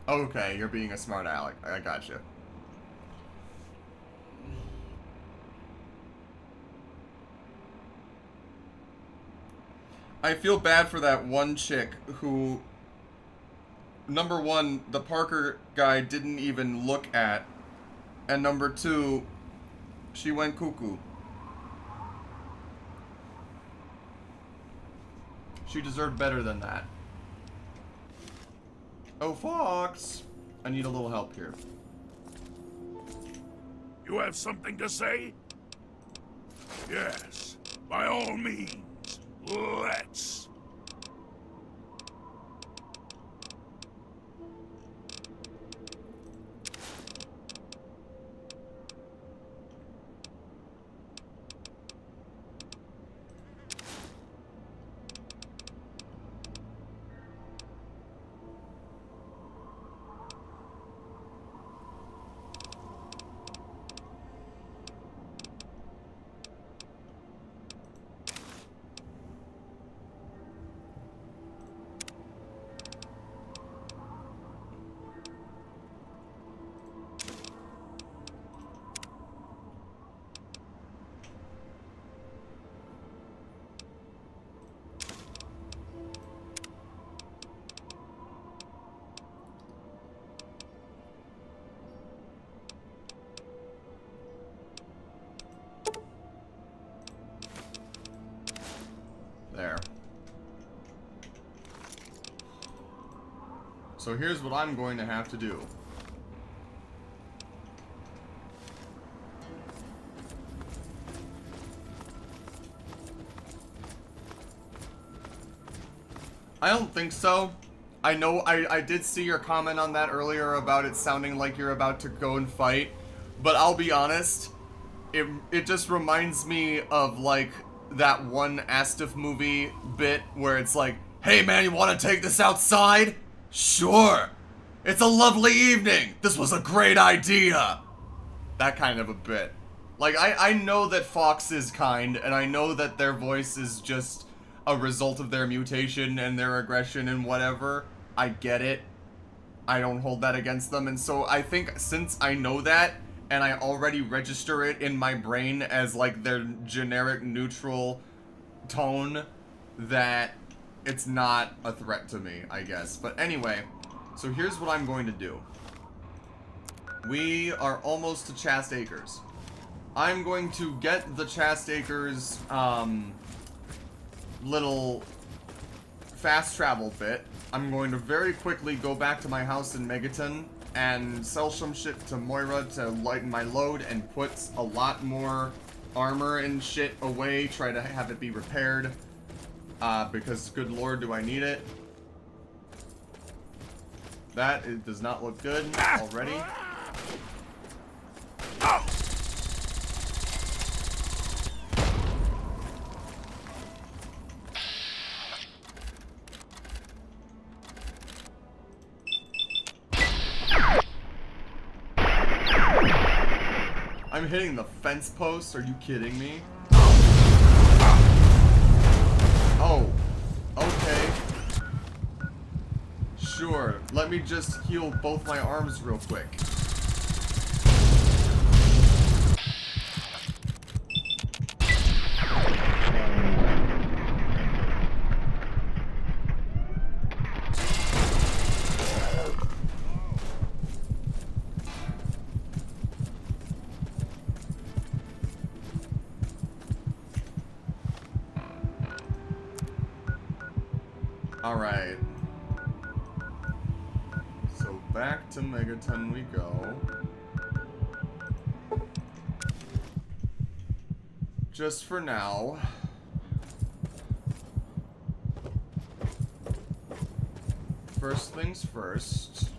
A: Okay, you're being a smart aleck. I gotcha. I feel bad for that one chick who, number one, the Parker guy didn't even look at, and number two, she went cuckoo. She deserved better than that. Oh, Fox! I need a little help here.
H: You have something to say? Yes, by all means. Let's.
A: So here's what I'm going to have to do. I don't think so. I know I did see your comment on that earlier about it sounding like you're about to go and fight, but I'll be honest, it just reminds me of like that one Astif movie bit where it's like, hey man, you want to take this outside? Sure. It's a lovely evening. This was a great idea. That kind of a bit. Like, I know that Fox is kind, and I know that their voice is just a result of their mutation and their aggression and whatever. I get it. I don't hold that against them. And so I think since I know that, and I already register it in my brain as like their generic neutral tone, that it's not a threat to me, I guess. But anyway, so here's what I'm going to do. We are almost to Chast Acres. I'm going to get the Chast Acres little fast travel bit. I'm going to very quickly go back to my house in Megaton and sell some shit to Moira to lighten my load and put a lot more armor and shit away, try to have it be repaired, because good lord do I need it. That it does not look good already. I'm hitting the fence post, are you kidding me? Oh, okay. Sure, let me just heal both my arms real quick. Alright. So back to Megaton we go. Just for now. First things first.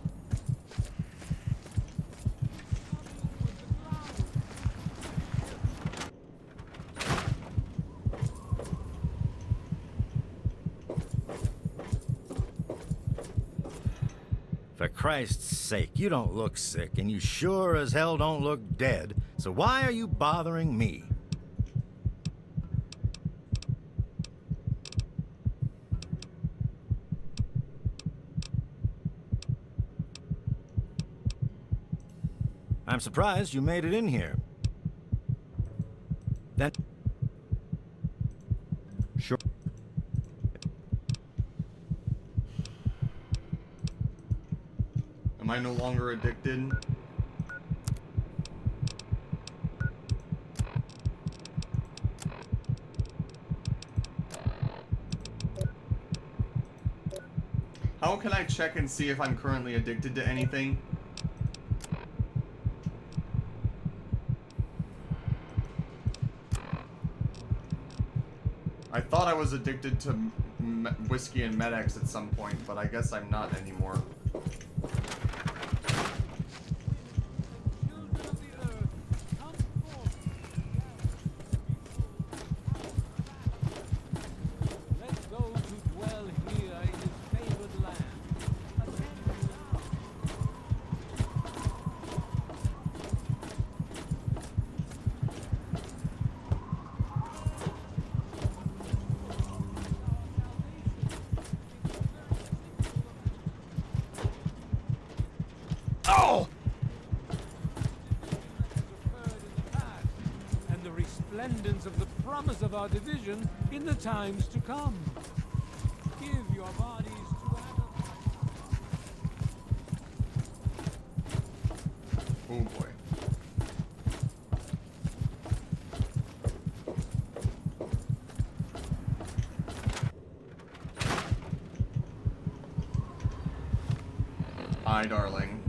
G: For Christ's sake, you don't look sick, and you sure as hell don't look dead, so why are you bothering me? I'm surprised you made it in here. Then... Sure.
A: Am I no longer addicted? How can I check and see if I'm currently addicted to anything? I thought I was addicted to whiskey and Med-X at some point, but I guess I'm not anymore.
J: Of the promise of our division in the times to come. Give your bodies to
A: Oh boy. Hi, darling.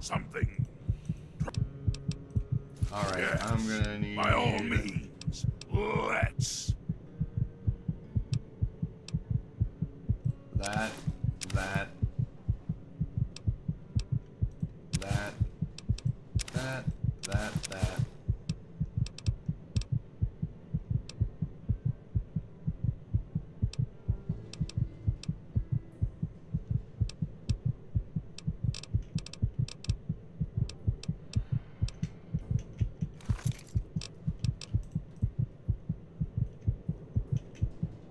H: Something.
A: Alright,
H: Yes.
A: I'm gonna need...
H: By all means, let's.
A: That, that, that, that, that.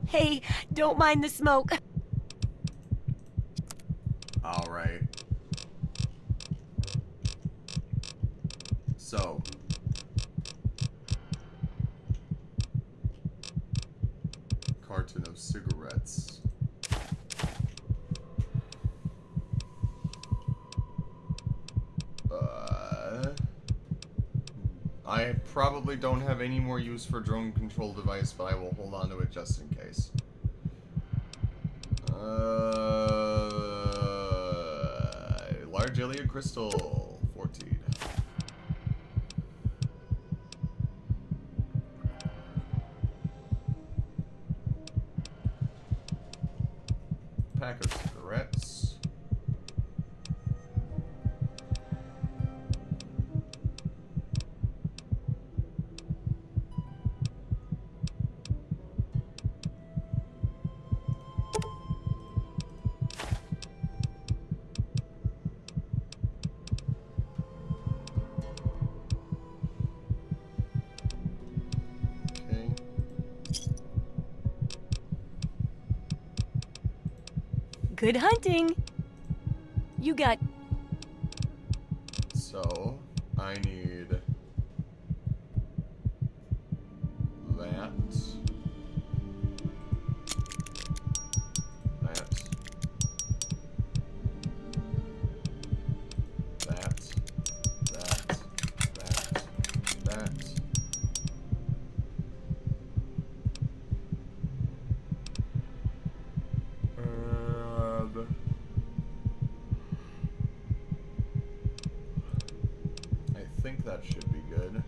D: Hey, don't mind the smoke.
A: Alright. So. Carton of cigarettes. I probably don't have any more use for drone control device, but I will hold on to it just in case. Large alien crystal, 14. Pack of cigarettes. Okay.
D: Good hunting. You got
A: So, I need that. That. That. That. I think that should be good.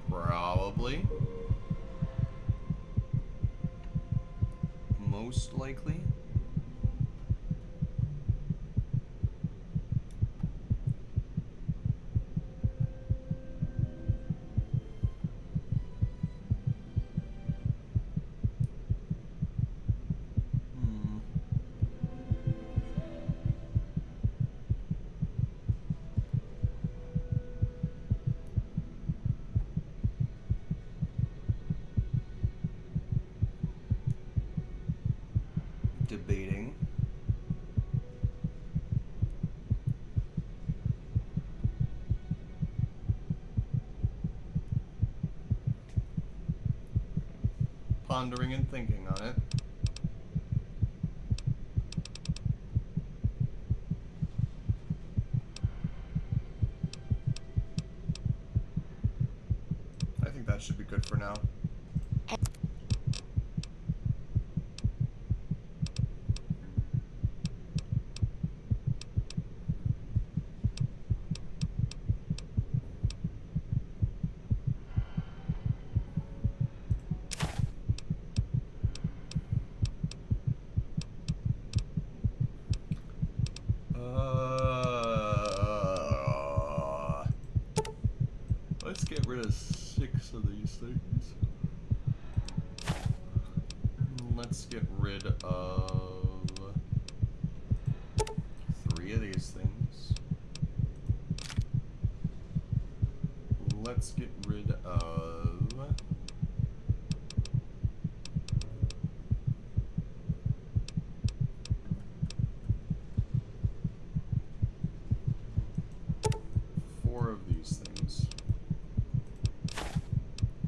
A: Probably. Most likely. Debating. Pondering and thinking on it. I think that should be good for now. Let's get rid of 6 of these things. Let's get rid of 3 of these things. Let's get rid of four of these things.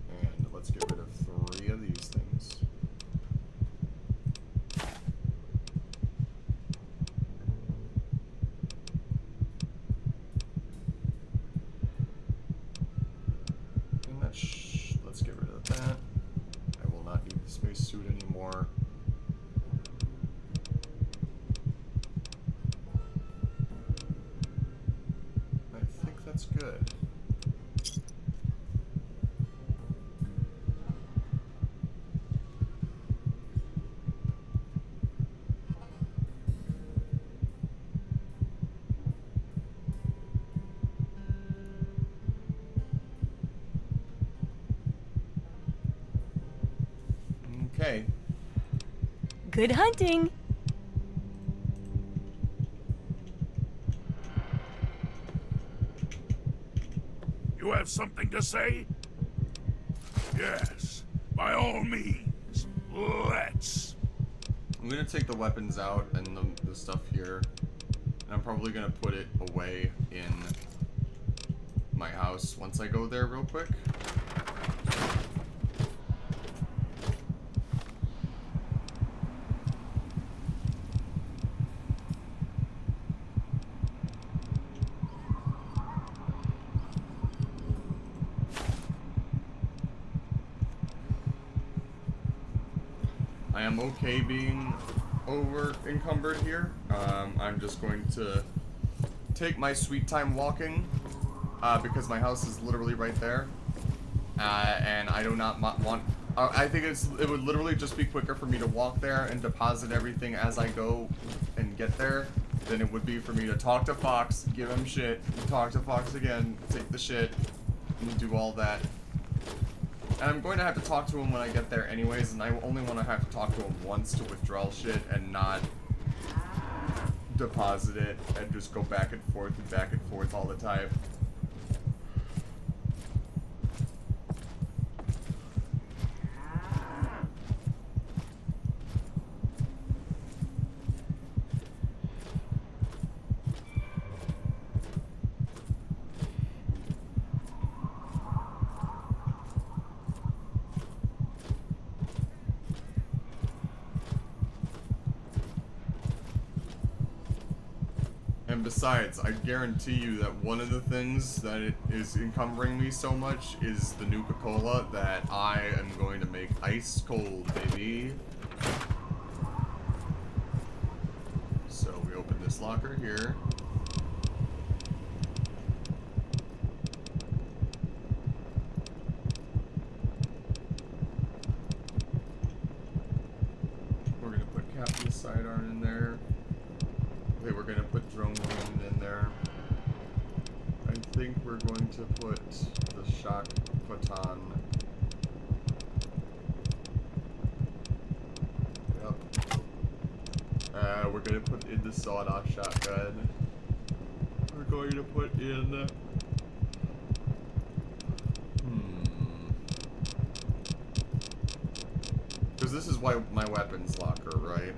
A: And let's get rid of 3 of these things. That's good. Okay.
K: Good hunting.
H: You have something to say? Yes, by all means. Let's.
A: I'm gonna take the weapons out and the stuff here, and I'm probably gonna put it away in my house once I go there real quick. I am okay being over encumbered here. I'm just going to take my sweet time walking because my house is literally right there, and I do not want. I think it would literally just be quicker for me to walk there and deposit everything as I go and get there than it would be for me to talk to Fox, give him shit, talk to Fox again, take the shit, and do all that. And I'm going to have to talk to him when I get there anyways, and I only want to have to talk to him once to withdraw shit and not deposit it and just go back and forth all the time. And besides, I guarantee you that one of the things that it is encumbering me so much is the Nuka-Cola that I am going to make ice cold, baby. So we open this locker here. We're gonna put Captain's sidearm in there. Okay, we're gonna put drone wound in there. I think we're going to put the shock baton. Yep. We're gonna put in the sawed-off shotgun. We're going to put in. Because this is why my weapons locker, right?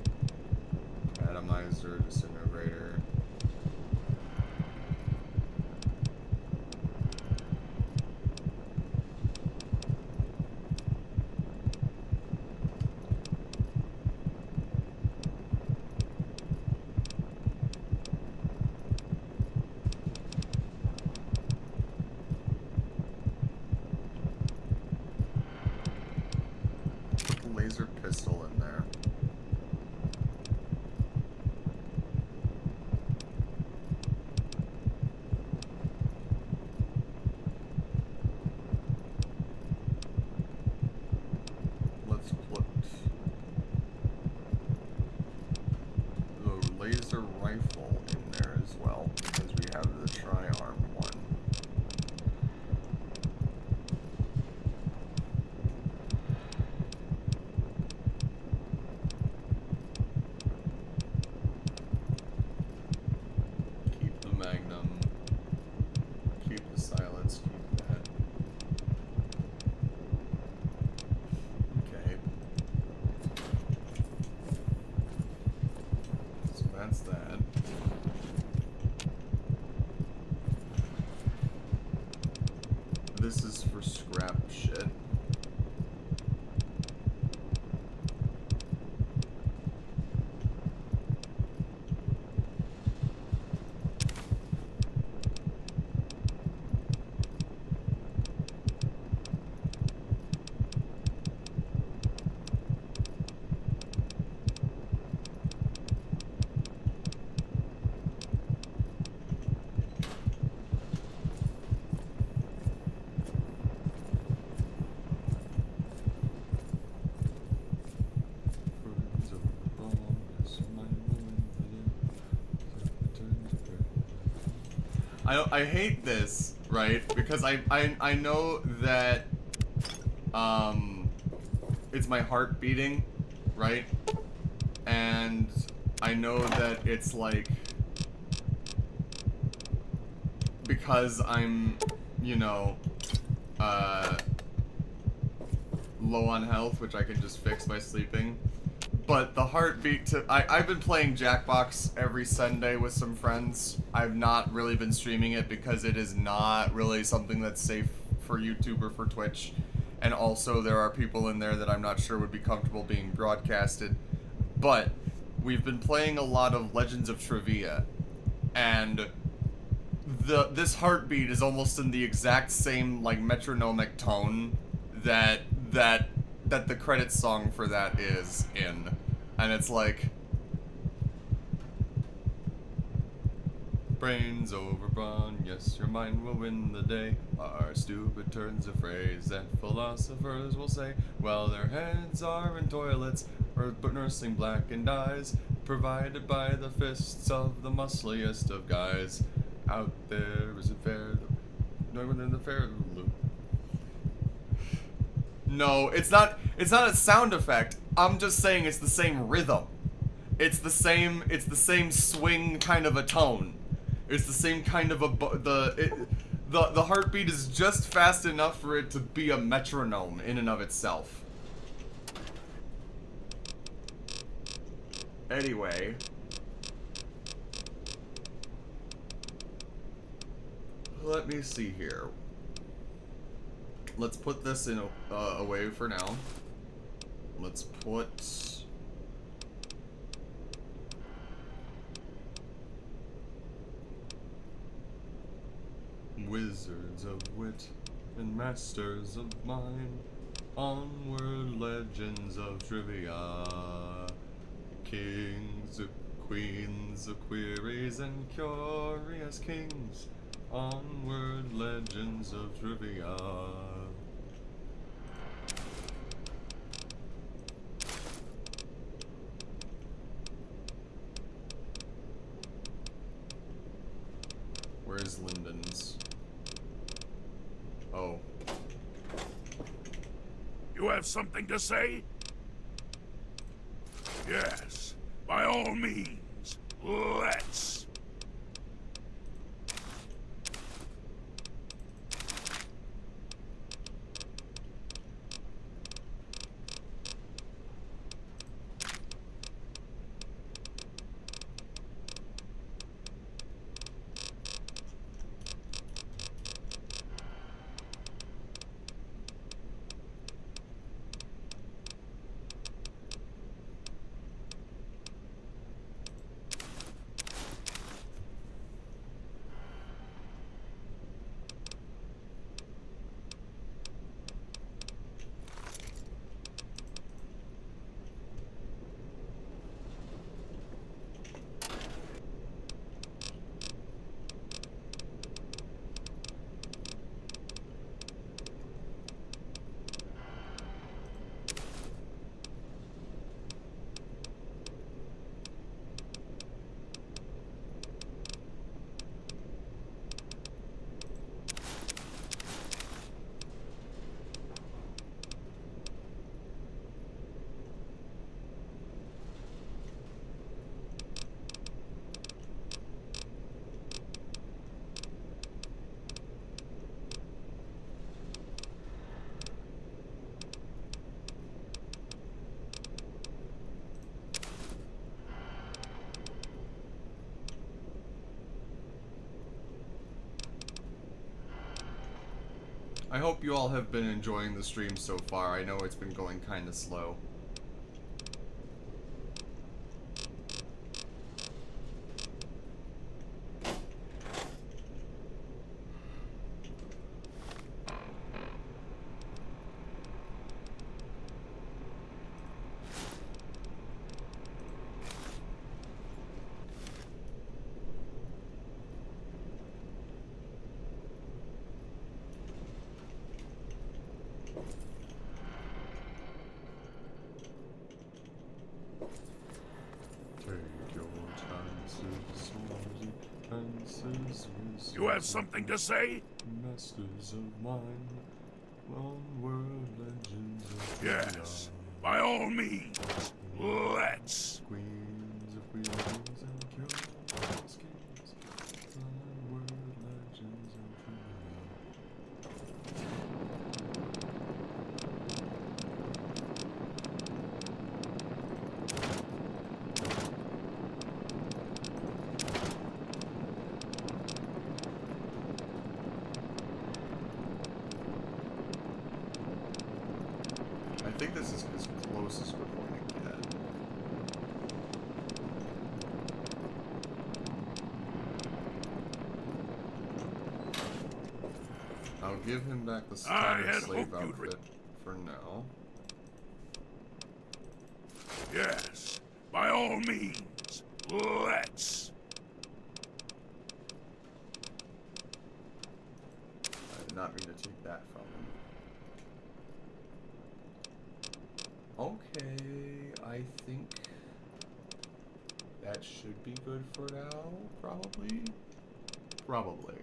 A: Atomizer, disintegrator. Put the laser pistol in there. Let's put the laser rifle in there as well, because we have the tri-armed one. Keep the Magnum. Keep the silence. Keep that. Okay. So that's that. This is for scrap shit. I hate this, right? Because I know that it's my heart beating, right? And I know that it's like because I'm, you know, low on health, which I can just fix by sleeping. But the heartbeat to... I've been playing Jackbox every Sunday with some friends. I've not really been streaming it because it is not really something that's safe for YouTube or for Twitch. And also there are people in there that I'm not sure would be comfortable being broadcasted. But we've been playing a lot of Legends of Trivia. And this heartbeat is almost in the exact same, like, metronomic tone that the credits song for that is in. And it's like... Brains overrun, yes, your mind will win the day. Our stupid turns of phrase that philosophers will say. Well, their heads are in toilets, or nursing blackened eyes, provided by the fists of the muscliest of guys. Out there, is it fair? No one in the fair loop. No, it's not a sound effect. I'm just saying it's the same rhythm. It's the same swing kind of a tone. It's the same kind of the heartbeat is just fast enough for it to be a metronome in and of itself. Anyway, let me see here. Let's put this in away for now. Let's put... Wizards of wit and masters of mind, onward legends of trivia. Kings, queens, queries, and curious kings. Onward legends of trivia. Where's Lyndon's? Oh.
H: You have something to say? Yes, by all means. Let's.
A: I hope you all have been enjoying the stream so far. I know it's been going kinda slow.
H: You have something to say?
A: Masters of mind, long world legends of
H: Yes. By all means. Let's.
A: queens of wheels and killers, kings, long world legends of I think this is as close as we're going to get. I'll give him back the
H: I
A: standard
H: had
A: slave
H: hoped you'd
A: outfit for now.
H: Yes. By all means. Let's.
A: I did not mean to take that from him. Okay, I think that should be good for now, probably. Probably.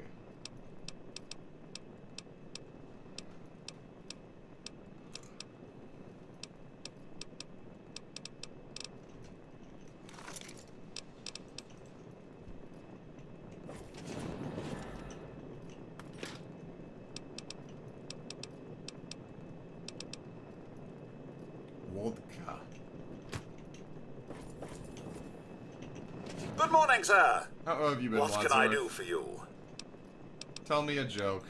A: Vodka.
L: Good morning, sir.
A: How have you been,
L: What
A: Wadsworth?
L: can I do for you?
A: Tell me a joke.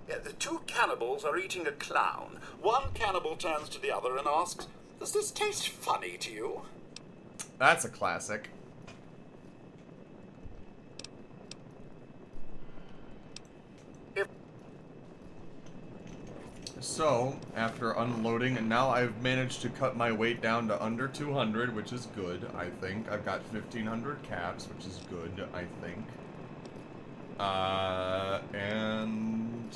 L: The two cannibals are eating a clown. One cannibal turns to the other and asks, "Does this taste funny to you?"
A: That's a classic. So, after unloading, and now I've managed to cut my weight down to under 200, which is good, I think. I've got 1,500 caps, which is good, I think. And...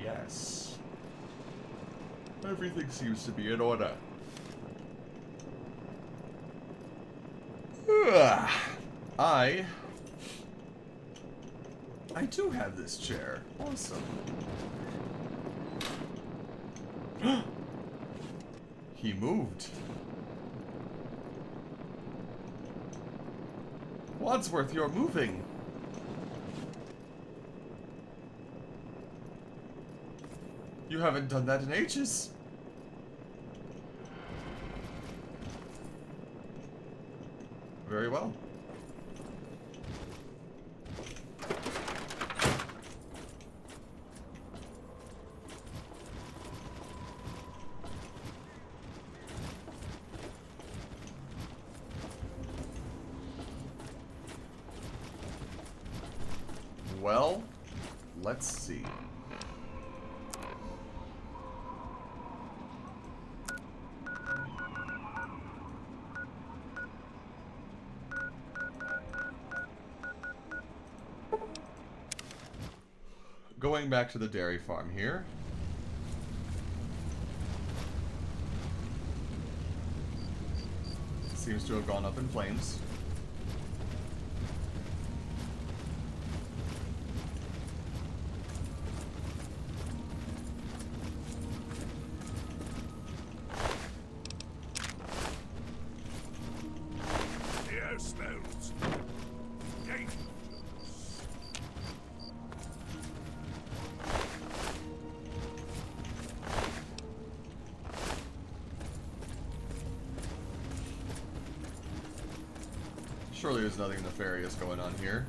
A: yes. Everything seems to be in order. I do have this chair. Awesome. He moved. Wadsworth, you're moving. You haven't done that in ages. Very well. Well, let's see. Going back to the dairy farm here. Seems to have gone up in flames.
H: The air smells dangerous.
A: Surely there's nothing nefarious going on here.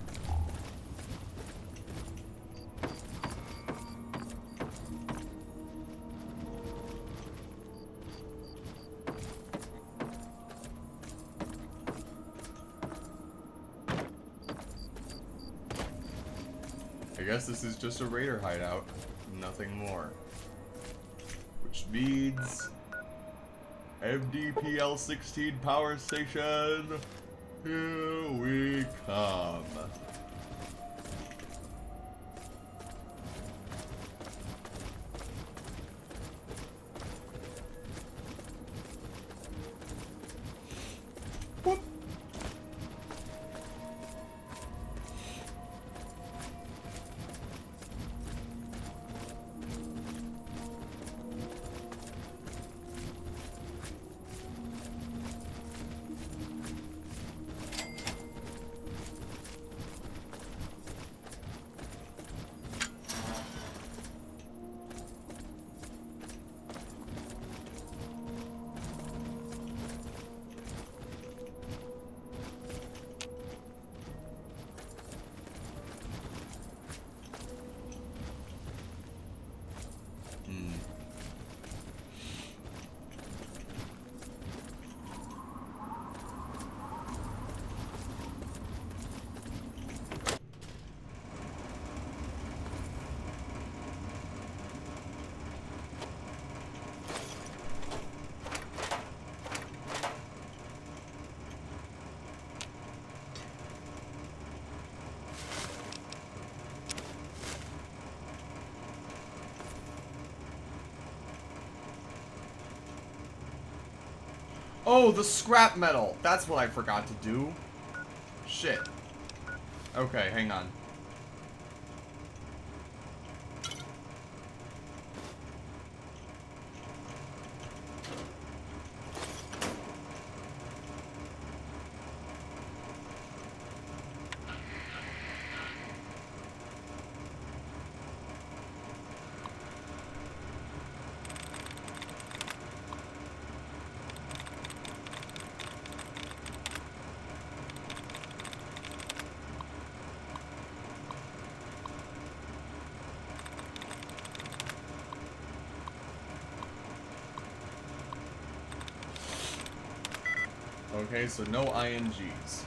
A: I guess this is just a raider hideout, nothing more. Which means MDPL-16 power station. Here we come. Whoop. Oh, the scrap metal. That's what I forgot to do. Shit. Okay, hang on. Okay, so no INGs.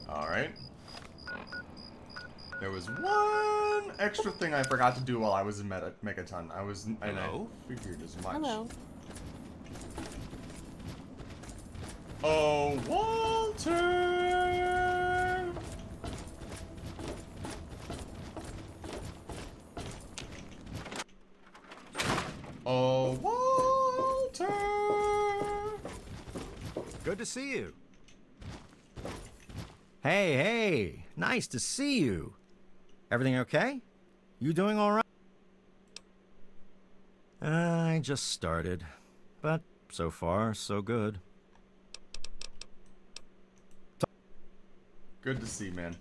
A: Alright. There was one extra thing I forgot to do while I was in Megaton. And I figured as much.
C: Hello.
A: Oh, Walter! Oh, Walter!
G: Good to see you. Hey, nice to see you. Everything okay? You doing all right? I just started, but so far, so good.
A: Good to see, man.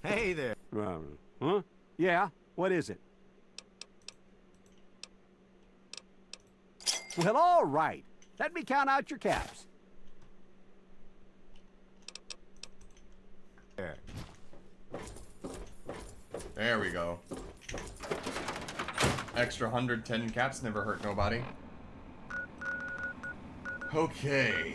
G: Hey there.
M: Huh? Yeah? What is it? Well, all right. Let me count out your caps.
A: There we go. Extra 110 caps never hurt nobody. Okay.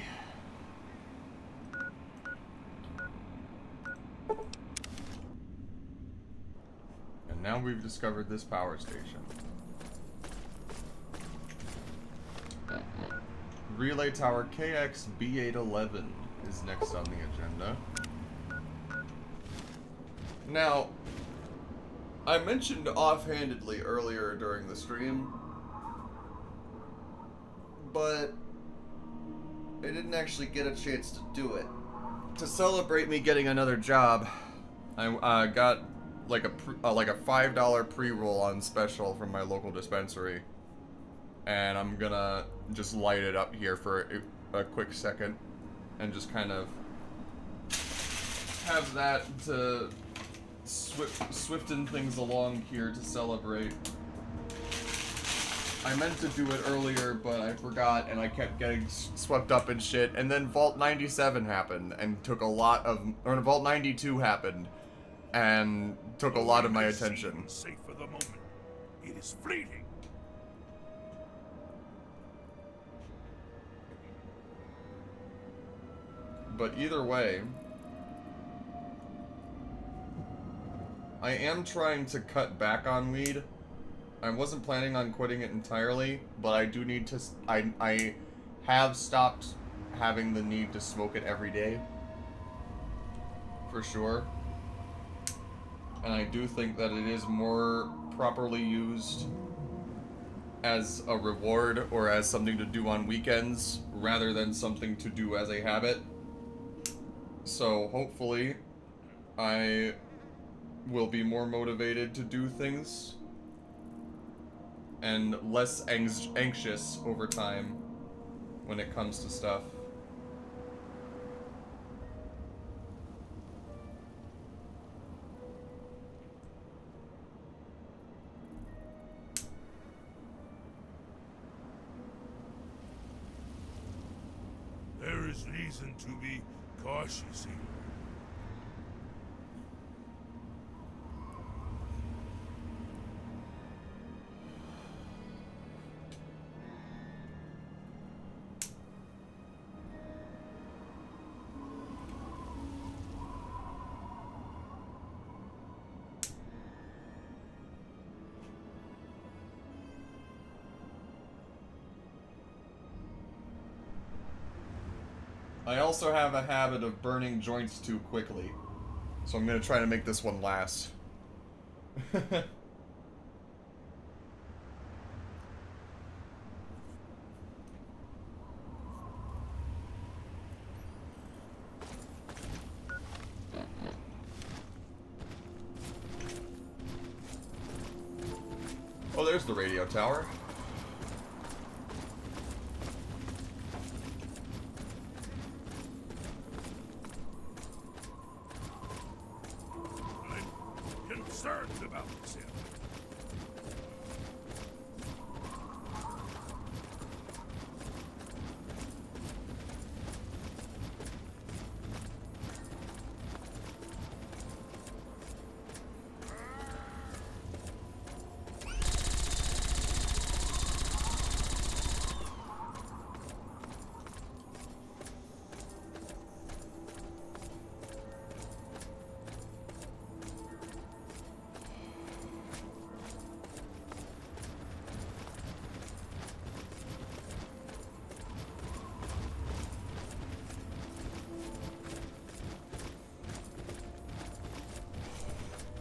A: And now we've discovered this power station. Relay Tower KXB811 is next on the agenda. Now, I mentioned offhandedly earlier during the stream, but I didn't actually get a chance to do it. To celebrate me getting another job, I got like a $5 pre-roll on special from my local dispensary, and I'm gonna just light it up here for a quick second, and just kind of have that to swiften things along here to celebrate. I meant to do it earlier, but I forgot, and I kept getting swept up in shit. And then Vault 97 happened, and took a lot of, or Vault 92 happened, and took a lot of my attention.
H: Safe for the moment. It is fleeting.
A: But either way, I am trying to cut back on weed. I wasn't planning on quitting it entirely, but I do need to... I have stopped having the need to smoke it every day. For sure. And I do think that it is more properly used as a reward or as something to do on weekends rather than something to do as a habit. So hopefully I will be more motivated to do things and less anxious over time when it comes to stuff.
H: There is reason to be cautious here.
A: I also have a habit of burning joints too quickly, so I'm gonna try to make this one last. Oh, there's the radio tower.
H: Concerned about this area.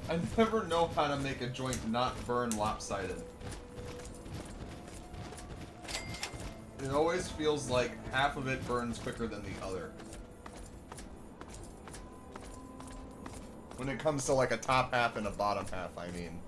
A: I never know how to make a joint not burn lopsided. It always feels like half of it burns quicker than the other. When it comes to like a top half and a bottom half, I mean.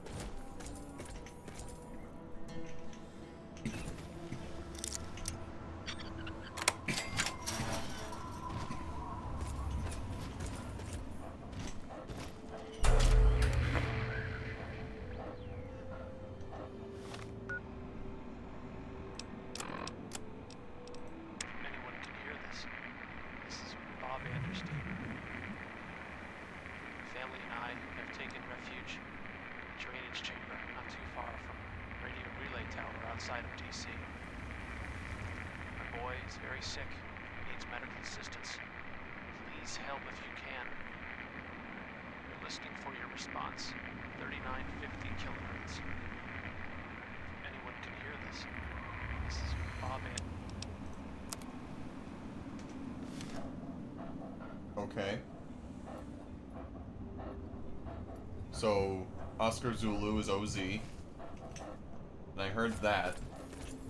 A: Okay. So, Oscar Zulu is OZ. And I heard that.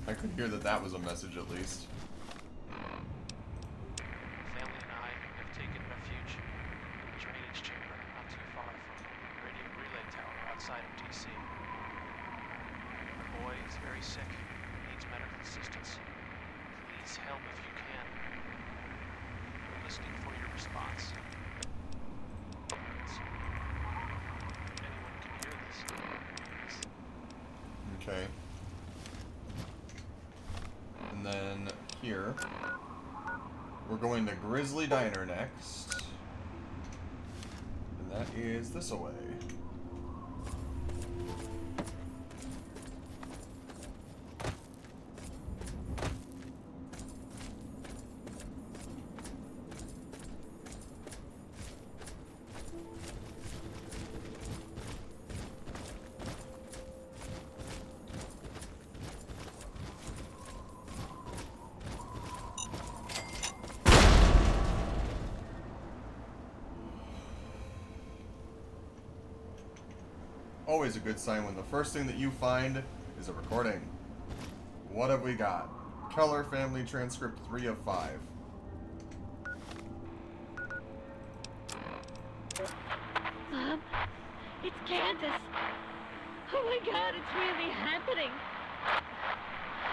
A: I could hear that that was a message at least.
N: Family and I have taken refuge in the drainage chamber not too far from the radio relay tower outside of DC. My boy is very sick, needs medical assistance. Please help if you can. We're listening for your response. Anyone can hear this.
A: Okay. And then here, we're going to Grizzly Diner next. And that is this away. always a good sign when the first thing that you find is a recording. What have we got? Keller family transcript 3 of 5.
O: Mom, it's Candace. Oh my God, it's really happening.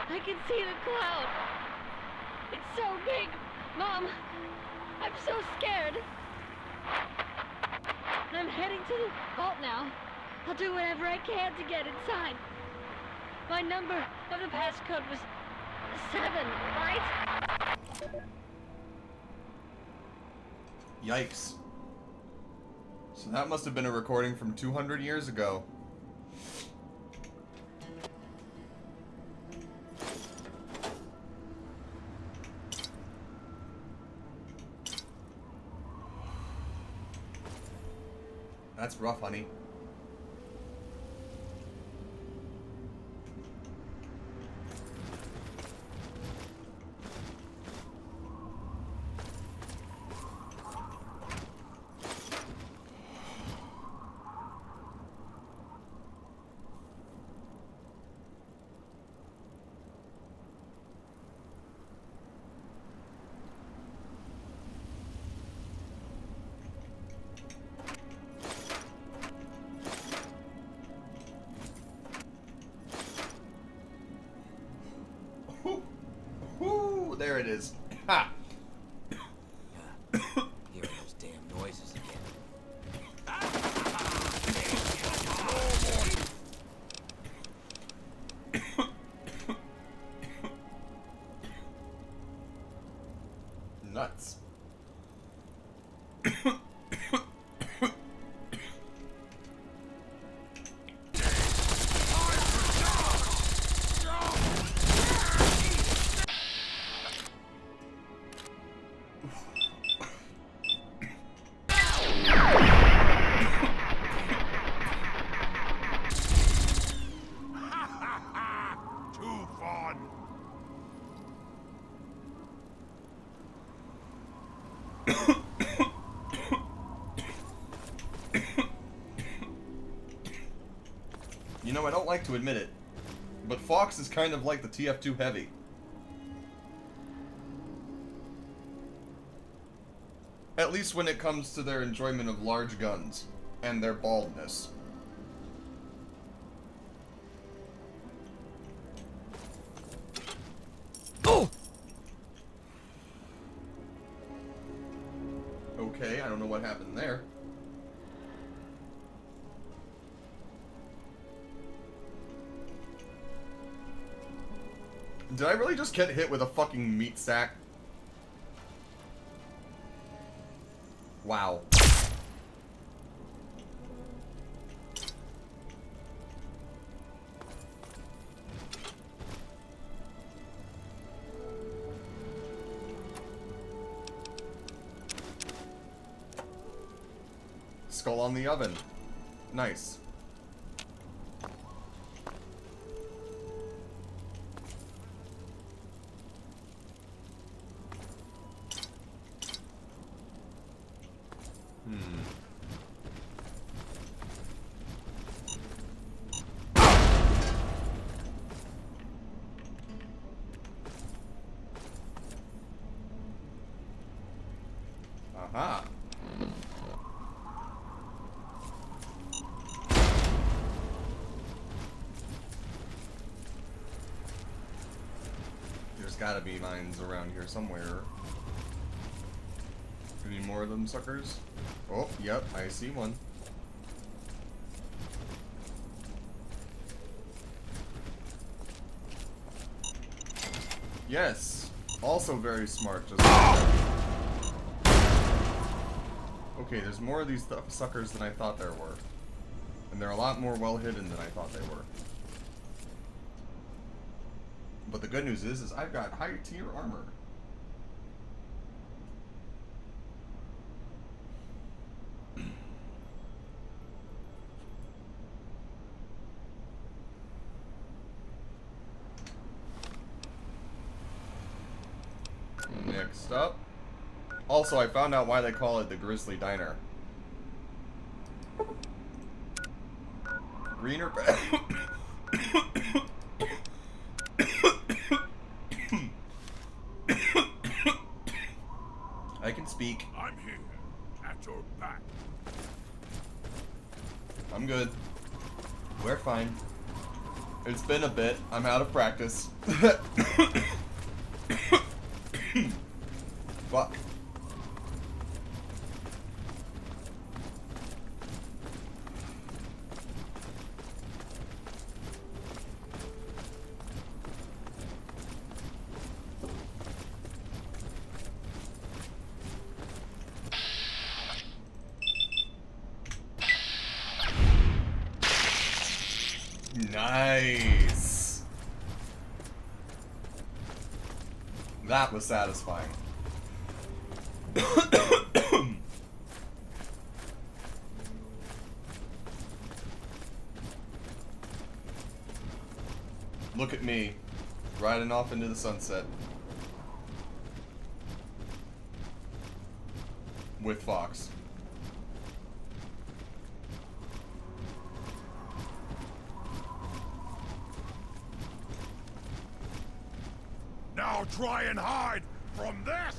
O: I can see the cloud. It's so big. Mom, I'm so scared. I'm heading to the vault now. I'll do whatever I can to get inside. My number of the passcode was 7, right?
A: Yikes. So that must have been a recording from 200 years ago. That's rough, honey. There it is. Ha!
F: Hear those damn noises again.
A: Nuts.
H: Too fun.
A: You know, I don't like to admit it, but Fox is kind of like the TF2 Heavy. At least when it comes to their enjoyment of large guns and their baldness. Okay, I don't know what happened there. Did I really just get hit with a fucking meat sack? Wow. Skull on the oven. Nice. Aha. There's gotta be mines around here somewhere. Any more of them suckers? Oh, yep, I see one. Yes, also very smart. Just okay, there's more of these suckers than I thought there were. And they're a lot more well hidden than I thought they were. But the good news is I've got high tier armor. Next up. Also, I found out why they call it the Grizzly Diner. Green or bad? I can speak.
H: I'm here, at your back.
A: I'm good. We're fine. It's been a bit. I'm out of practice. Fuck. Nice. That was satisfying. Look at me, riding off into the sunset. With Fox.
H: Now try and hide from this!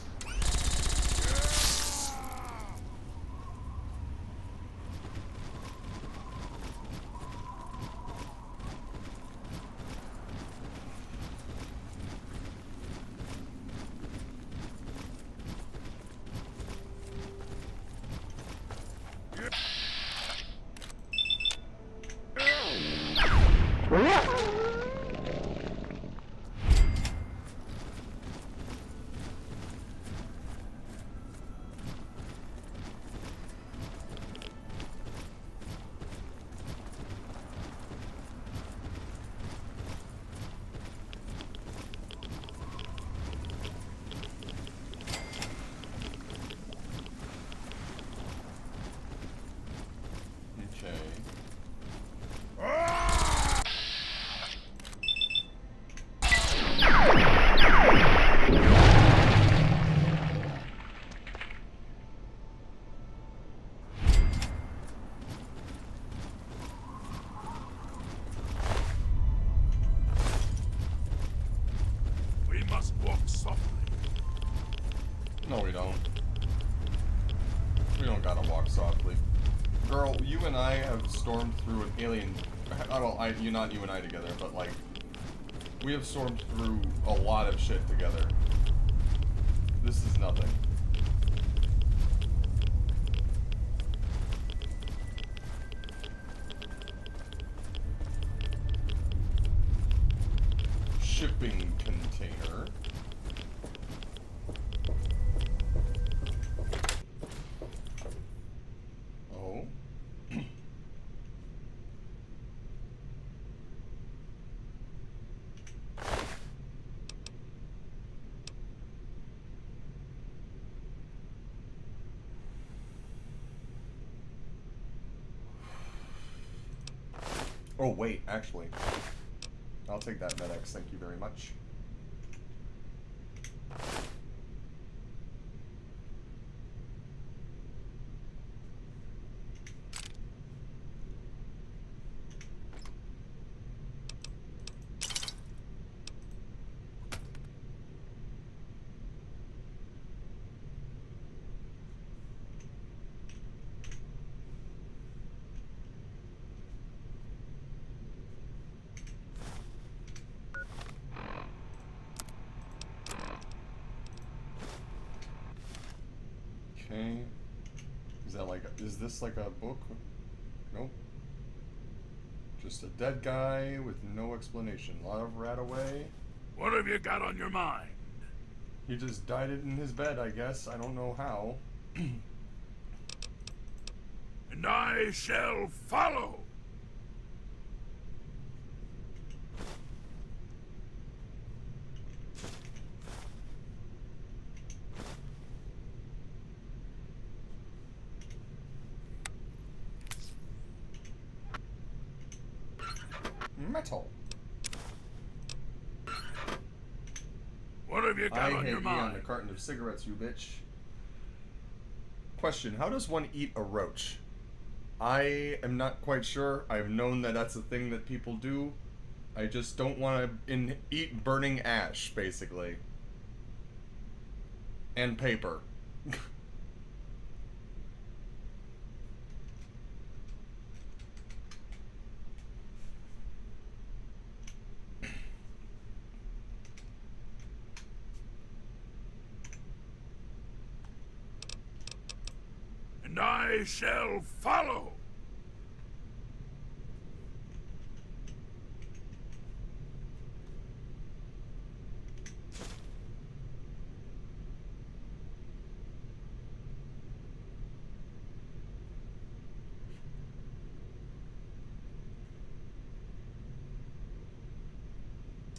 H: We must walk softly.
A: No, we don't. We don't gotta walk softly. Girl, you and I have stormed through an alien... Well, not you and I together, but like... We have stormed through a lot of shit together. This is nothing. Shipping container. Oh. Oh wait, actually. I'll take that MedX, thank you very much. Okay. Is this like a book? Nope. Just a dead guy with no explanation. A lot of rat away.
H: What have you got on your mind?
A: He just died in his bed, I guess. I don't know how.
H: And I shall follow.
A: Metal.
H: What have you got on your mind?
A: on the carton of cigarettes, you bitch. Question: how does one eat a roach? I am not quite sure. I've known that that's a thing that people do. I just don't want to eat burning ash, basically. And paper.
H: And I shall follow.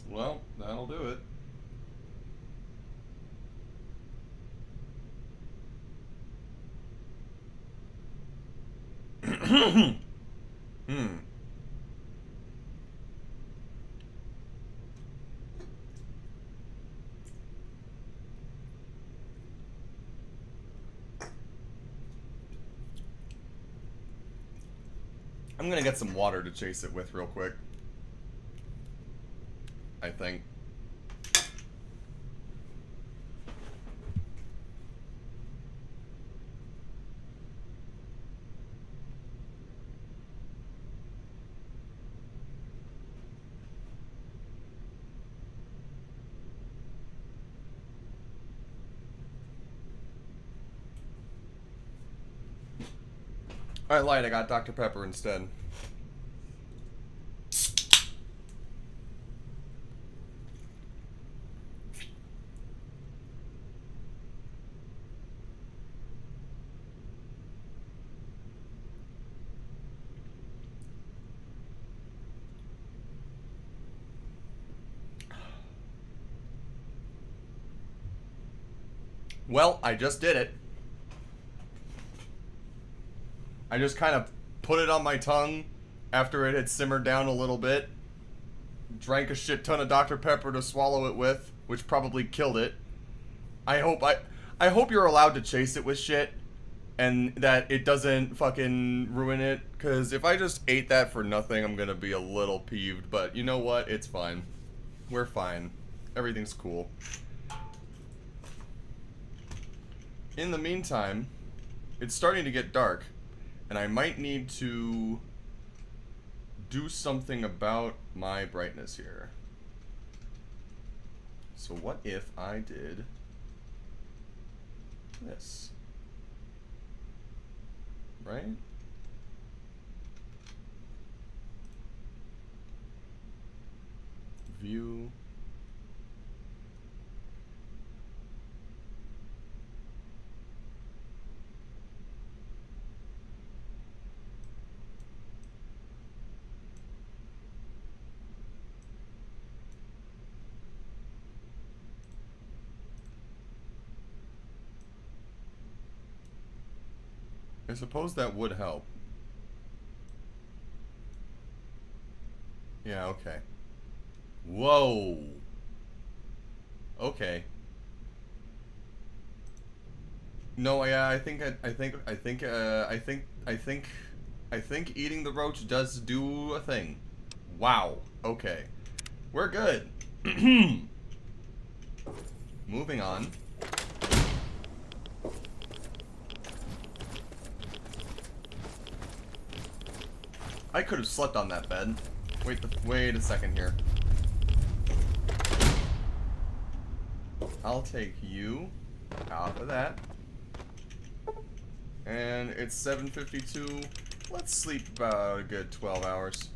A: Well, that'll do it. I'm gonna get some water to chase it with real quick. I think. Alright, Light, I got Dr. Pepper instead. Well, I just did it. I just kind of put it on my tongue after it had simmered down a little bit. Drank a shit ton of Dr. Pepper to swallow it with, which probably killed it. I hope you're allowed to chase it with shit and that it doesn't fucking ruin it, because if I just ate that for nothing, I'm gonna be a little peeved, but you know what? It's fine. We're fine. Everything's cool. In the meantime, it's starting to get dark, and I might need to do something about my brightness here. So what if I did this? Right? View. I suppose that would help. Yeah, okay. Whoa. Okay. No, yeah, I think eating the roach does do a thing. Wow. Okay. We're good. Moving on. I could have slept on that bed. Wait a second here. I'll take you out of that. And it's 7:52. Let's sleep about a good 12 hours.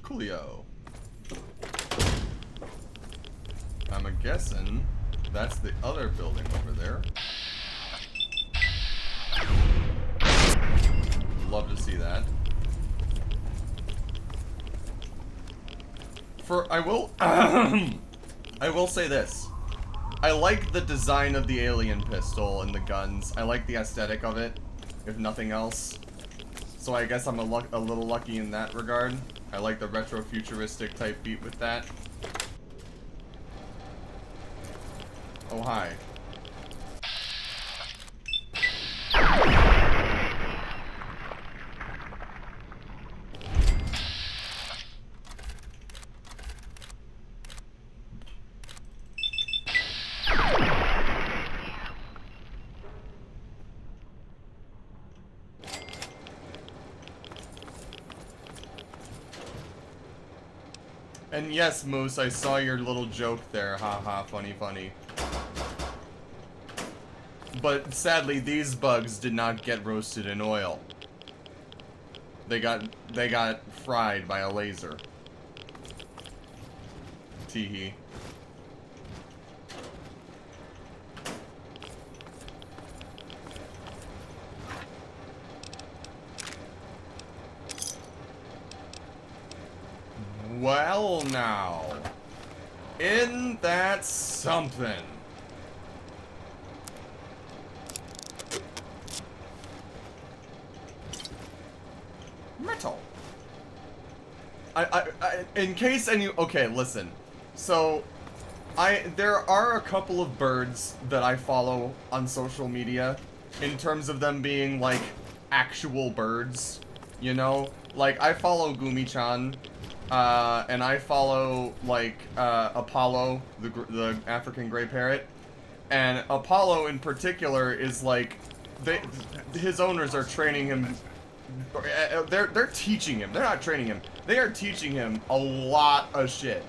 A: Coolio. I'm guessing that's the other building over there. Love to see that. I will say this. I like the design of the alien pistol and the guns. I like the aesthetic of it, if nothing else. So I guess I'm a little lucky in that regard. I like the retro-futuristic type beat with that. Oh, hi. And yes, Moose, I saw your little joke there. Haha, funny, funny. But sadly, these bugs did not get roasted in oil. They got fried by a laser. Teehee. Well now, isn't that something? Metal. In case any, okay, listen. So, there are a couple of birds that I follow on social media in terms of them being, like, actual birds, you know? Like, I follow Gumi-chan, and I follow, like, Apollo, the African gray parrot. And Apollo, in particular, is, like, his owners are training him. They're teaching him. They're not training him. They are teaching him a lot of shit.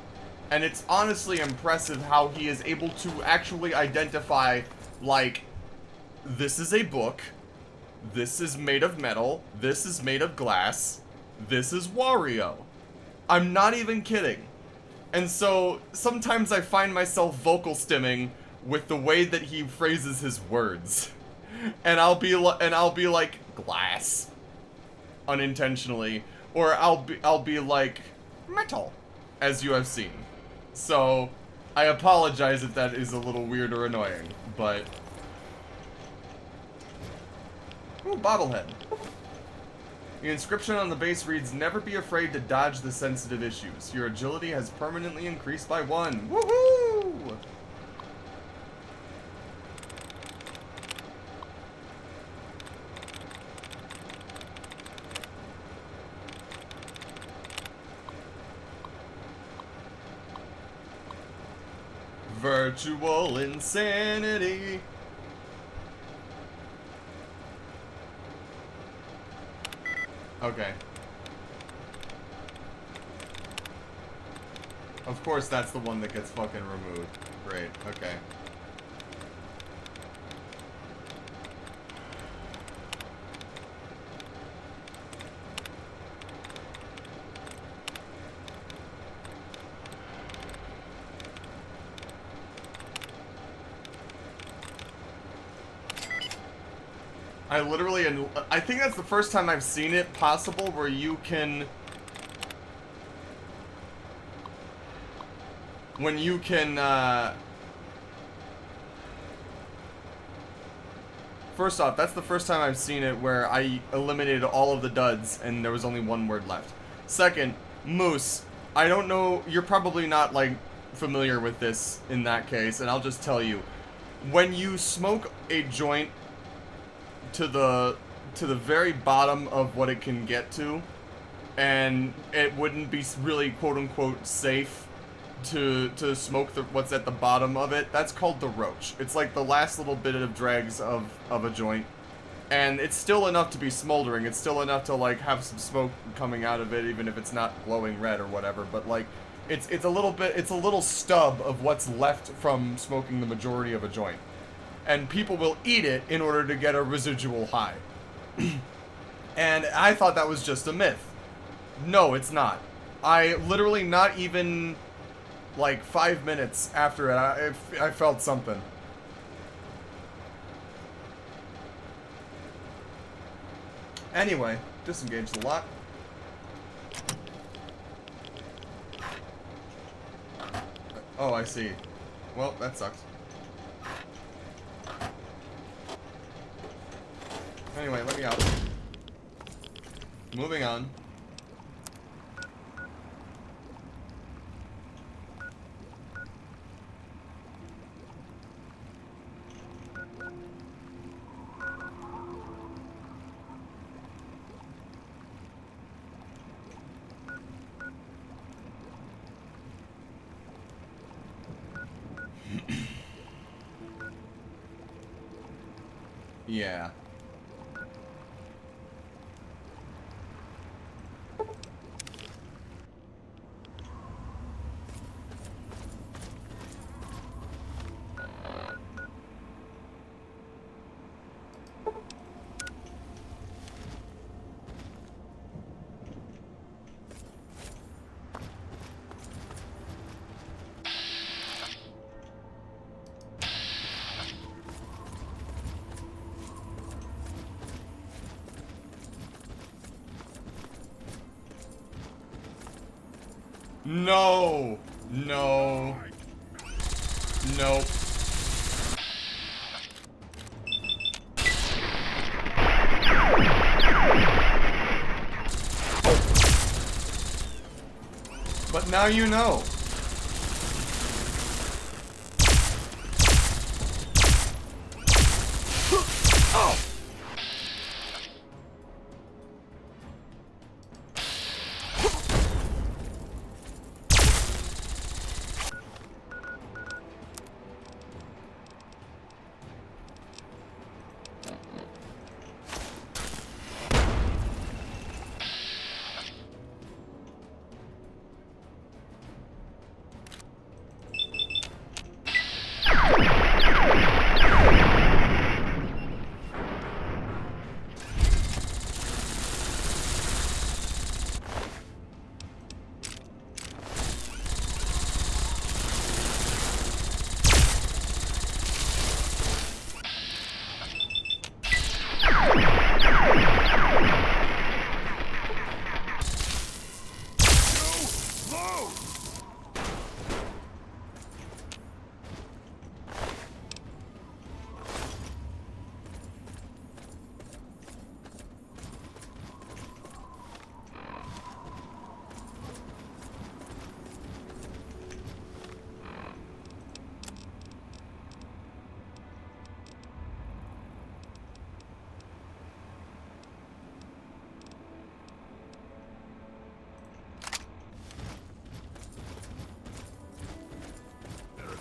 A: And it's honestly impressive how he is able to actually identify, like, this is a book, this is made of metal, this is made of glass, this is Wario. I'm not even kidding. And so, sometimes I find myself vocal stimming with the way that he phrases his words. And I'll be like, glass. Unintentionally. Or I'll be like, metal. As you have seen. So, I apologize if that is a little weird or annoying, but... Ooh, bobblehead. The inscription on the base reads, "Never be afraid to dodge the sensitive issues. Your agility has permanently increased by 1. Woohoo! Virtual insanity. Okay. Of course that's the one that gets fucking removed. Great, okay. I think that's the first time I've seen it possible where you can... First off, that's the first time I've seen it where I eliminated all of the duds and there was only one word left. Second, Moose, I don't know, you're probably not, like, familiar with this in that case, and I'll just tell you. When you smoke a joint to the very bottom of what it can get to, and it wouldn't be really quote-unquote safe to smoke what's at the bottom of it, that's called the roach. It's like the last little bit of dregs of a joint, and it's still enough to be smoldering. It's still enough to, like, have some smoke coming out of it, even if it's not glowing red or whatever, but, like, it's a little stub of what's left from smoking the majority of a joint. And people will eat it in order to get a residual high. And I thought that was just a myth. No, it's not. I literally, not even, like, 5 minutes after it, I felt something. Anyway, disengage the lock. Oh, I see. Well, that sucks. Anyway, let me out. moving on. Yeah. No! No. Nope. But now you know. Oh!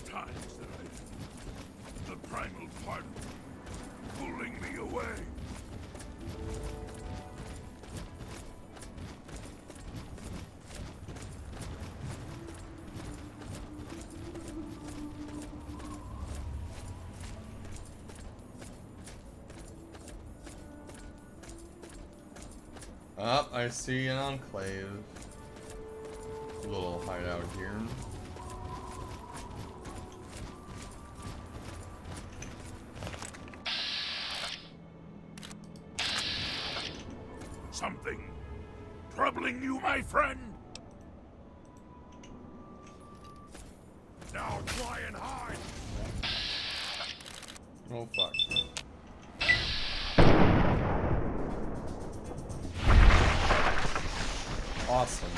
H: Times that I... the primal part pulling me away.
A: Oh, I see an enclave. Little hideout here.
H: Something troubling you, my friend? Now try and hide.
A: Oh fuck. Awesome.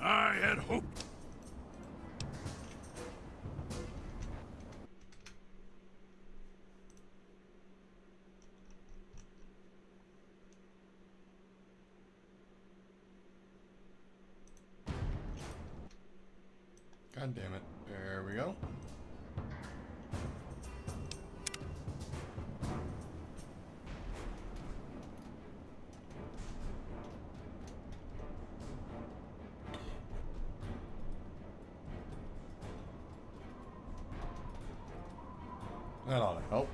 H: I had hoped.
A: God damn it. There we go. That ought to help.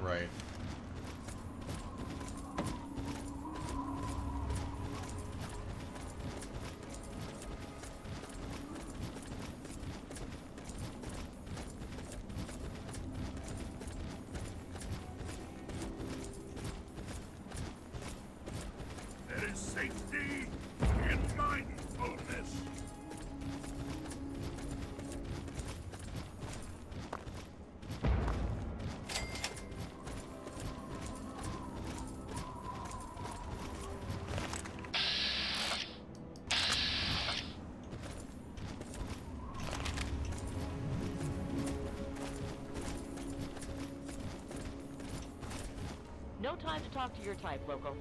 A: Right.
H: There is safety in mindfulness.
E: No time to talk to your type, local.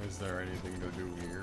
A: Is there anything to do here?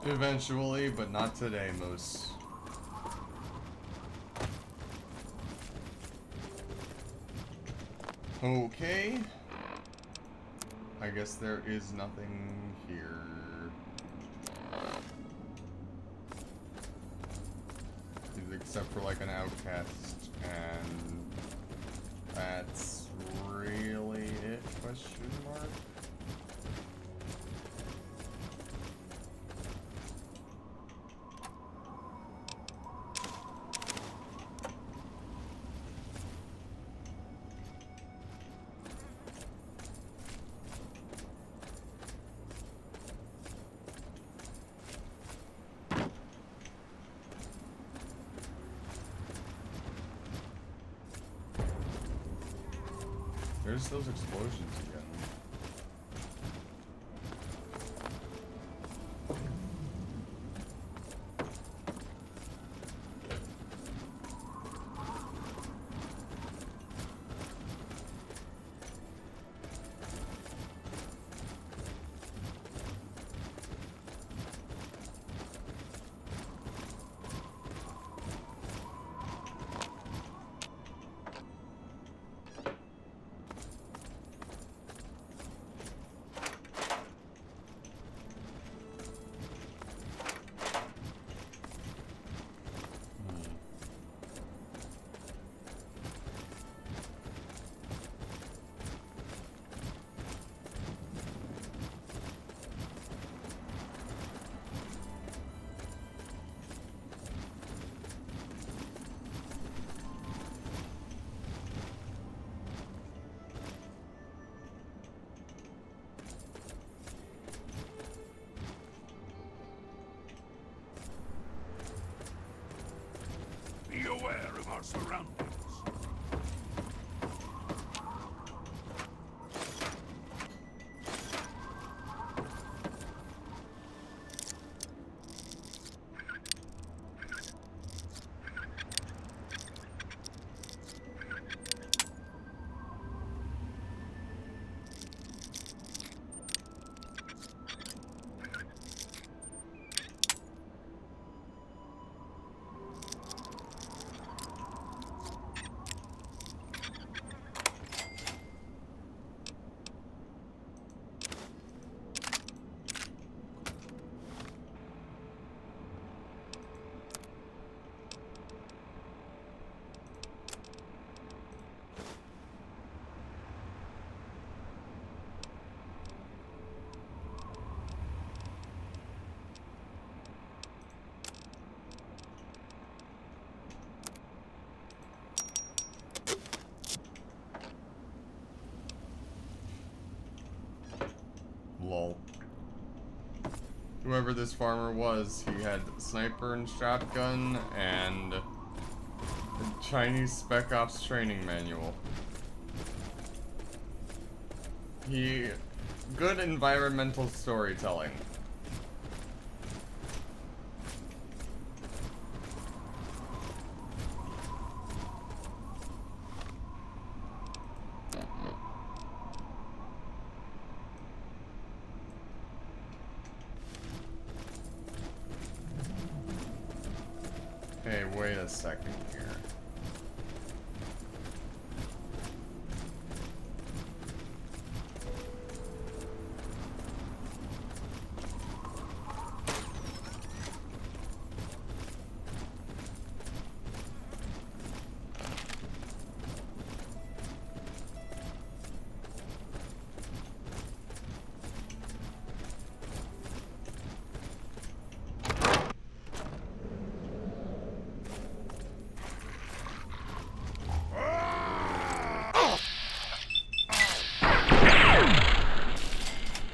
A: Eventually, but not today, Moose. Okay. I guess there is nothing here. Except for like an outcast, and that's really it, question mark? There's those explosions again. Lol. Whoever this farmer was, he had sniper and shotgun and a Chinese Spec Ops training manual. Good environmental storytelling. Hey, wait a second here.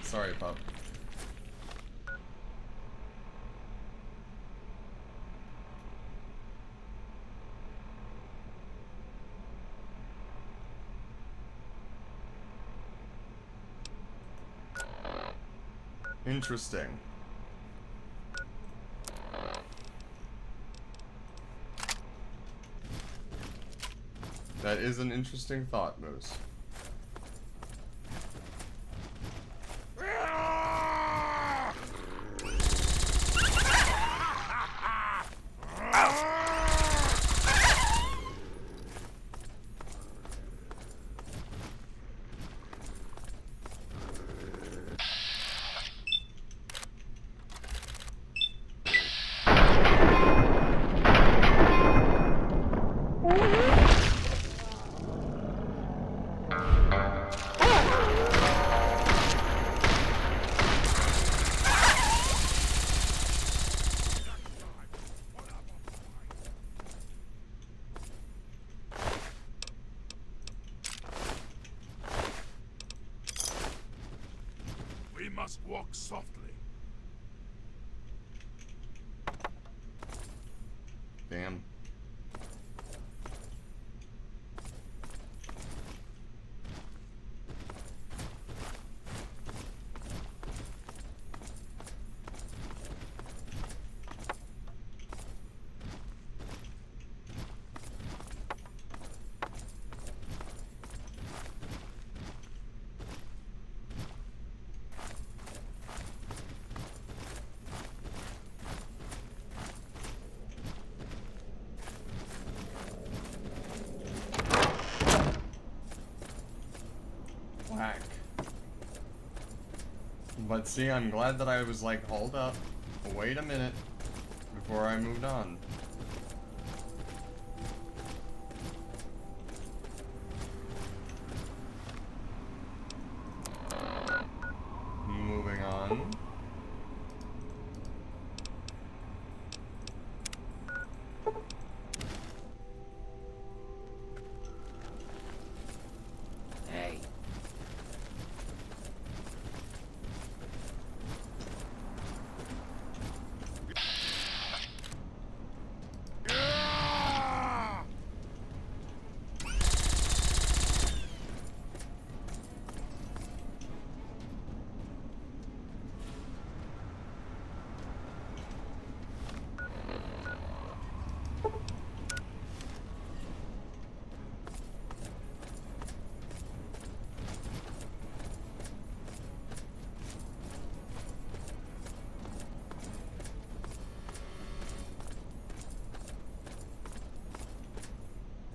A: Sorry, pup. Interesting. That is an interesting thought, Moose.
H: We must walk softly.
A: Damn. Whack. But see, I'm glad that I was like, hold up, wait a minute, before I moved on. Moving on.
F: Hey.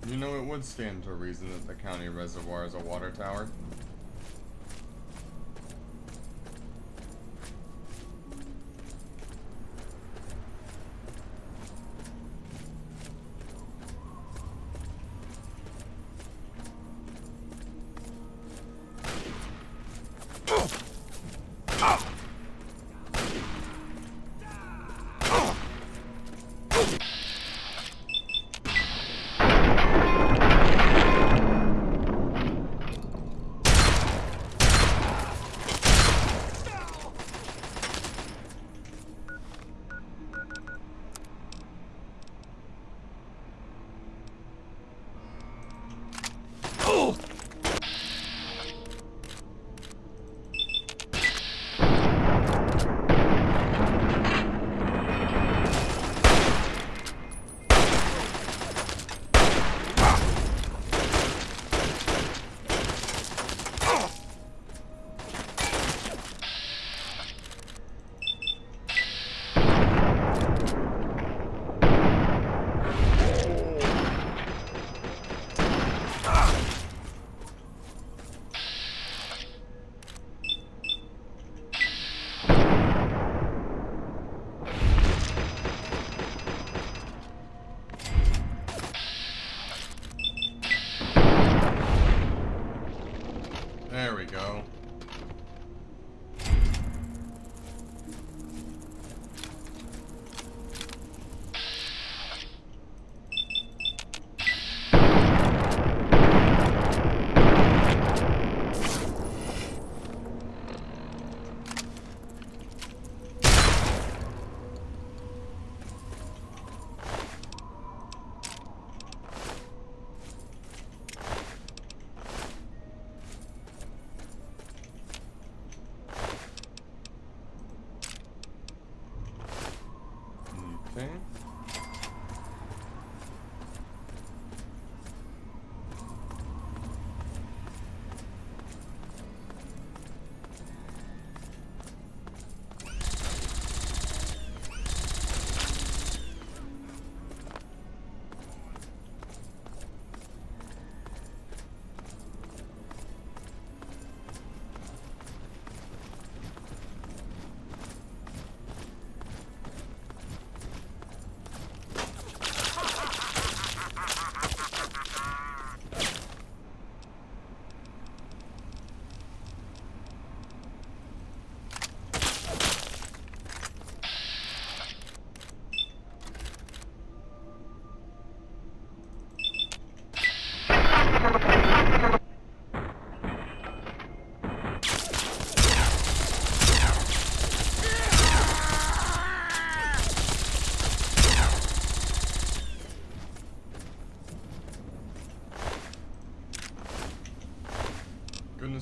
F: You know, it would stand to reason that the county reservoir is a water tower.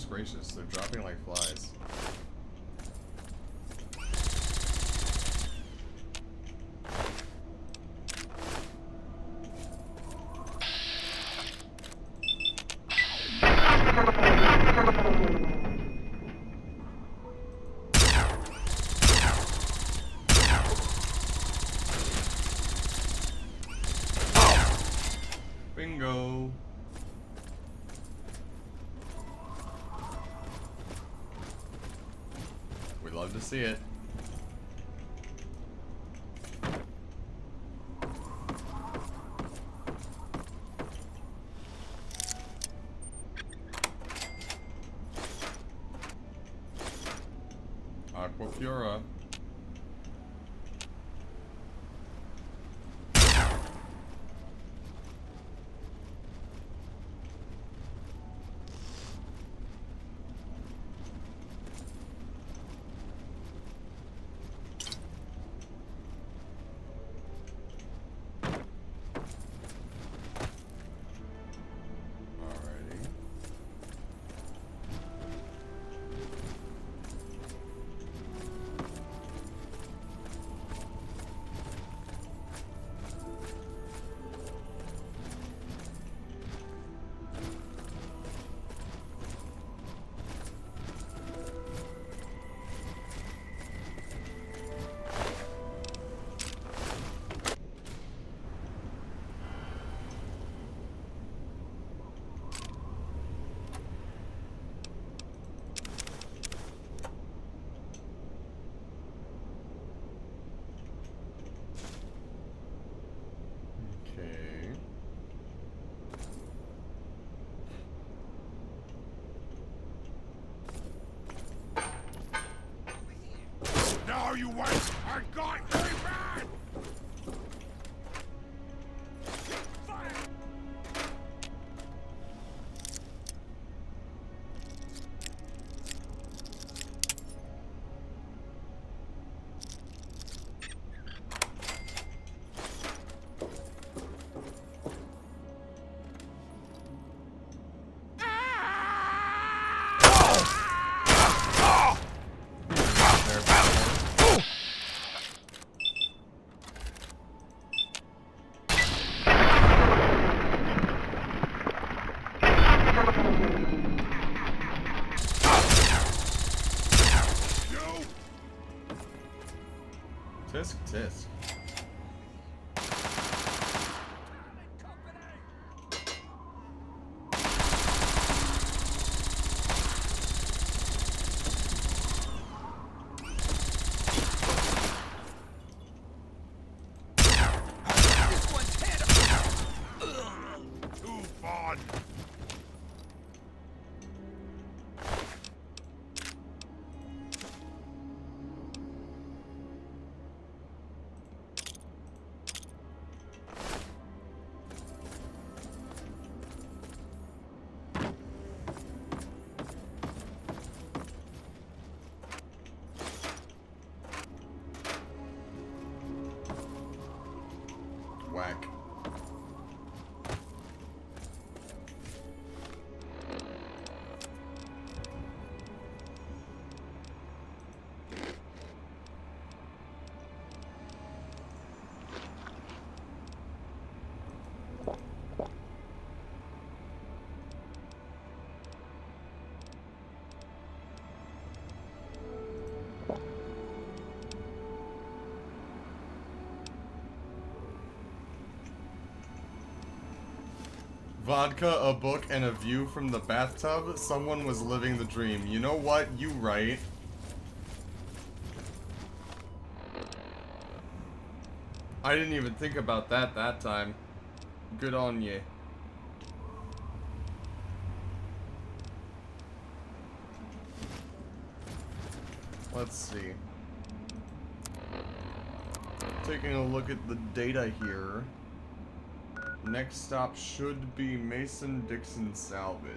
A: gracious, they're dropping like flies. Bingo. We love to see it. Aquapura. Okay.
H: No, you wait! I got you, man!
A: Tisk tisk.
H: Too fun!
A: Whack. Vodka, a book, and a view from the bathtub. Someone was living the dream. You know what? You right. I didn't even think about that time. Good on ye. Let's see. Taking a look at the data here. Next stop should be Mason-Dixon Salvage.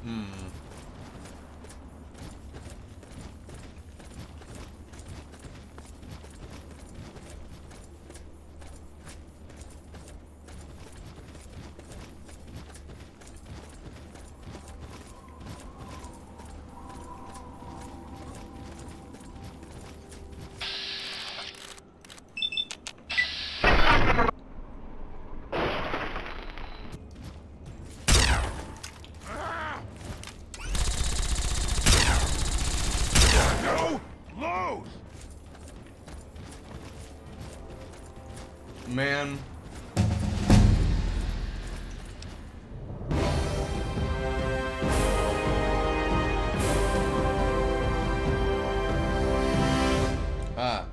A: Hmm.
H: No! Load!
A: Man. Ah.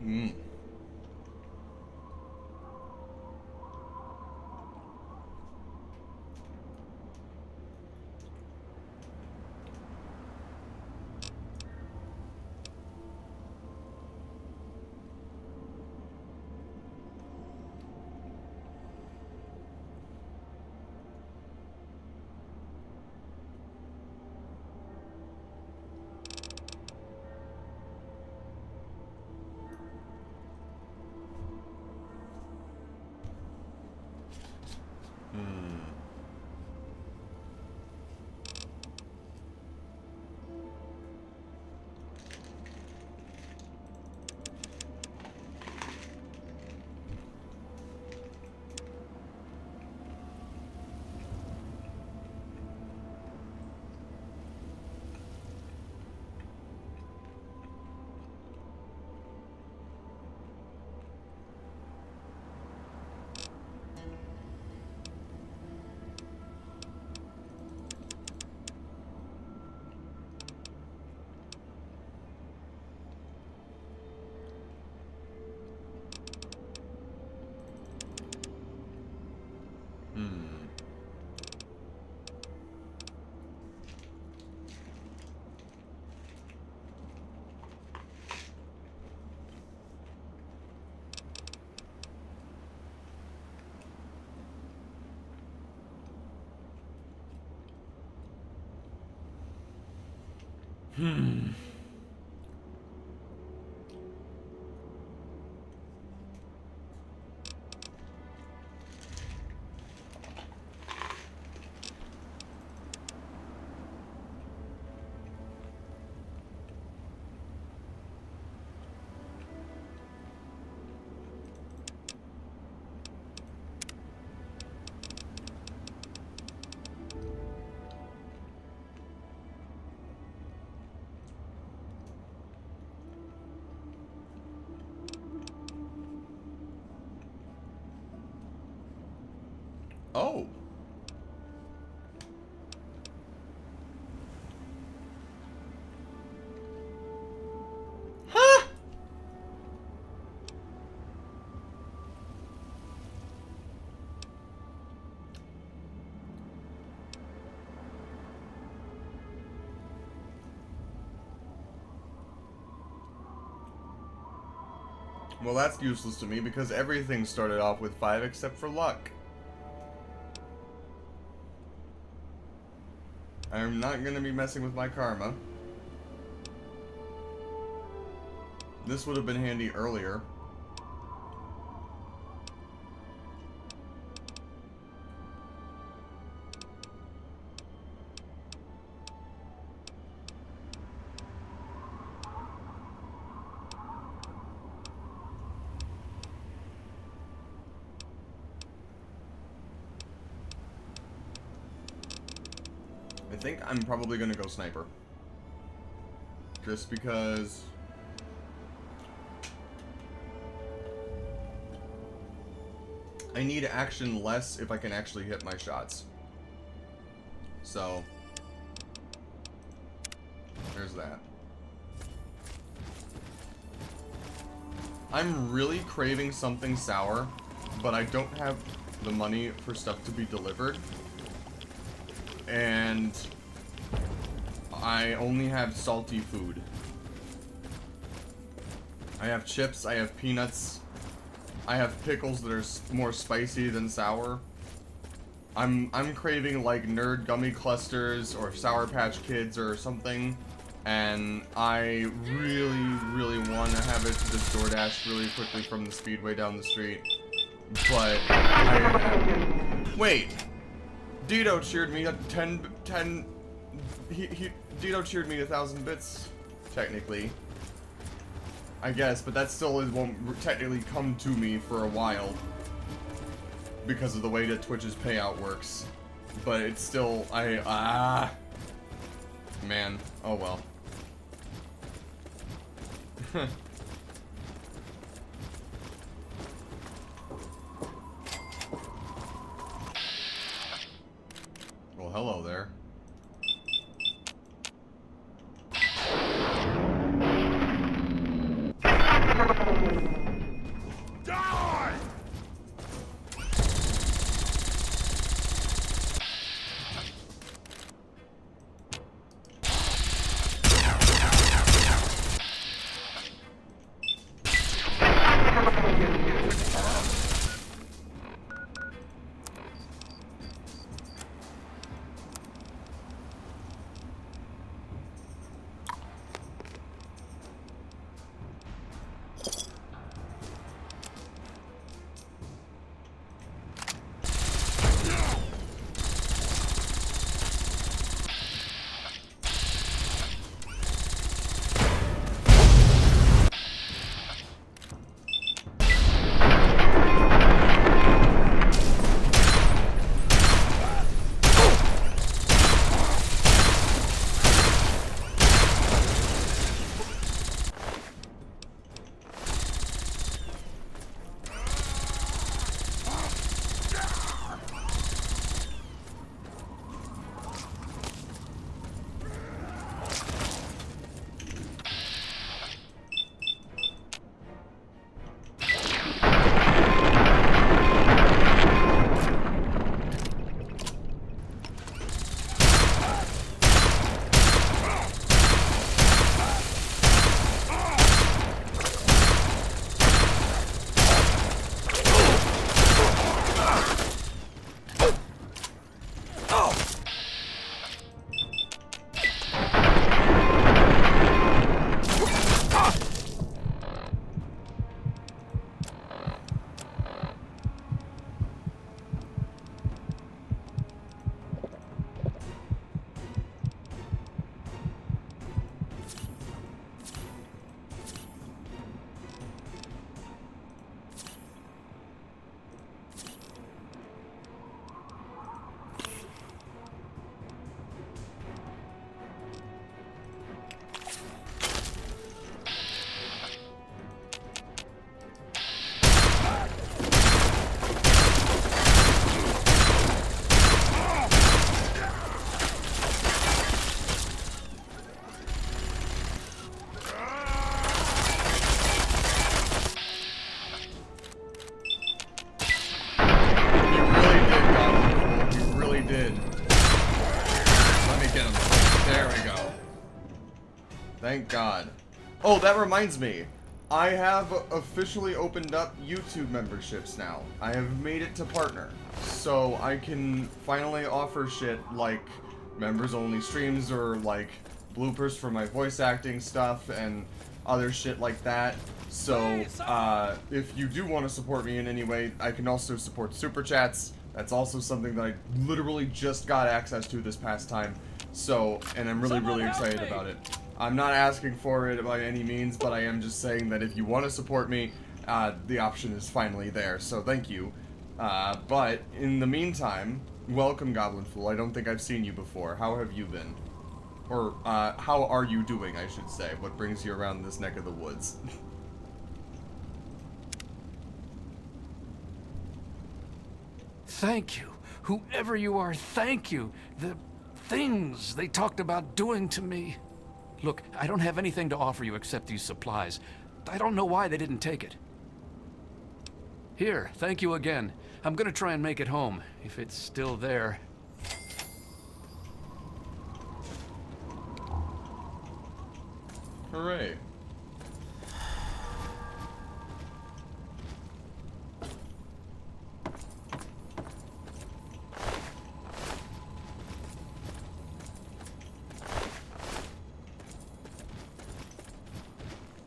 A: Hmm. Hmm. Hmm. Hmm. Oh. Huh? Well, that's useless to me because everything started off with 5 except for luck. I'm not going to be messing with my karma. This would have been handy earlier. I think I'm probably going to go sniper. Just because... I need action less if I can actually hit my shots. So... there's that. I'm really craving something sour, but I don't have the money for stuff to be delivered. And I only have salty food. I have chips, I have peanuts, I have pickles that are more spicy than sour. I'm craving like Nerd Gummy Clusters or Sour Patch Kids or something, and I really want to have it to just DoorDash really quickly from the Speedway down the street. But wait, Dito cheered me at 10. Dito cheered me 1,000 bits, technically. I guess, but that still won't technically come to me for a while because of the way that Twitch's payout works. But it's still, man, oh well. Well, hello there.
H: Die!
A: Thank God. Oh, that reminds me. I have officially opened up YouTube memberships now. I have made it to partner. So I can finally offer shit like members only streams or like bloopers for my voice acting stuff and other shit like that. So if you do want to support me in any way, I can also support super chats. That's also something that I literally just got access to this past time. So, and I'm really excited about it. I'm not asking for it by any means, but I am just saying that if you want to support me, the option is finally there, so thank you. But in the meantime, welcome Goblin Fool. I don't think I've seen you before. How have you been? Or, how are you doing, I should say. What brings you around this neck of the woods?
B: Thank you. Whoever you are, thank you. The things they talked about doing to me. Look, I don't have anything to offer you except these supplies. I don't know why they didn't take it. Here, thank you again. I'm gonna try and make it home, if it's still there.
A: Hooray.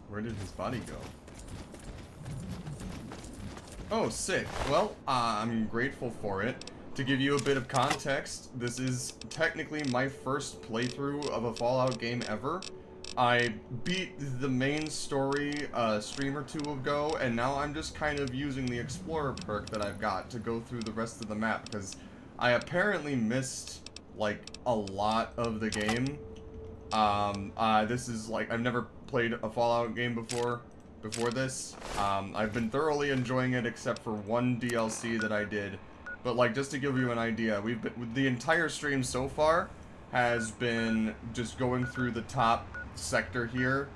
A: Where did his body go? Oh, sick. Well, I'm grateful for it. To give you a bit of context, this is technically my first playthrough of a Fallout game ever. I beat the main story a stream or two ago, and now I'm just kind of using the Explorer perk that I've got to go through the rest of the map, because I apparently missed, like, a lot of the game. This is, like, I've never played a Fallout game before this. I've been thoroughly enjoying it except for one DLC that I did. But, like, just to give you an idea, the entire stream so far has been just going through the top sector here.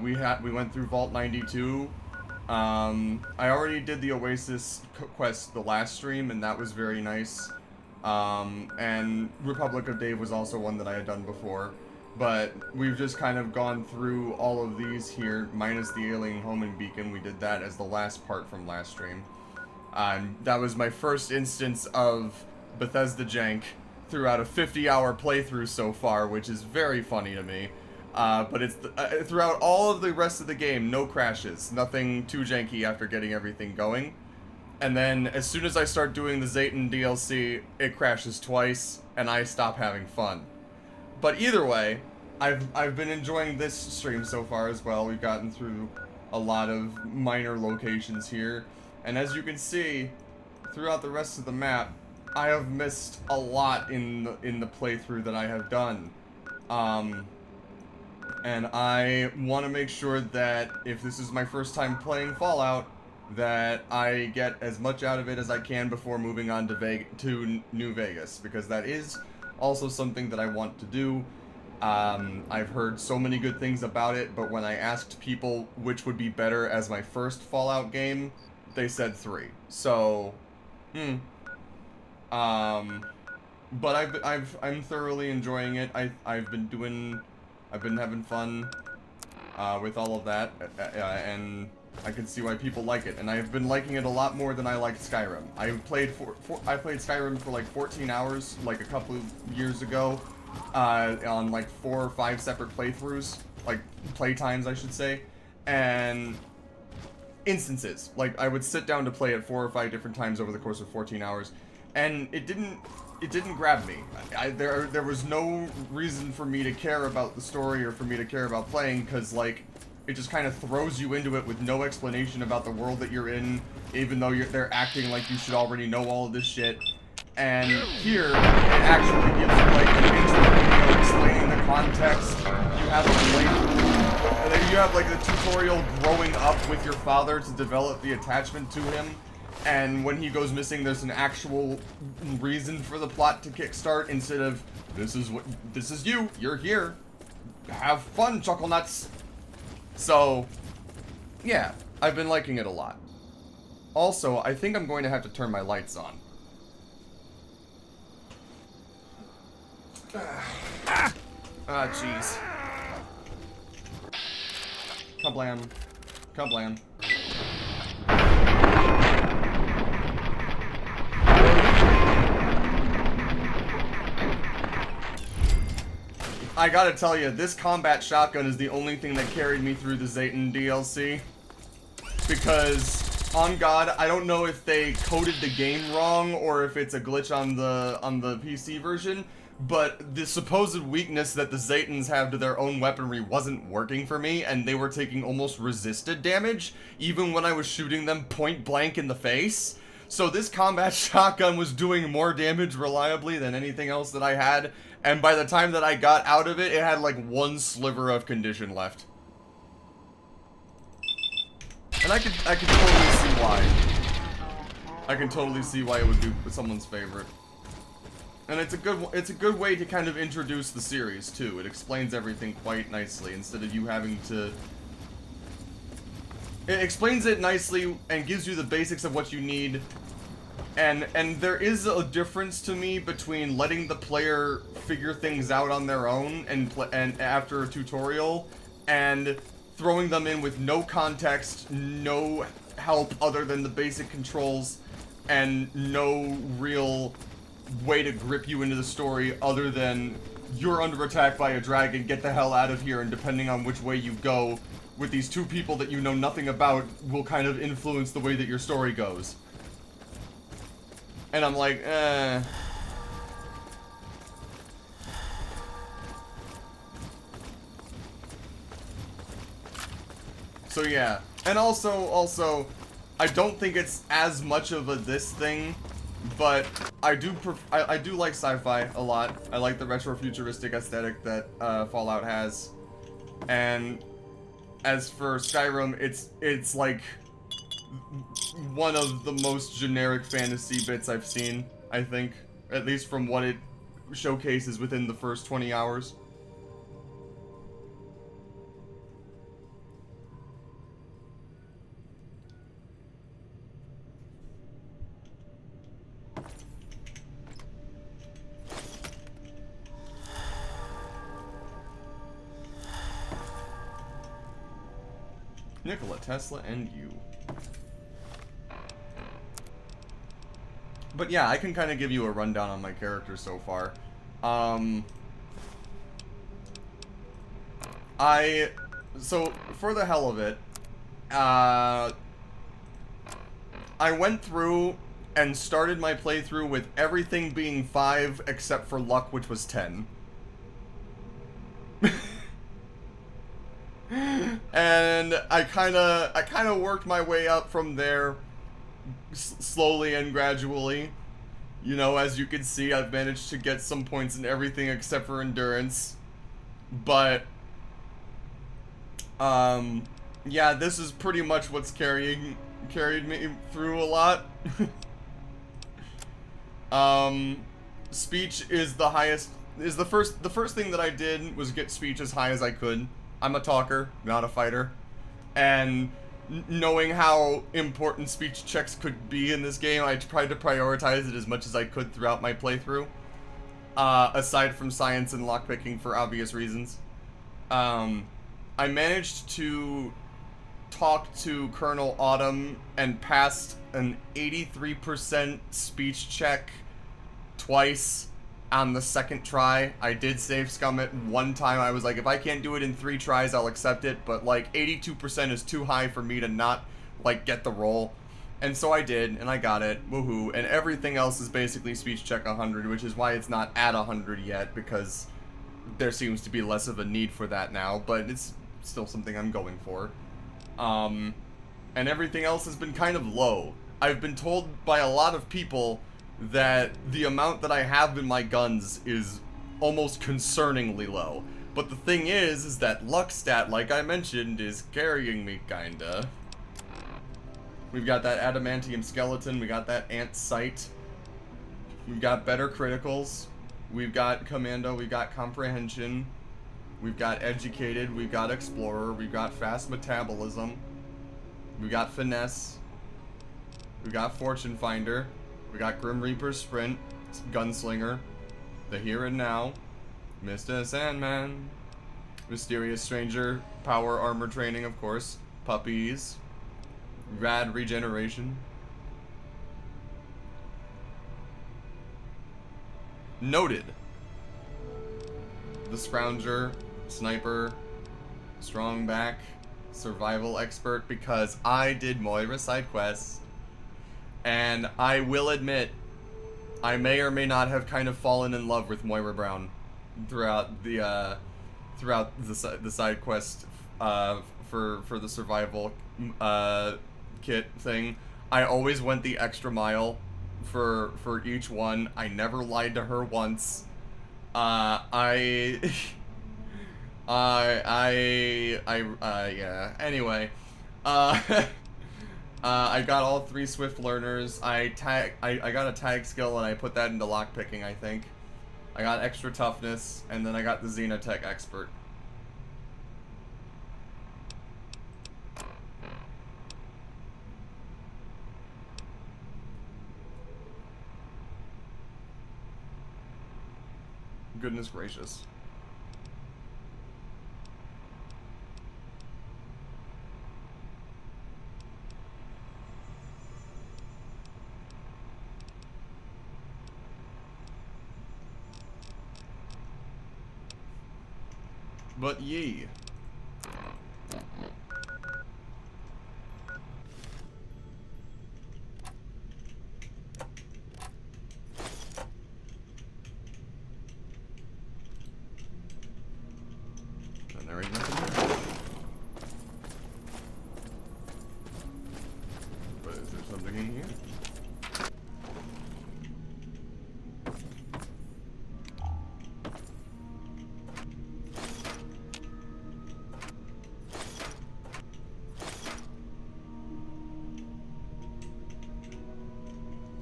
A: We went through Vault 92. I already did the Oasis quest the last stream, and that was very nice. And Republic of Dave was also one that I had done before. But we've just kind of gone through all of these here, minus the alien homing beacon. We did that as the last part from last stream. That was my first instance of Bethesda jank throughout a 50-hour playthrough so far, which is very funny to me. But it's throughout all of the rest of the game, no crashes, nothing too janky after getting everything going. And then as soon as I start doing the Zayton DLC, it crashes twice, and I stop having fun. But either way, I've been enjoying this stream so far as well. We've gotten through a lot of minor locations here, and as you can see, throughout the rest of the map, I have missed a lot in the playthrough that I have done. And I want to make sure that if this is my first time playing Fallout, that I get as much out of it as I can before moving on to New Vegas, because that is also something that I want to do. I've heard so many good things about it, but when I asked people which would be better as my first Fallout game, they said 3. So, but I'm thoroughly enjoying it. I've been having fun with all of that, and I can see why people like it, and I've been liking it a lot more than I liked Skyrim. I played Skyrim for like 14 hours, like a couple of years ago, on like 4 or 5 separate playthroughs, like playtimes, I should say, and instances. Like I would sit down to play it 4 or 5 different times over the course of 14 hours, and it didn't grab me. There was no reason for me to care about the story or for me to care about playing, because like it just kind of throws you into it with no explanation about the world that you're in, even though they're acting like you should already know all of this shit. And here, it actually gives you like an intro video explaining the context. You have a playthrough, and then you have like the tutorial growing up with your father to develop the attachment to him. And when he goes missing, there's an actual reason for the plot to kickstart instead of this is you, you're here, have fun, chuckle nuts. So, yeah, I've been liking it a lot. Also, I think I'm going to have to turn my lights on. Ah, jeez. Kablam. Kablam. I gotta tell you, this combat shotgun is the only thing that carried me through the Zayton DLC. Because, on God, I don't know if they coded the game wrong or if it's a glitch on the PC version, but the supposed weakness that the Zaytons have to their own weaponry wasn't working for me, and they were taking almost resisted damage, even when I was shooting them point blank in the face. So this combat shotgun was doing more damage reliably than anything else that I had, and by the time that I got out of it, it had like 1 sliver of condition left. And I could totally see why. I can totally see why it would be someone's favorite. And it's a good way to kind of introduce the series too. It explains everything quite nicely instead of you having to it explains it nicely and gives you the basics of what you need. And there is a difference to me between letting the player figure things out on their own and after a tutorial, and throwing them in with no context, no help other than the basic controls, and no real way to grip you into the story other than you're under attack by a dragon, get the hell out of here, and depending on which way you go with these two people that you know nothing about will kind of influence the way that your story goes. And I'm like, So yeah, and also, I don't think it's as much of a this thing, but I do like sci-fi a lot. I like the retro futuristic aesthetic that Fallout has, and as for Skyrim, it's like one of the most generic fantasy bits I've seen, I think, at least from what it showcases within the first 20 hours. Nikola Tesla and you. But yeah, I can kind of give you a rundown on my character so far. So for the hell of it, I went through and started my playthrough with everything being 5 except for luck, which was 10. And I kind of worked my way up from there, slowly and gradually. You know, as you can see, I've managed to get some points in everything except for endurance. But yeah, this is pretty much what's carried me through a lot. Speech is the highest. The first thing that I did was get speech as high as I could. I'm a talker, not a fighter, and knowing how important speech checks could be in this game, I tried to prioritize it as much as I could throughout my playthrough, aside from science and lockpicking for obvious reasons. I managed to talk to Colonel Autumn and passed an 83% speech check twice on the second try. I did save scum it one time. I was like, if I can't do it in 3 tries, I'll accept it, but like 82% is too high for me to not like get the roll. And so I did, and I got it. Woohoo. And everything else is basically speech check 100, which is why it's not at 100 yet, because there seems to be less of a need for that now, but it's still something I'm going for. And everything else has been kind of low. I've been told by a lot of people that the amount that I have in my guns is almost concerningly low. But the thing is that luck stat, like I mentioned, is carrying me, kinda. We've got that adamantium skeleton, we got that ant sight, we've got better criticals, we've got commando, we've got comprehension, we've got educated, we've got explorer, we've got fast metabolism, we've got finesse, we've got fortune finder, we got Grim Reaper Sprint, Gunslinger, The Here and Now, Mr. Sandman, Mysterious Stranger, Power Armor Training, of course, Puppies, Rad Regeneration. Noted. The Scrounger, Sniper, Strong Back, Survival Expert, because I did Moira side quests. And I will admit, I may or may not have kind of fallen in love with Moira Brown throughout the side quest for the survival kit thing. I always went the extra mile for each one. I never lied to her once. Yeah. Anyway, I got all 3 swift learners. I got a tag skill and I put that into lockpicking, I think. I got extra toughness, and then I got the Xenotech expert. Goodness gracious. But ye. And there ain't nothing here. But is there something in here?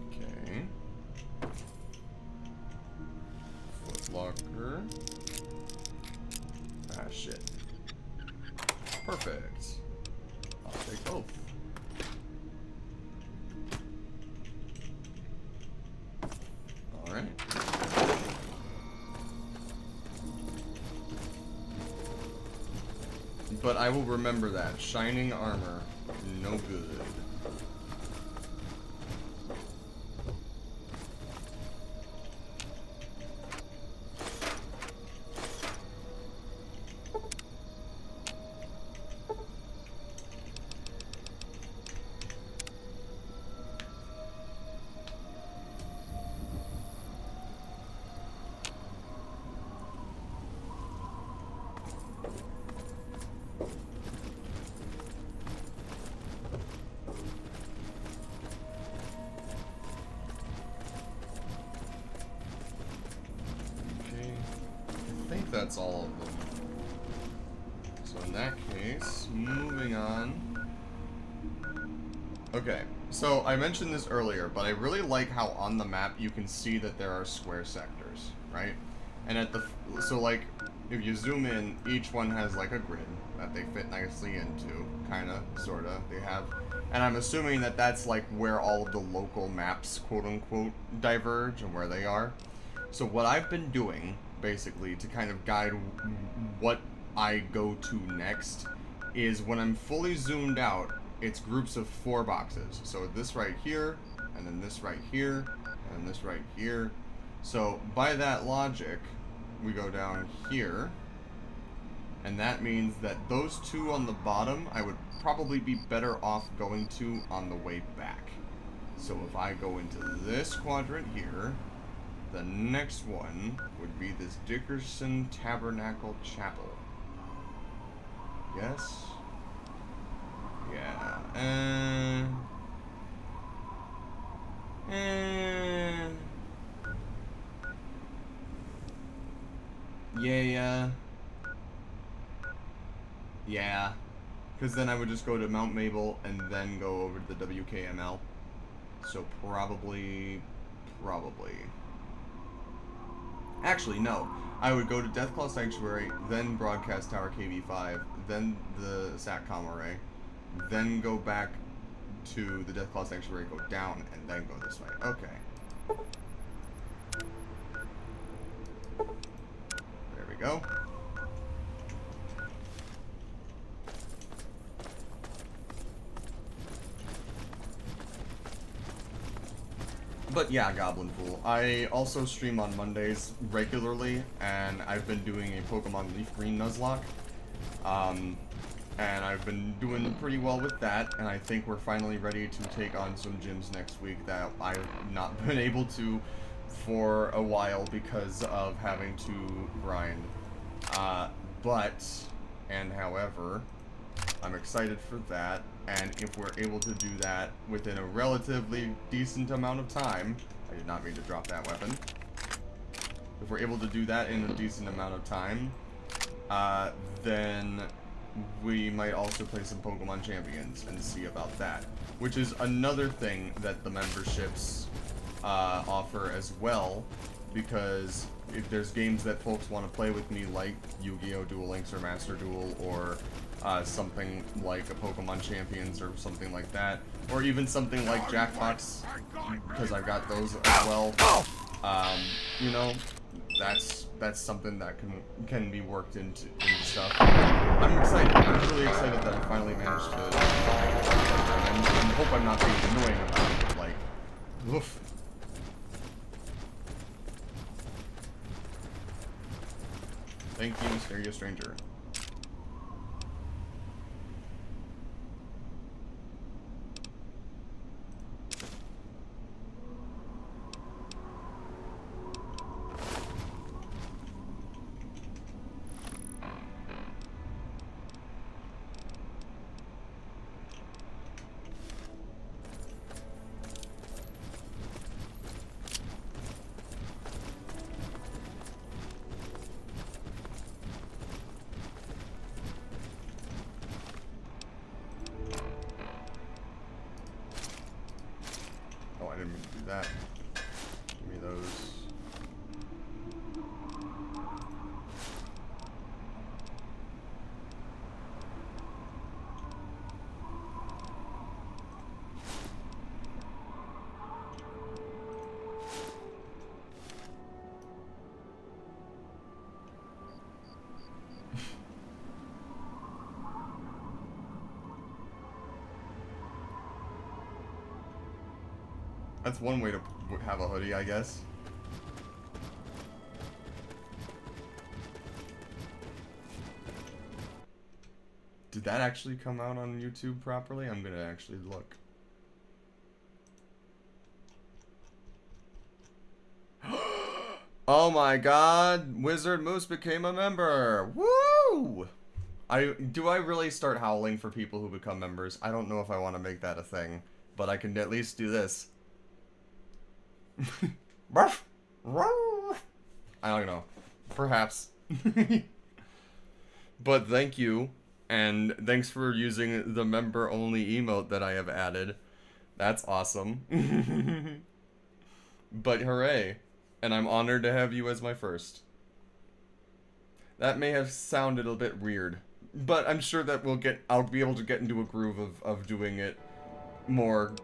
A: Okay. Footlocker. Ah, shit. Perfect. I'll take both. Alright. But I will remember that. Shining armor, no good. That's all of them. So in that case, moving on. Okay, so I mentioned this earlier, but I really like how on the map you can see that there are square sectors, right? And at the, so like, if you zoom in, each one has like a grid that they fit nicely into, kinda, sorta, they have. And I'm assuming that that's like where all of the local maps, quote unquote, diverge and where they are. So what I've been doing, basically, to kind of guide what I go to next, is when I'm fully zoomed out, it's groups of 4 boxes. So this right here, and then this right here, and this right here. So by that logic, we go down here, and that means that those 2 on the bottom, I would probably be better off going to on the way back. So if I go into this quadrant here, the next one would be this Dickerson Tabernacle Chapel. Yes? Yeah. Yeah. Yeah. Because then I would just go to Mount Mabel and then go over to the WKML. So probably. Actually, no. I would go to Deathclaw Sanctuary, then Broadcast Tower KV5, then the SATCOM array, then go back to the Deathclaw Sanctuary, go down, and then go this way. Okay. There we go. But yeah, Goblin Fool. I also stream on Mondays regularly, and I've been doing a Pokemon Leaf Green Nuzlocke. And I've been doing pretty well with that, and I think we're finally ready to take on some gyms next week that I've not been able to for a while because of having to grind. However, I'm excited for that, and if we're able to do that within a relatively decent amount of time, I did not mean to drop that weapon. If we're able to do that in a decent amount of time, then we might also play some Pokemon Champions and see about that. Which is another thing that the memberships offer as well, because if there's games that folks want to play with me, like Yu-Gi-Oh! Duel Links or Master Duel, or something like a Pokemon Champions or something like that, or even something like Jackbox, because I've got those as well. You know, that's something that can be worked into stuff. I'm excited. I'm really excited that I finally managed to. And I hope I'm not being annoying about it. Like, oof. Thank you, Stereo Stranger. Oh, I didn't mean to do that. Give me those. That's one way to have a hoodie, I guess. Did that actually come out on YouTube properly? I'm gonna actually look. Oh my god, Wizard Moose became a member! Woo! Do I really start howling for people who become members? I don't know if I want to make that a thing, but I can at least do this. I don't know. Perhaps. But thank you, and thanks for using the member-only emote that I have added. That's awesome. But hooray. And I'm honored to have you as my first. That may have sounded a bit weird, but I'm sure that I'll be able to get into a groove of doing it more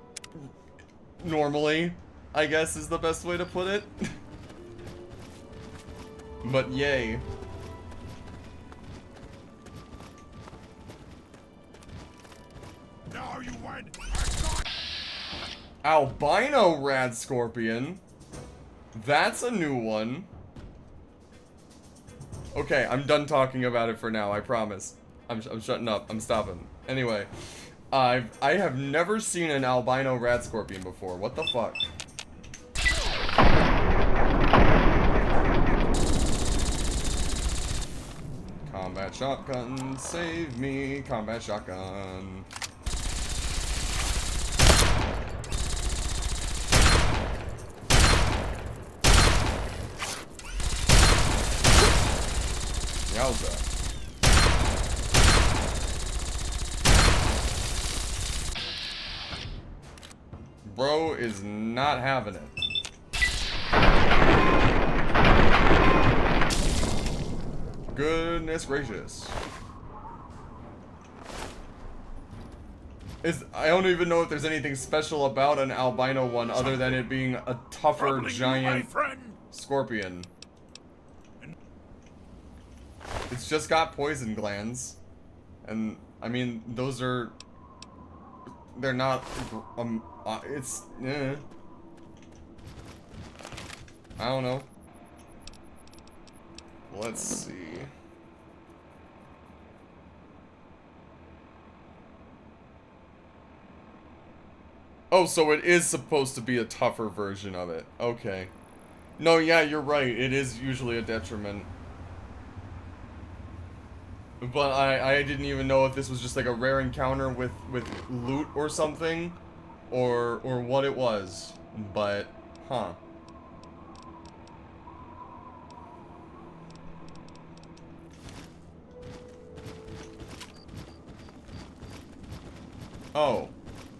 A: normally, I guess is the best way to put it. But yay.
H: Now you went.
A: Albino Rad Scorpion. That's a new one. Okay, I'm done talking about it for now, I promise. I'm shutting up. I'm stopping. Anyway, I have never seen an albino Rad Scorpion before. What the fuck? Combat shotgun, save me, combat shotgun. Yowza. Bro is not having it. Goodness gracious. I don't even know if there's anything special about an albino one other than it being a tougher giant scorpion. It's just got poison glands. And, I mean, those are... They're not... it's... I don't know. Let's see. Oh, so it is supposed to be a tougher version of it. Okay. No, yeah, you're right. It is usually a detriment. But I didn't even know if this was just like a rare encounter with loot or something. Or what it was. But, huh. Oh,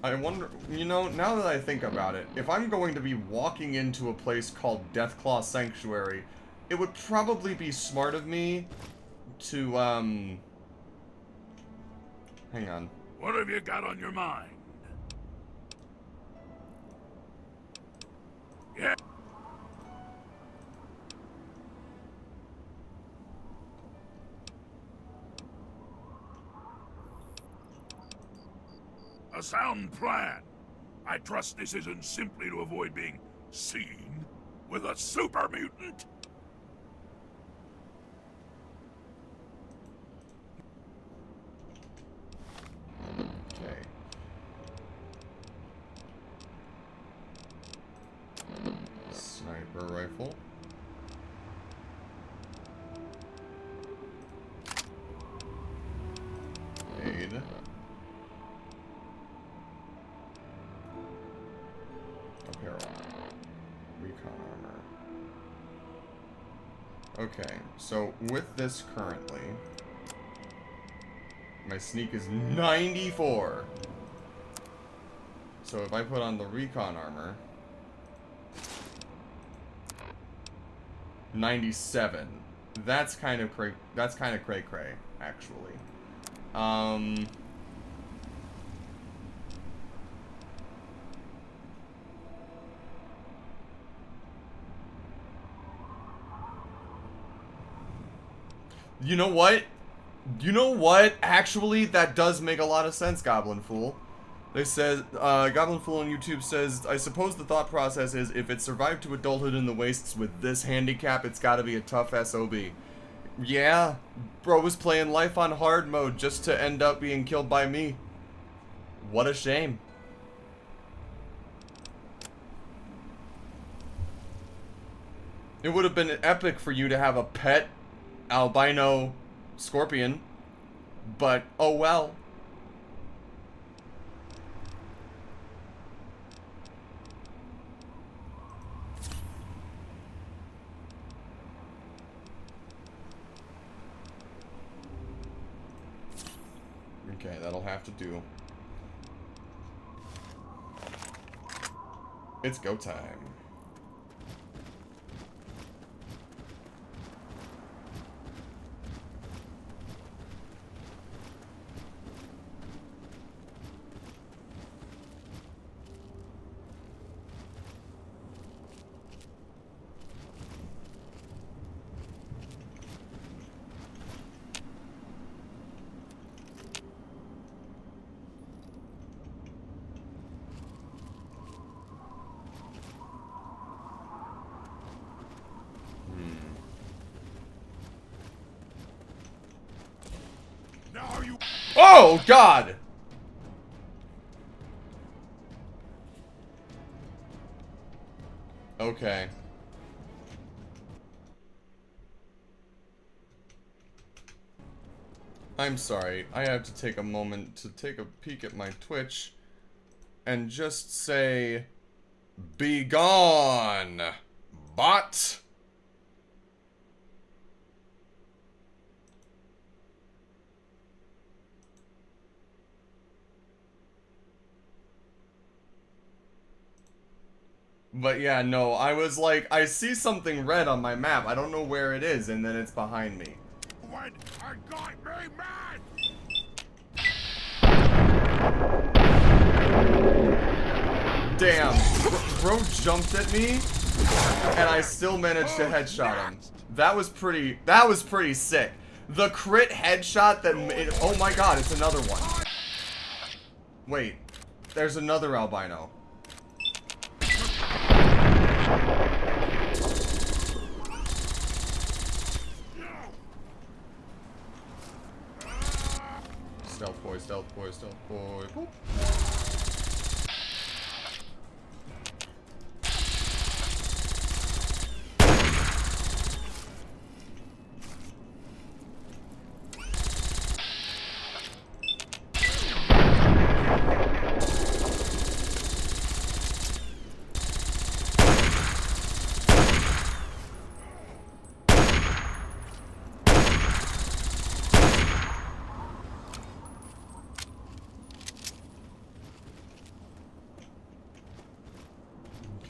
A: I wonder, you know, now that I think about it, if I'm going to be walking into a place called Deathclaw Sanctuary, it would probably be smart of me to, hang on.
H: What have you got on your mind? Yeah. A sound plan. I trust this isn't simply to avoid being seen with a super mutant.
A: Okay. Sniper rifle. Aid. Apparel. Recon armor. Okay, so with this currently, my sneak is 94. So if I put on the recon armor, 97. That's kind of cray cray, actually. You know what? You know what? Actually, that does make a lot of sense, Goblin Fool. They said, Goblin Fool on YouTube says, I suppose the thought process is, if it survived to adulthood in the wastes with this handicap, it's gotta be a tough SOB. Yeah, bro was playing life on hard mode just to end up being killed by me. What a shame. It would have been epic for you to have a pet albino scorpion, but oh well. Okay, that'll have to do. It's go time. Oh, God! Okay. I'm sorry. I have to take a moment to take a peek at my Twitch and just say, be gone, bot! But yeah, no, I was like, I see something red on my map. I don't know where it is, and then it's behind me.
H: When I got me mad!
A: Damn, bro jumped at me, and I still managed to headshot him. That was pretty sick. The crit headshot that made, oh my god, it's another one. Wait, there's another albino. Stealth boy, stealth boy, stealth boy. Boop.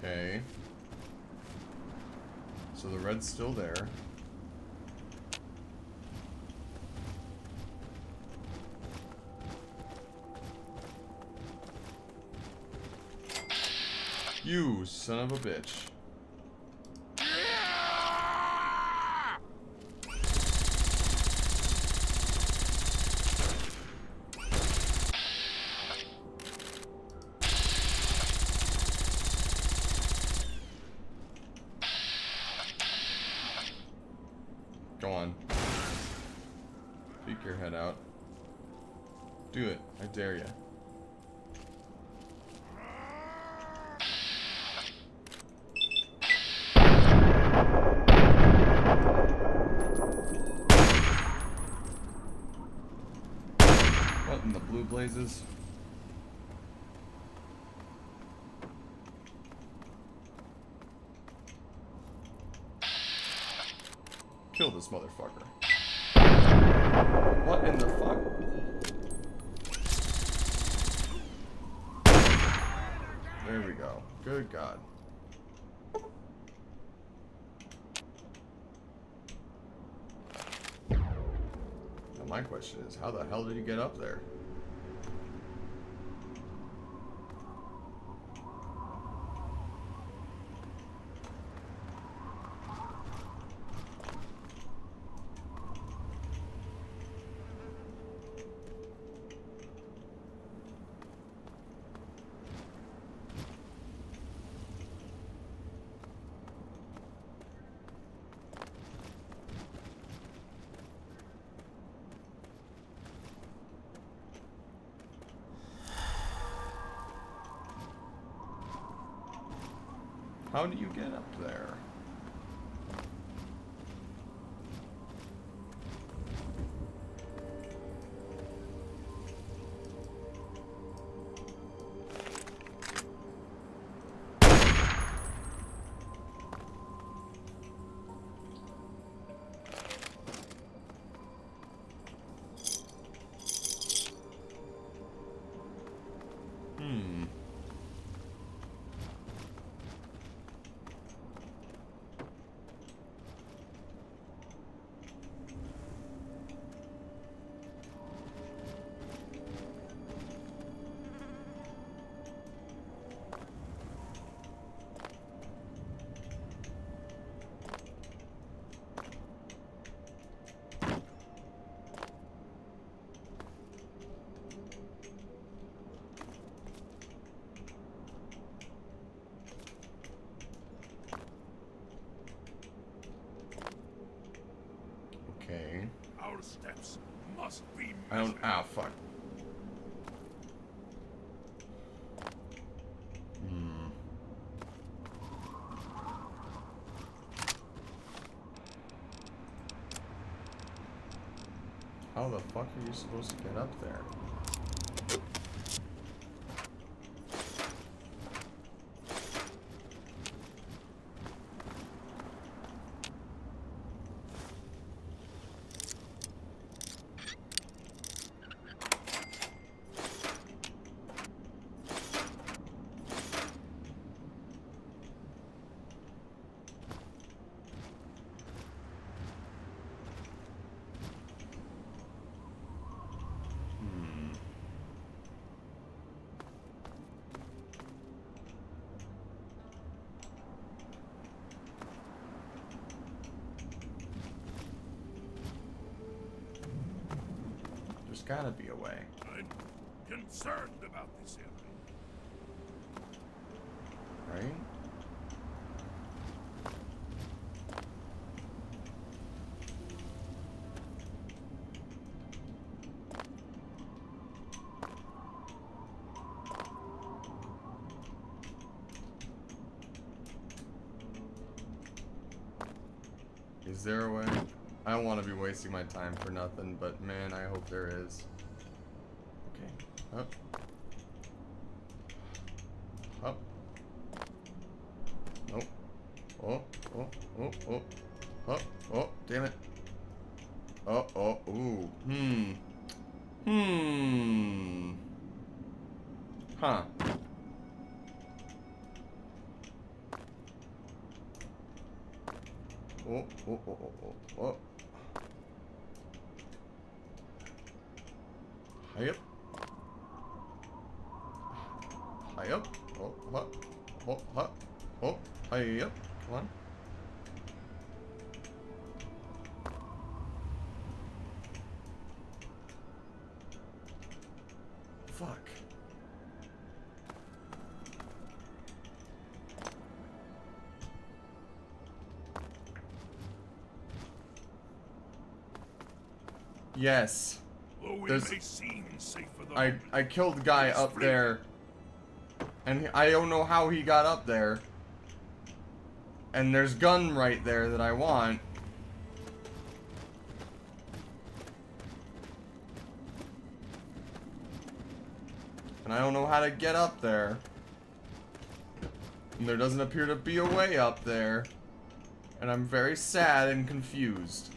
A: Okay. So the red's still there. You son of a bitch. your head out. Do it. I dare you. What in the blue blazes? Kill this motherfucker. What in the fuck? There we go. Good God. Now my question is, how the hell did he get up there? How do you get up there? Okay.
H: Our steps must be.
A: I don't. Ah, fuck. How the fuck are you supposed to get up there? There's gotta be a way.
H: I'm concerned about this area.
A: Right? Is there a way? I don't want to be wasting my time for nothing, but man, I hope there is. Okay. Up. Up. Nope. Oh, oh, oh, oh. Oh, oh, damn it. Oh, oh, ooh. Huh. Oh, oh, oh, oh, oh, oh. High up. High up. Oh, up. Oh, up. Oh, high up. Come on. Fuck. Yes.
H: Though we
A: There's-
H: may seem safe for the
A: I killed the guy up there. And I don't know how he got up there. And there's gun right there that I want. And I don't know how to get up there. And there doesn't appear to be a way up there. And I'm very sad and confused.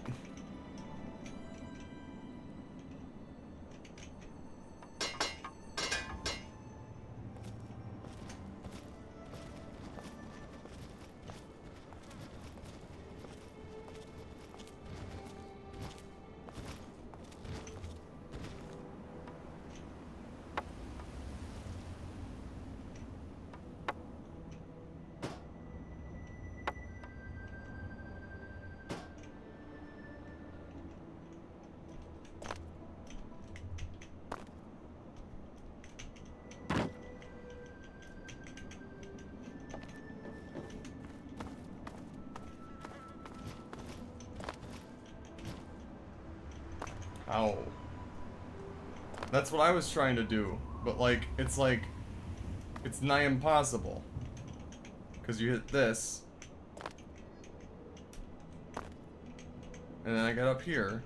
A: Ow. That's what I was trying to do. But like, it's nigh impossible. Because you hit this. And then I get up here.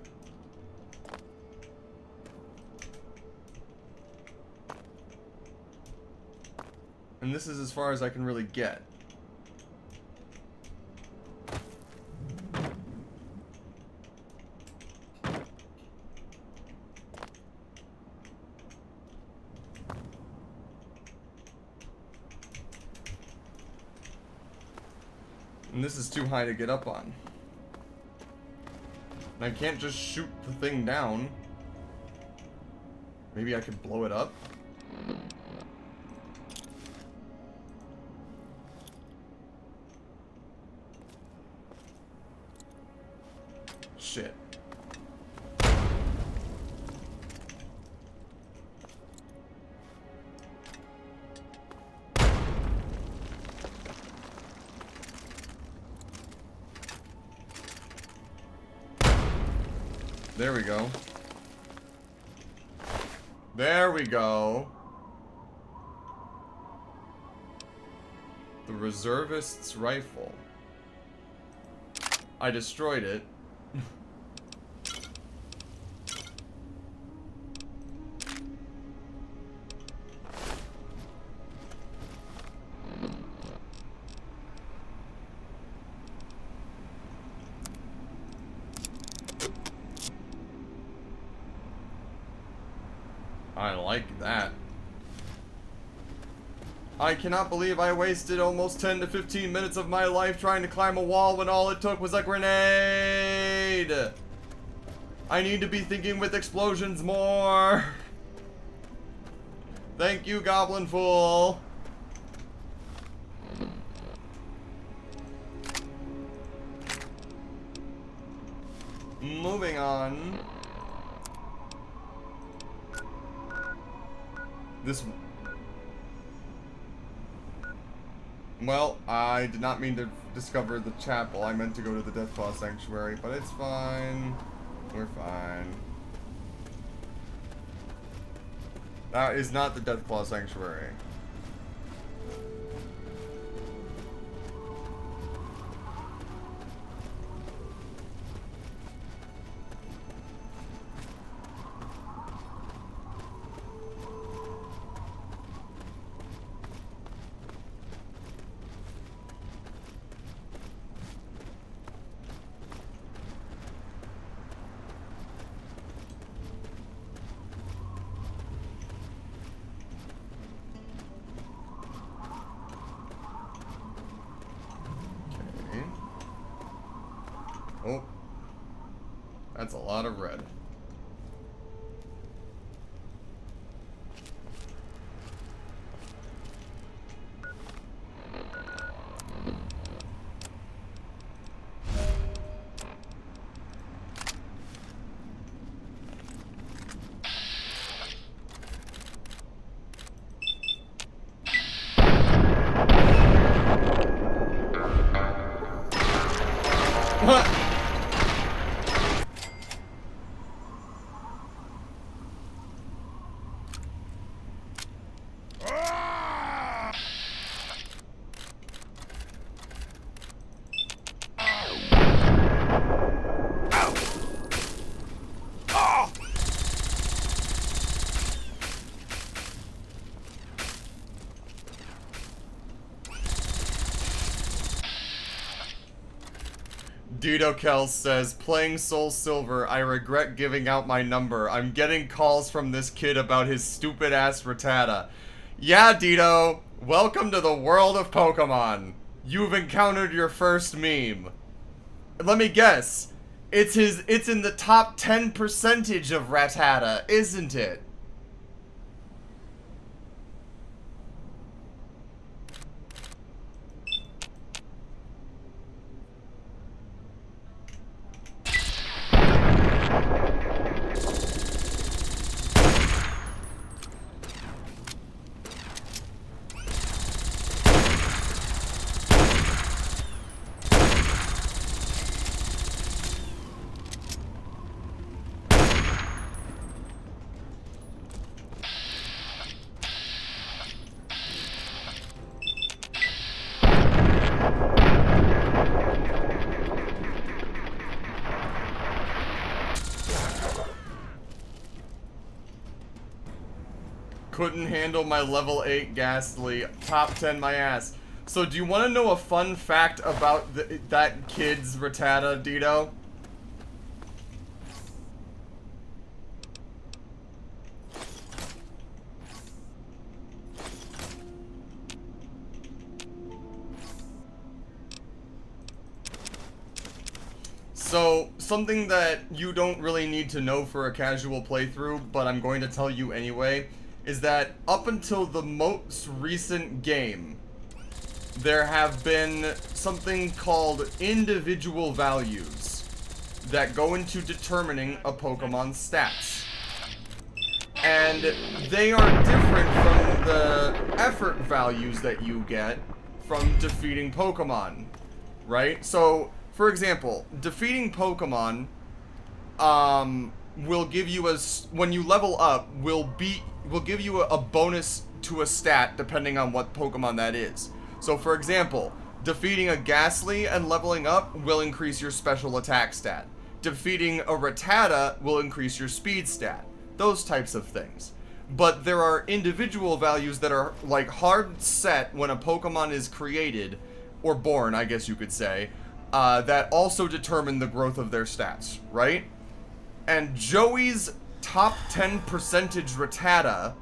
A: And this is as far as I can really get. And this is too high to get up on. And I can't just shoot the thing down. Maybe I could blow it up? Shit. There we go. There we go. The reservist's rifle. I destroyed it. I like that. I cannot believe I wasted almost 10 to 15 minutes of my life trying to climb a wall when all it took was a grenade! I need to be thinking with explosions more! Thank you, Goblin Fool! Moving on. This... Well, I did not mean to discover the chapel. I meant to go to the Deathclaw Sanctuary, but it's fine. We're fine. That is not the Deathclaw Sanctuary. Oh, that's a lot of red. Dito Kels says, playing Soul Silver, I regret giving out my number. I'm getting calls from this kid about his stupid ass Rattata. Yeah, Dito, welcome to the world of Pokemon. You've encountered your first meme. Let me guess. It's in the top 10% of Rattata, isn't it? Couldn't handle my level 8 Ghastly. Top 10 my ass. So do you want to know a fun fact about that kid's Rattata, Dito? So, something that you don't really need to know for a casual playthrough, but I'm going to tell you anyway, is that up until the most recent game, there have been something called individual values that go into determining a Pokemon's stats. And they are different from the effort values that you get from defeating Pokemon, right? So, for example, defeating Pokemon will give you when you level up, will give you a bonus to a stat depending on what Pokemon that is. So for example, defeating a Ghastly and leveling up will increase your special attack stat. Defeating a Rattata will increase your speed stat. Those types of things. But there are individual values that are like hard set when a Pokemon is created, or born, I guess you could say, that also determine the growth of their stats, right? And Joey's top 10% Rattata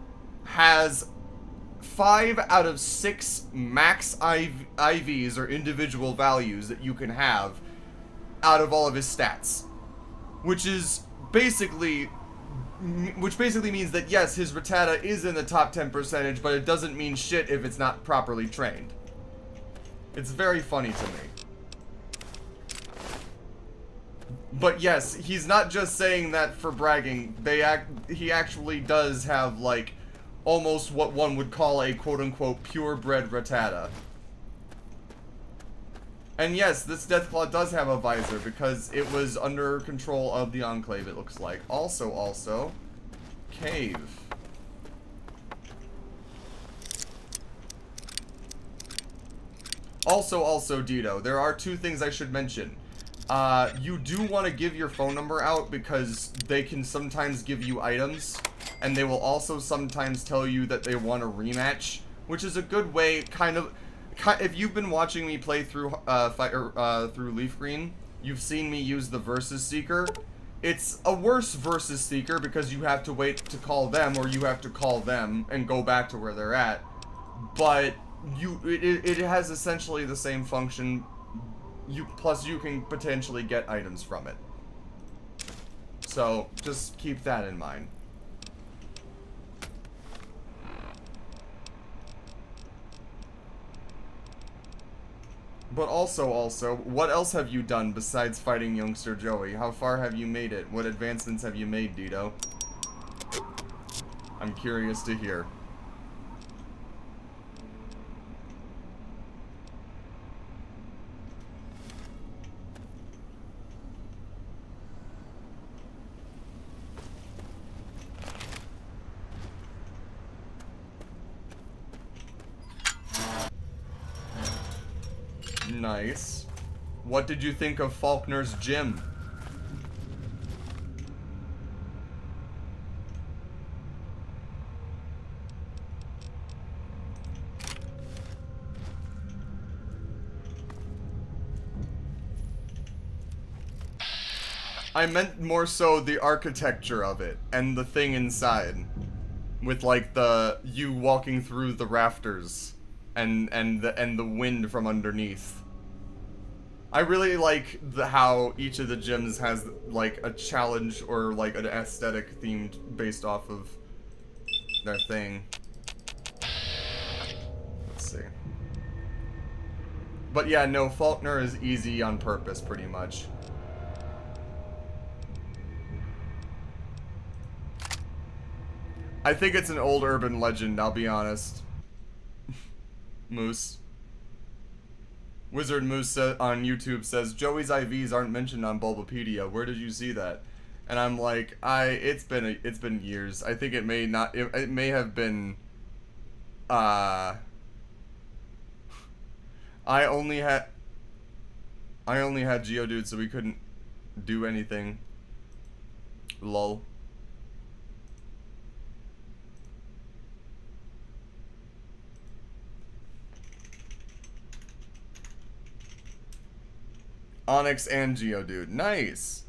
A: has 5 out of 6 max IVs or individual values that you can have out of all of his stats. Which basically means that yes, his Rattata is in the top 10%, but it doesn't mean shit if it's not properly trained. It's very funny to me. But yes, he's not just saying that for bragging. He actually does have, like, almost what one would call a quote-unquote purebred Rattata. And yes, this Deathclaw does have a visor because it was under control of the Enclave, it looks like. Also, cave. Also, Dito, there are 2 things I should mention. You do want to give your phone number out because they can sometimes give you items, and they will also sometimes tell you that they want a rematch, which is a good way, if you've been watching me play through through Leaf Green, you've seen me use the Versus Seeker. It's a worse Versus Seeker because you have to wait to call them, or you have to call them and go back to where they're at. But it has essentially the same function. Plus you can potentially get items from it. So just keep that in mind. But also, what else have you done besides fighting youngster Joey? How far have you made it? What advancements have you made, Dito? I'm curious to hear. Nice. What did you think of Faulkner's gym? I meant more so the architecture of it and the thing inside, with like you walking through the rafters and the wind from underneath. I really like how each of the gyms has like a challenge or like an aesthetic themed based off of their thing. Let's see. But yeah, no, Faulkner is easy on purpose, pretty much. I think it's an old urban legend, I'll be honest. Moose. Wizard Moose on YouTube says, Joey's IVs aren't mentioned on Bulbapedia. Where did you see that? And I'm like, it's been years. I think it may not, it may have been, I only had Geodude, so we couldn't do anything. Lol. Onyx and Geodude. Nice.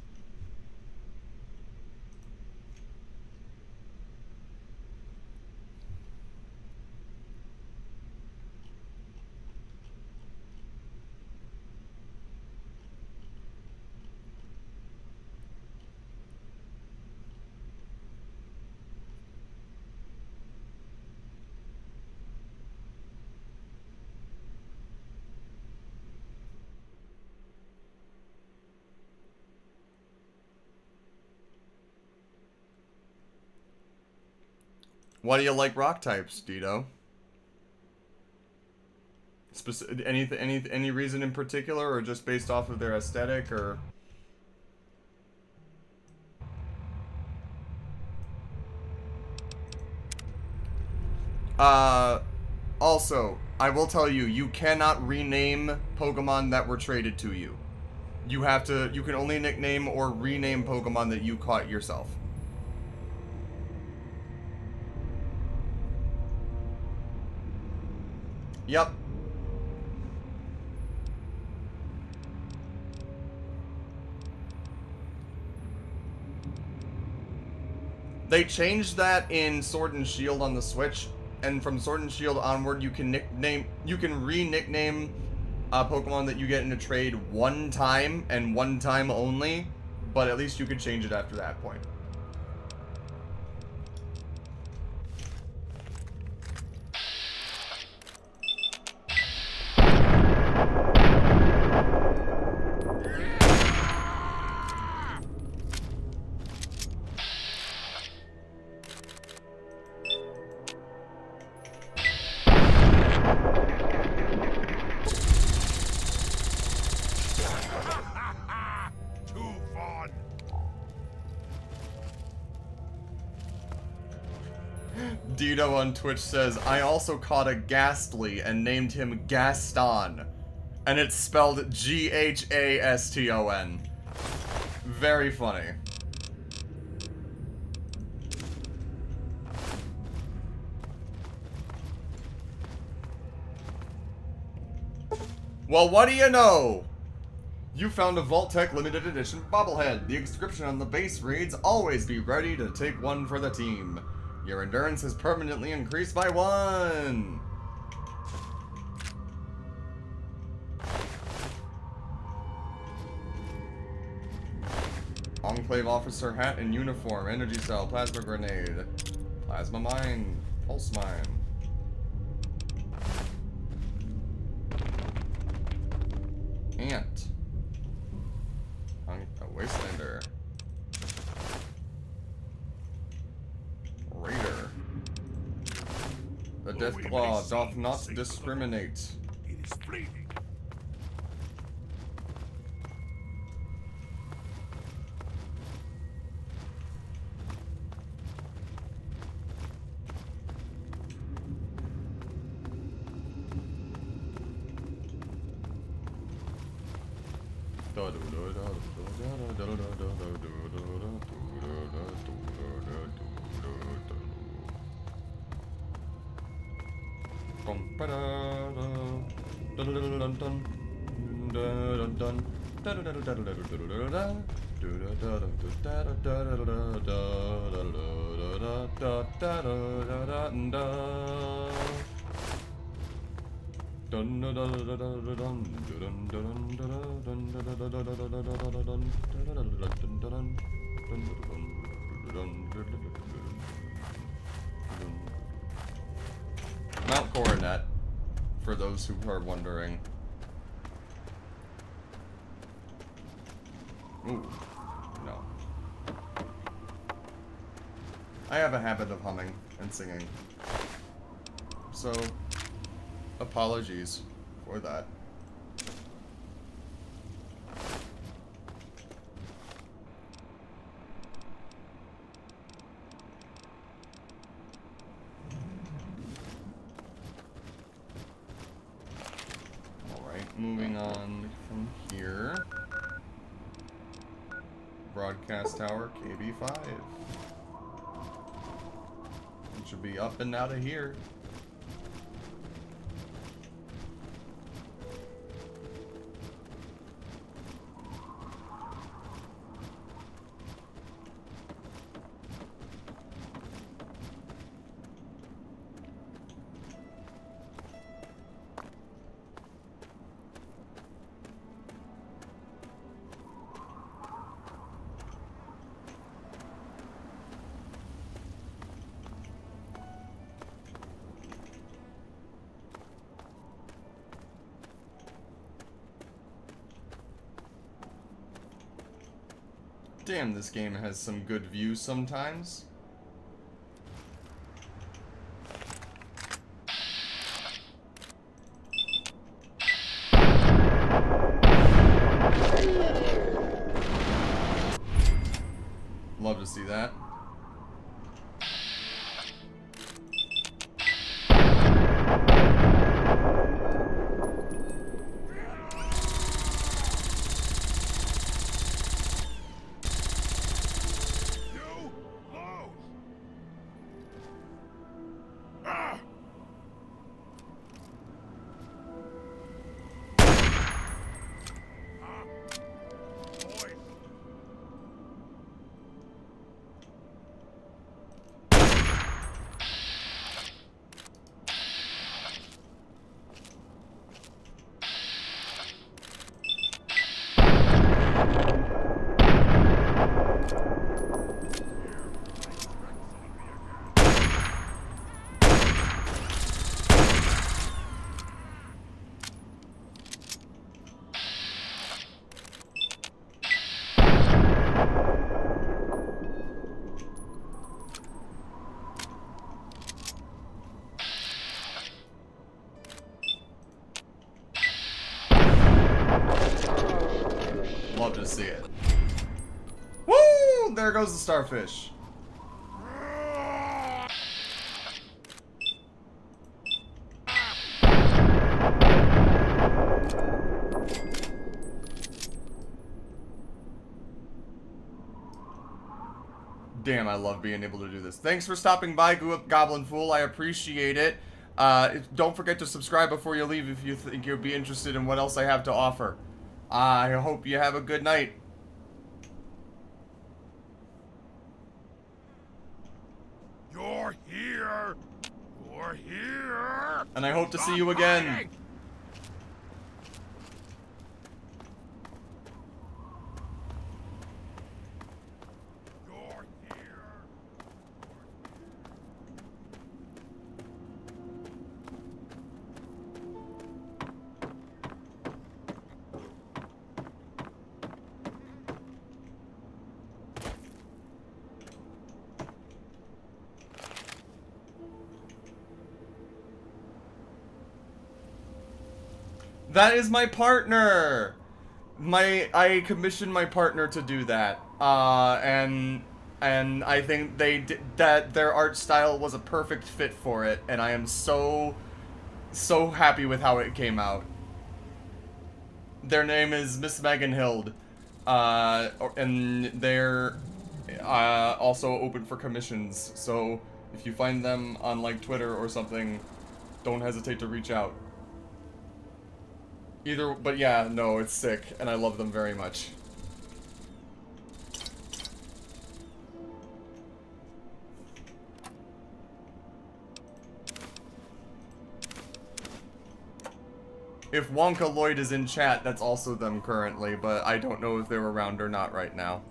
A: Why do you like rock types, Dito? Any reason in particular, or just based off of their aesthetic, or? Also, I will tell you, you cannot rename Pokemon that were traded to you. You can only nickname or rename Pokemon that you caught yourself. Yep. They changed that in Sword and Shield on the Switch, and from Sword and Shield onward, you can re-nickname a Pokemon that you get in a trade one time and one time only, but at least you can change it after that point. Dito on Twitch says, I also caught a Ghastly and named him Gaston. And it's spelled G-H-A-S-T-O-N. Very funny. Well, what do you know? You found a Vault-Tec limited edition bobblehead. The inscription on the base reads, always be ready to take one for the team. Your endurance is permanently increased by 1. Enclave officer hat and uniform, energy cell, plasma grenade, plasma mine, pulse mine. Ant. A Wastelander. Raider. The Deathclaw doth not discriminate.
H: It is fleeting.
A: Mount Coronet, for those who are wondering. Ooh, no. I have a habit of humming and singing. So, apologies for that. Alright, moving on from here. Broadcast tower, KB5. It should be up and out of here. Damn, this game has some good views sometimes. Love to see that. Love to see it. Woo! There goes the starfish. Damn, I love being able to do this. Thanks for stopping by, Goblin Fool. I appreciate it. Don't forget to subscribe before you leave if you think you'll be interested in what else I have to offer. I hope you have a good night.
H: You're here. You're here.
A: And I hope to see you again.
H: Hiding.
A: That is my partner. I commissioned my partner to do that. And I think that their art style was a perfect fit for it, and I am so happy with how it came out. Their name is Miss Megan Hild, and they're also open for commissions. So if you find them on like Twitter or something, don't hesitate to reach out. But yeah, no, it's sick, and I love them very much. If Wonka Lloyd is in chat, that's also them currently, but I don't know if they're around or not right now.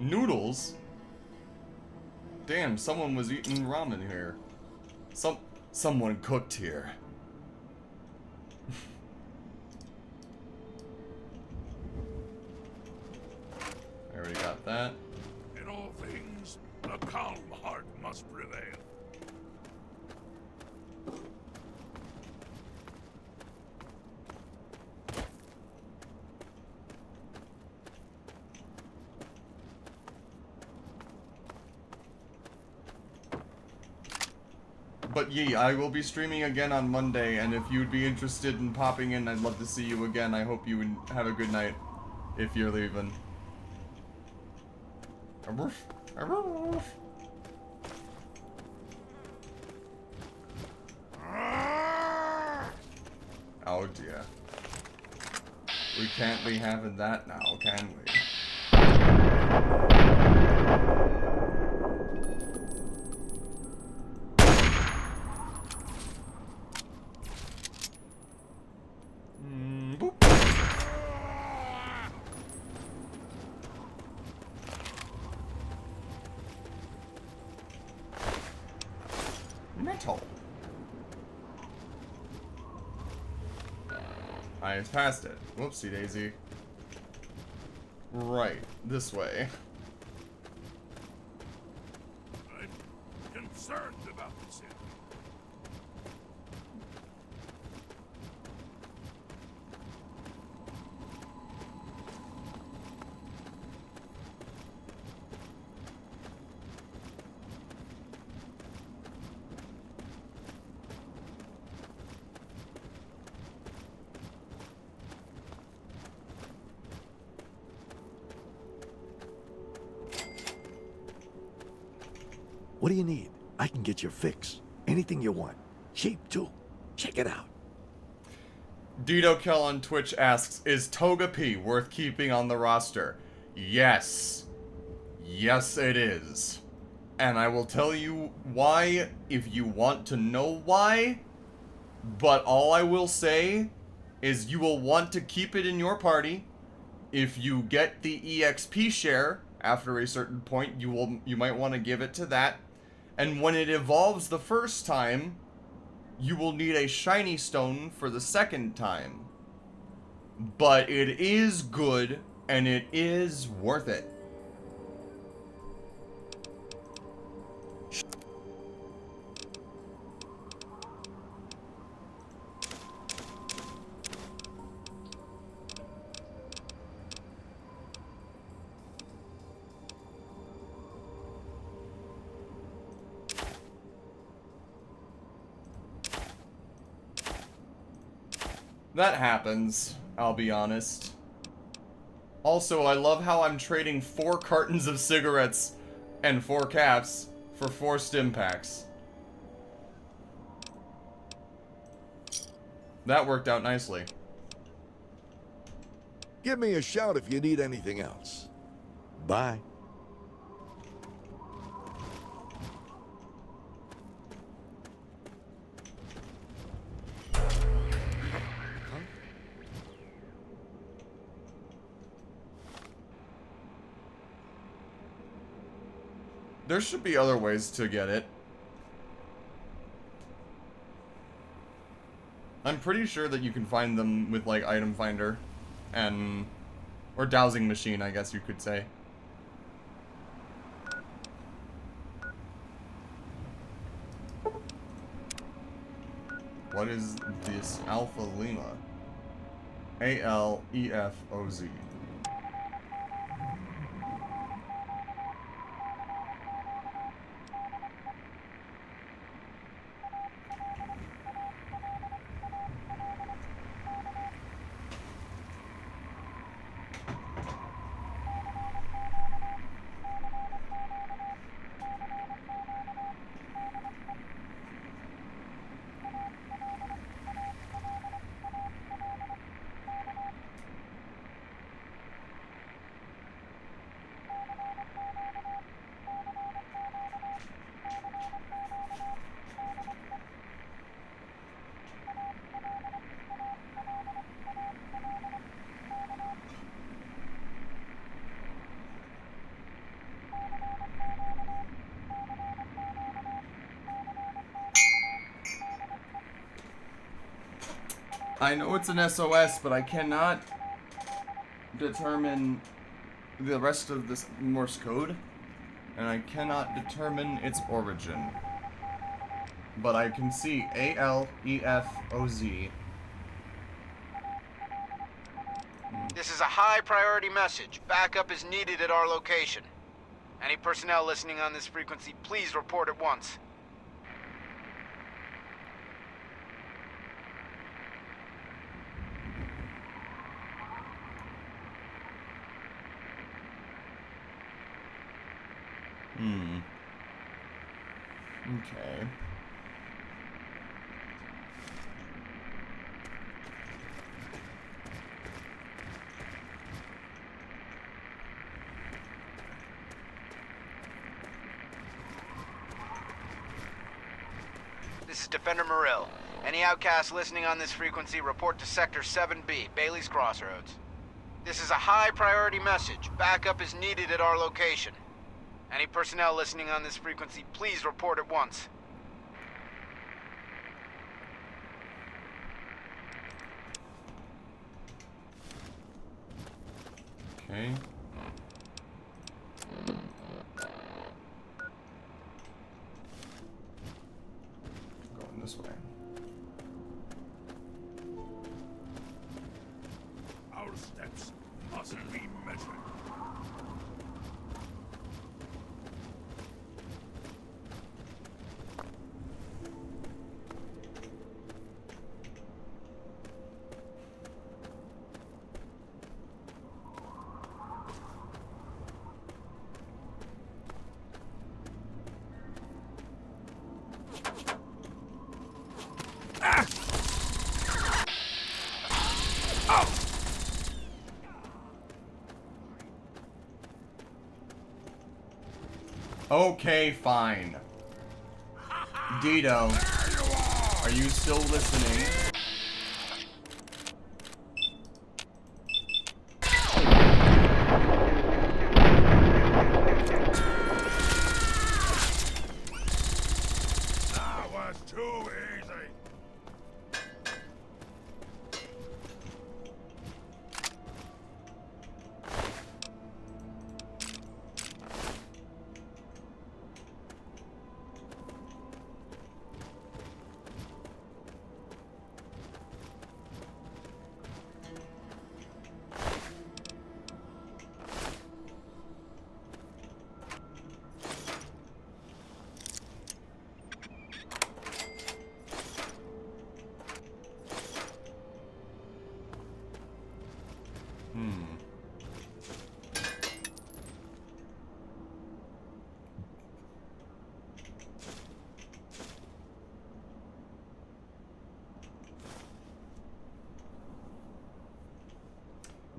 A: Noodles? Damn, someone was eating ramen here. Someone cooked here. I already got that.
H: In all things, a calm heart must prevail.
A: But Yee, I will be streaming again on Monday, and if you'd be interested in popping in, I'd love to see you again. I hope you would have a good night if you're leaving. Oh dear. We can't be having that now, can we? Boop. Metal. I passed it. Whoopsie daisy. Right, this way.
H: I'm concerned about this enemy.
P: What do you need? I can get your fix. Anything you want. Cheap, too. Check it out.
A: Dido Kell on Twitch asks, is Toga P worth keeping on the roster? Yes. Yes, it is. And I will tell you why if you want to know why. But all I will say is you will want to keep it in your party. If you get the EXP share after a certain point, you might want to give it to that. And when it evolves the first time, you will need a shiny stone for the second time. But it is good, and it is worth it. That happens, I'll be honest. Also, I love how I'm trading 4 cartons of cigarettes and 4 caps for 4 stim packs. That worked out nicely.
P: Give me a shout if you need anything else. Bye.
A: There should be other ways to get it. I'm pretty sure that you can find them with, like, item finder and... or dowsing machine, I guess you could say. What is this Alpha Lima? A-L-E-F-O-Z. I know it's an SOS, but I cannot determine the rest of this Morse code, and I cannot determine its origin. But I can see ALEFOZ.
Q: This is a high priority message. Backup is needed at our location. Any personnel listening on this frequency, please report at once.
A: Okay.
Q: This is Defender Morrill. Any outcasts listening on this frequency, report to Sector 7B, Bailey's Crossroads. This is a high priority message. Backup is needed at our location. Any personnel listening on this frequency, please report at once.
A: Okay. Going this way.
H: Our steps must be measured.
A: Okay, fine. Dito, are you still listening?
H: That was too easy.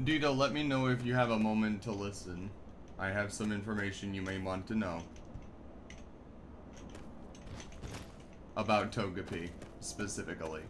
A: Dito, let me know if you have a moment to listen. I have some information you may want to know. About Togepi, specifically.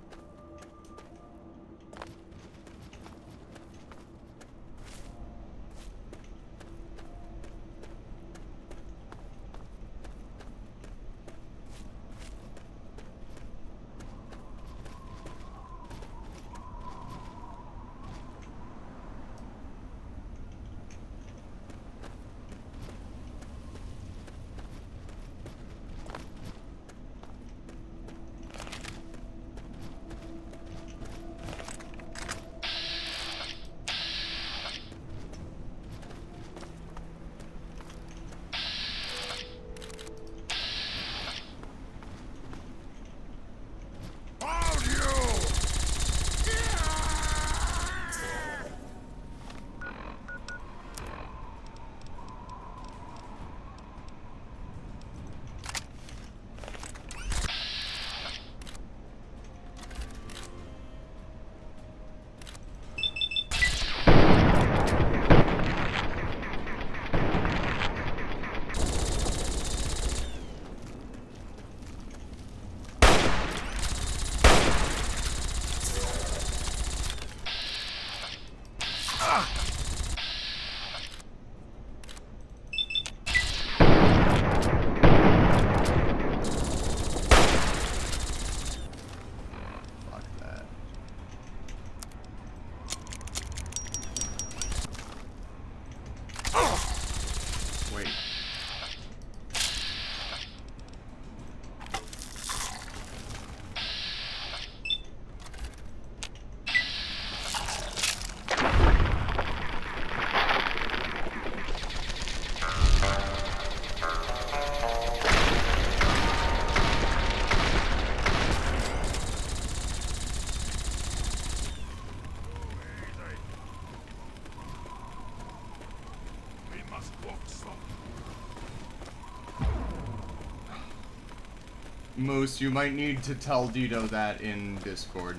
A: Moose, you might need to tell Dito that in Discord.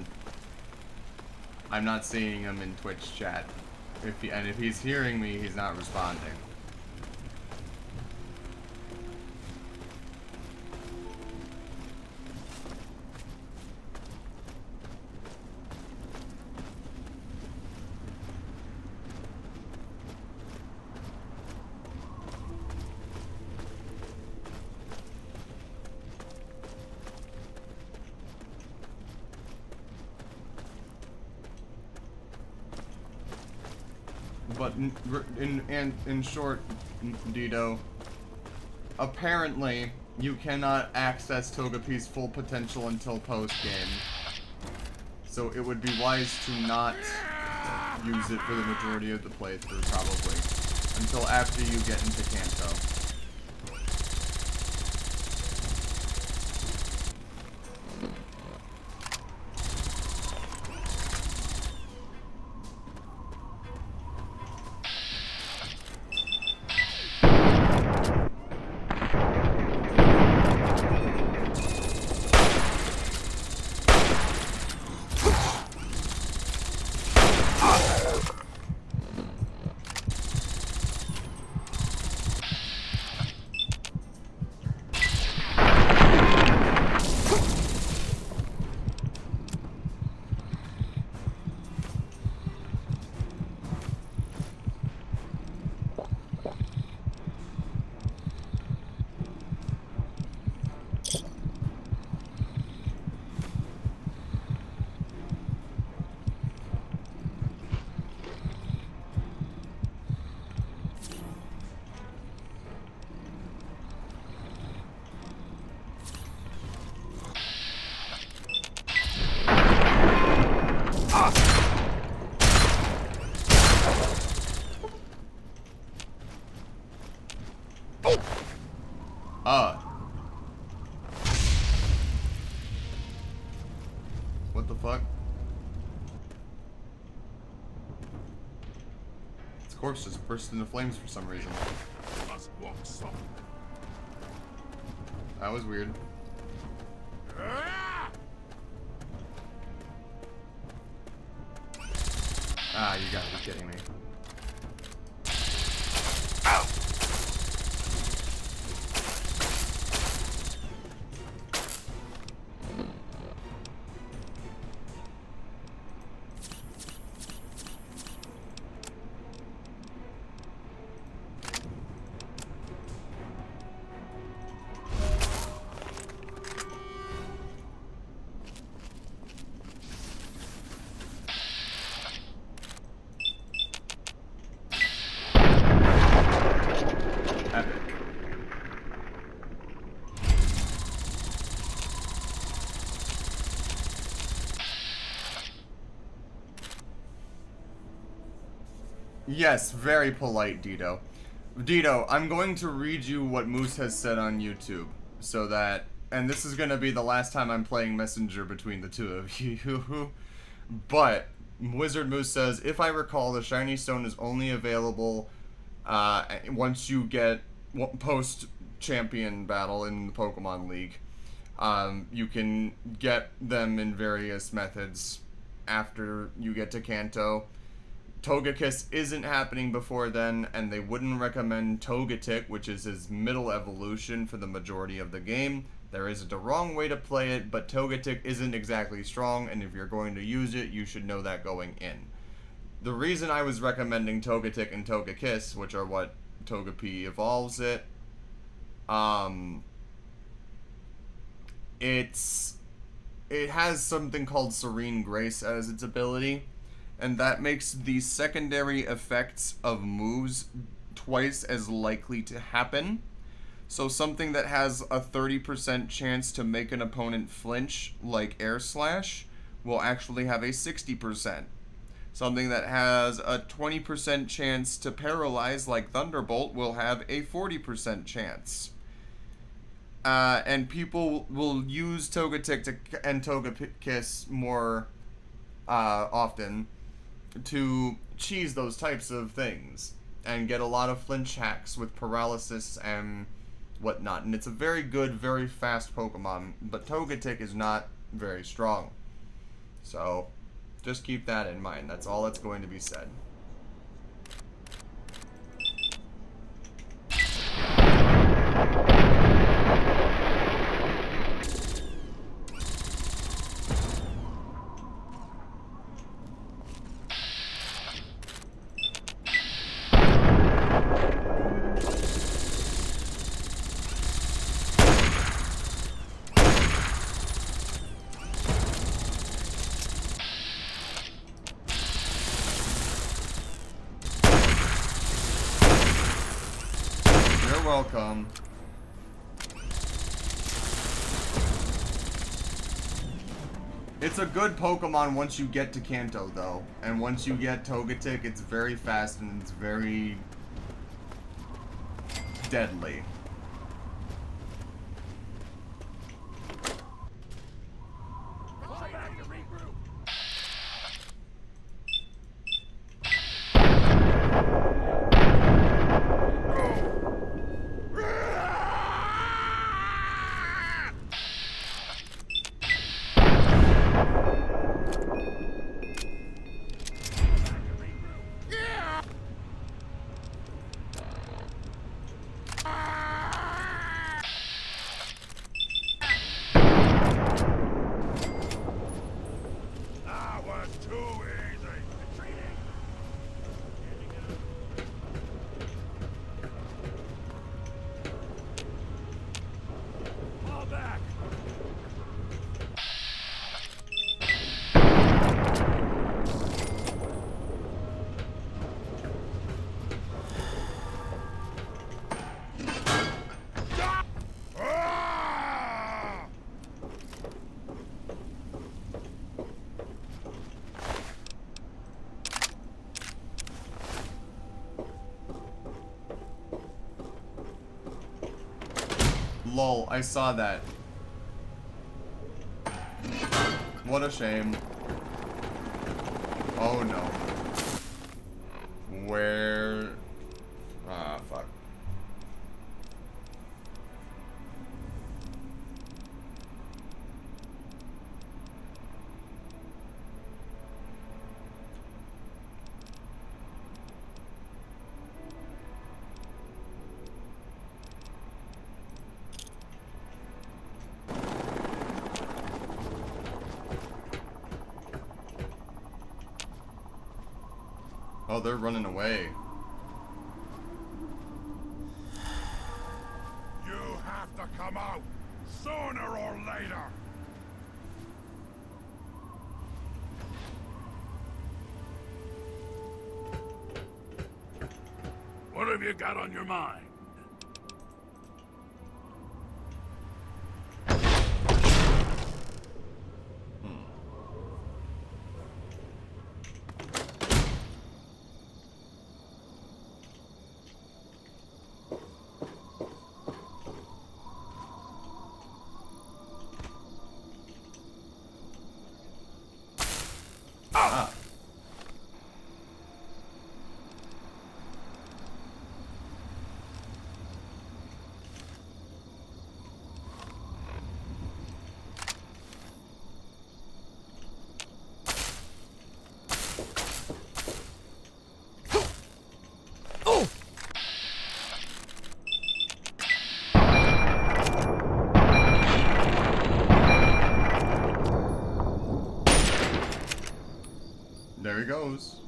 A: I'm not seeing him in Twitch chat. If he's hearing me, he's not responding. But in short, Dito, apparently you cannot access Togepi's full potential until post-game. So it would be wise to not use it for the majority of the playthrough, probably, until after you get into Kanto. What the fuck? Its corpse just burst into flames for some reason. That was weird. Ah, you gotta be kidding me. Yes, very polite, Dito. Dito, I'm going to read you what Moose has said on YouTube, so that, and this is going to be the last time I'm playing Messenger between the two of you, but Wizard Moose says, if I recall, the Shiny Stone is only available once you get post-champion battle in the Pokemon League. You can get them in various methods after you get to Kanto. Togekiss isn't happening before then, and they wouldn't recommend Togetic, which is his middle evolution, for the majority of the game. There isn't a wrong way to play it, but Togetic isn't exactly strong, and if you're going to use it, you should know that going in. The reason I was recommending Togetic and Togekiss, which are what Togepi evolves it, it has something called Serene Grace as its ability, and that makes the secondary effects of moves twice as likely to happen. So something that has a 30% chance to make an opponent flinch, like Air Slash, will actually have a 60%. Something that has a 20% chance to paralyze, like Thunderbolt, will have a 40% chance. And people will use Togetic and Togekiss more often to cheese those types of things. and get a lot of flinch hacks with paralysis and whatnot. And it's a very good, very fast Pokemon, but Togetic is not very strong. So, just keep that in mind. That's all that's going to be said. You're welcome. It's a good Pokemon once you get to Kanto, though. And once you get Togetic, it's very fast and it's very deadly.
H: That was too easy. Retreating. Fall back.
A: Lol, I saw that. What a shame. Oh no. Where... Ah, fuck. Oh, they're running away.
H: You have to come out sooner or later. What have you got on your mind?
A: Ah. There he goes.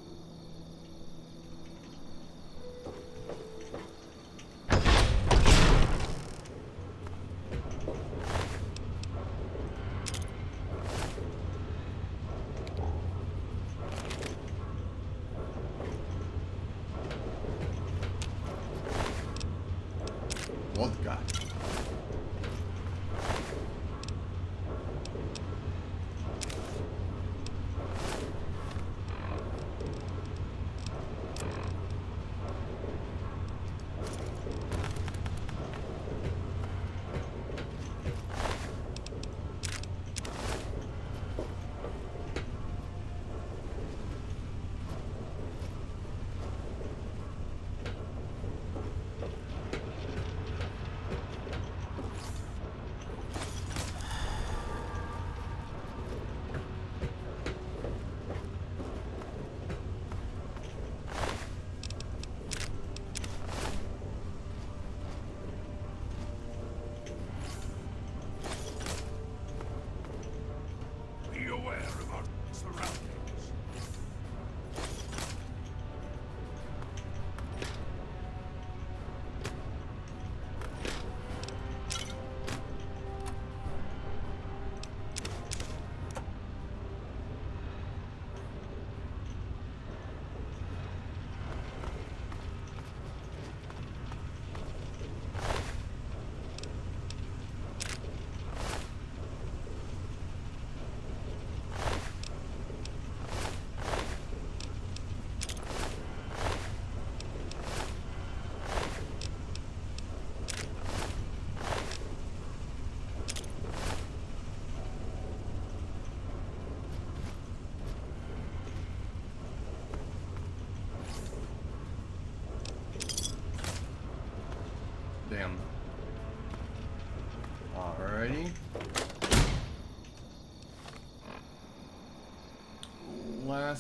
A: Vodka.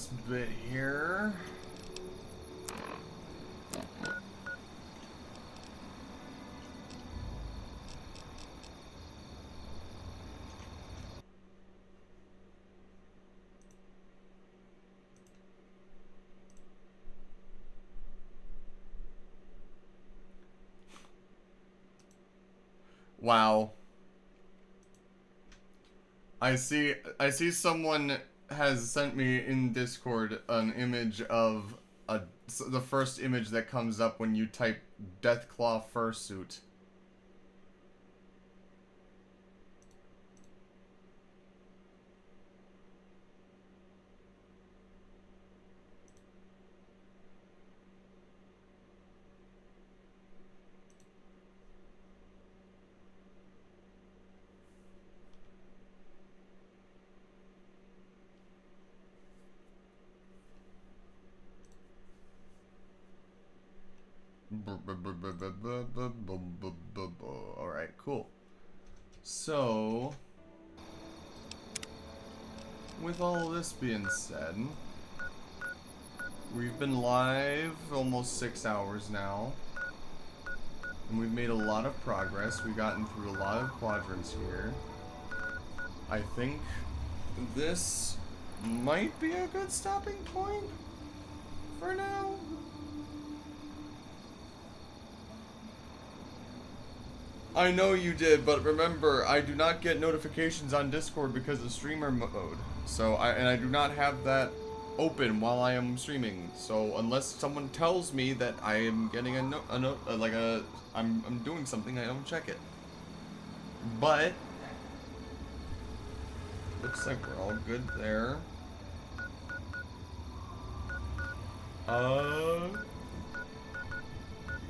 A: this bit here. Wow. I see someone has sent me in Discord an image of the first image that comes up when you type Deathclaw fursuit. Alright, cool. So, with all this being said, we've been live almost 6 hours now, and we've made a lot of progress. We've gotten through a lot of quadrants here. I think this might be a good stopping point for now. I know you did, but remember, I do not get notifications on Discord because of streamer mode. So I do not have that open while I am streaming. So unless someone tells me that I am getting I'm doing something, I don't check it. But looks like we're all good there.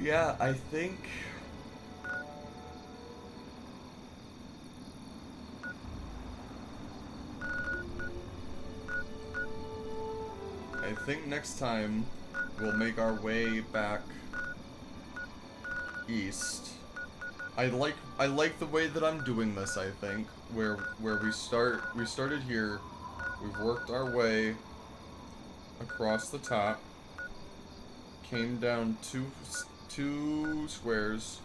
A: Yeah, I think next time we'll make our way back east. I like the way that I'm doing this, I think, where we started here, we've worked our way across the top, came down two squares,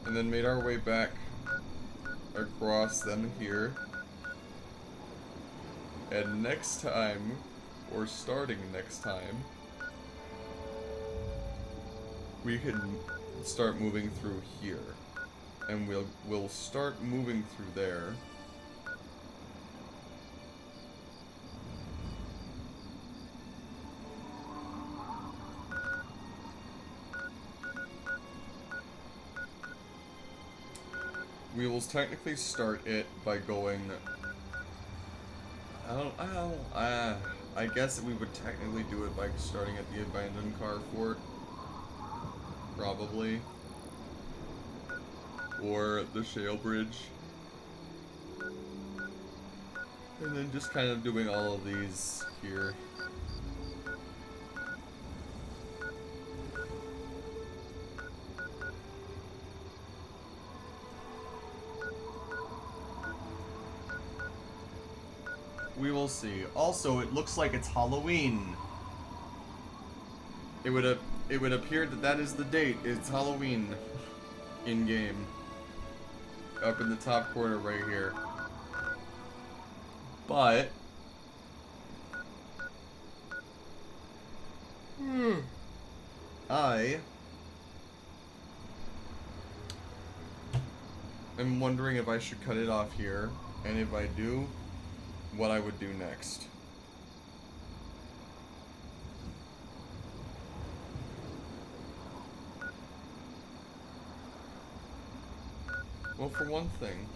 A: and then made our way back across them here. And next time, or starting next time, we can start moving through here, and we'll start moving through there. We will technically start it by going. I guess we would technically do it by starting at the abandoned car fort. Probably. Or the shale bridge. And then just kind of doing all of these here. We will see. Also, it looks like it's Halloween. It would appear that is the date. It's Halloween in game. Up in the top corner right here. But I am wondering if I should cut it off here, and if I do, what I would do next. Well, for one thing,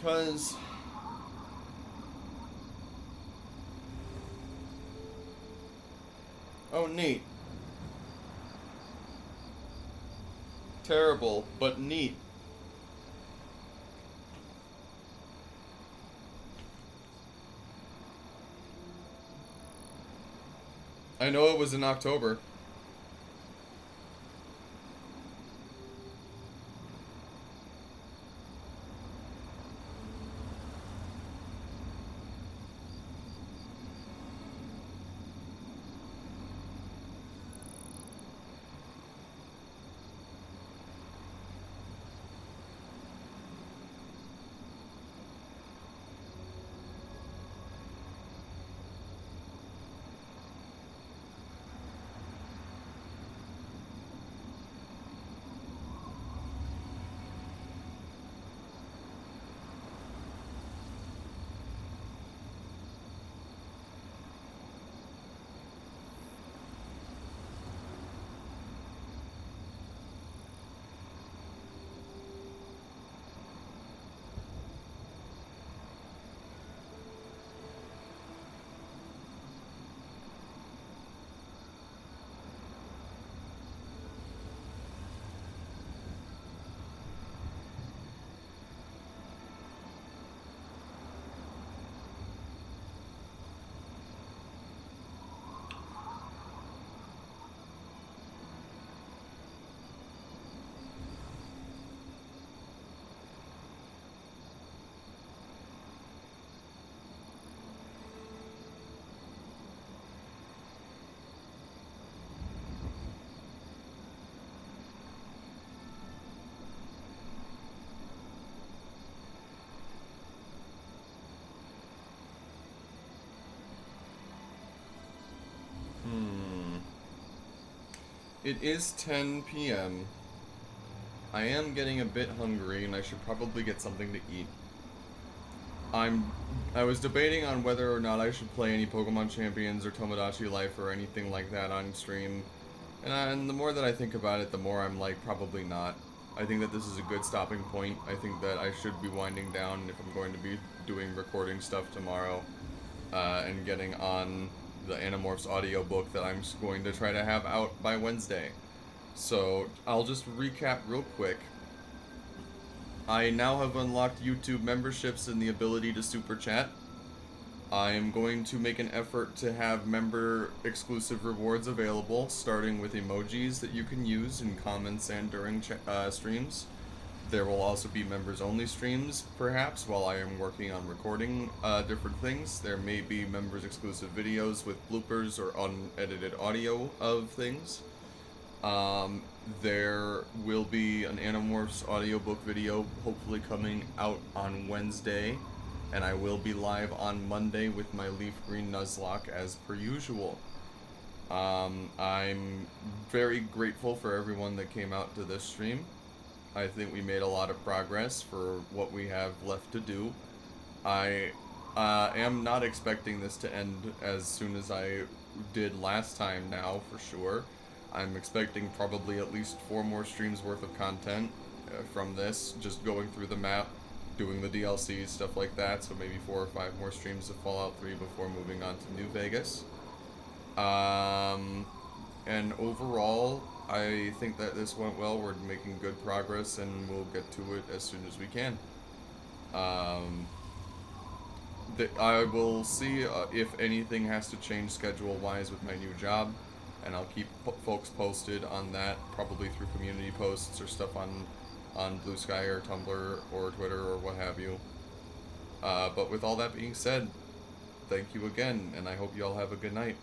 A: because oh, neat. Terrible, but neat. I know it was in October. It is 10 p.m. I am getting a bit hungry, and I should probably get something to eat. I was debating on whether or not I should play any Pokemon Champions or Tomodachi Life or anything like that on stream. And the more that I think about it, the more I'm like, probably not. I think that this is a good stopping point. I think that I should be winding down if I'm going to be doing recording stuff tomorrow. And getting on the Animorphs audiobook that I'm going to try to have out by Wednesday. So, I'll just recap real quick. I now have unlocked YouTube memberships and the ability to super chat. I am going to make an effort to have member exclusive rewards available, starting with emojis that you can use in comments and during streams. There will also be members only streams, perhaps, while I am working on recording different things. There may be members exclusive videos with bloopers or unedited audio of things. There will be an Animorphs audiobook video hopefully coming out on Wednesday, and I will be live on Monday with my Leaf Green Nuzlocke as per usual. I'm very grateful for everyone that came out to this stream. I think we made a lot of progress for what we have left to do. I am not expecting this to end as soon as I did last time now, for sure. I'm expecting probably at least 4 more streams worth of content from this, just going through the map, doing the DLC, stuff like that, so maybe 4 or 5 more streams of Fallout 3 before moving on to New Vegas. And overall, I think that this went well. We're making good progress, and we'll get to it as soon as we can. I will see if anything has to change schedule-wise with my new job, and I'll keep folks posted on that, probably through community posts or stuff on Blue Sky or Tumblr or Twitter or what have you. But with all that being said, thank you again, and I hope you all have a good night.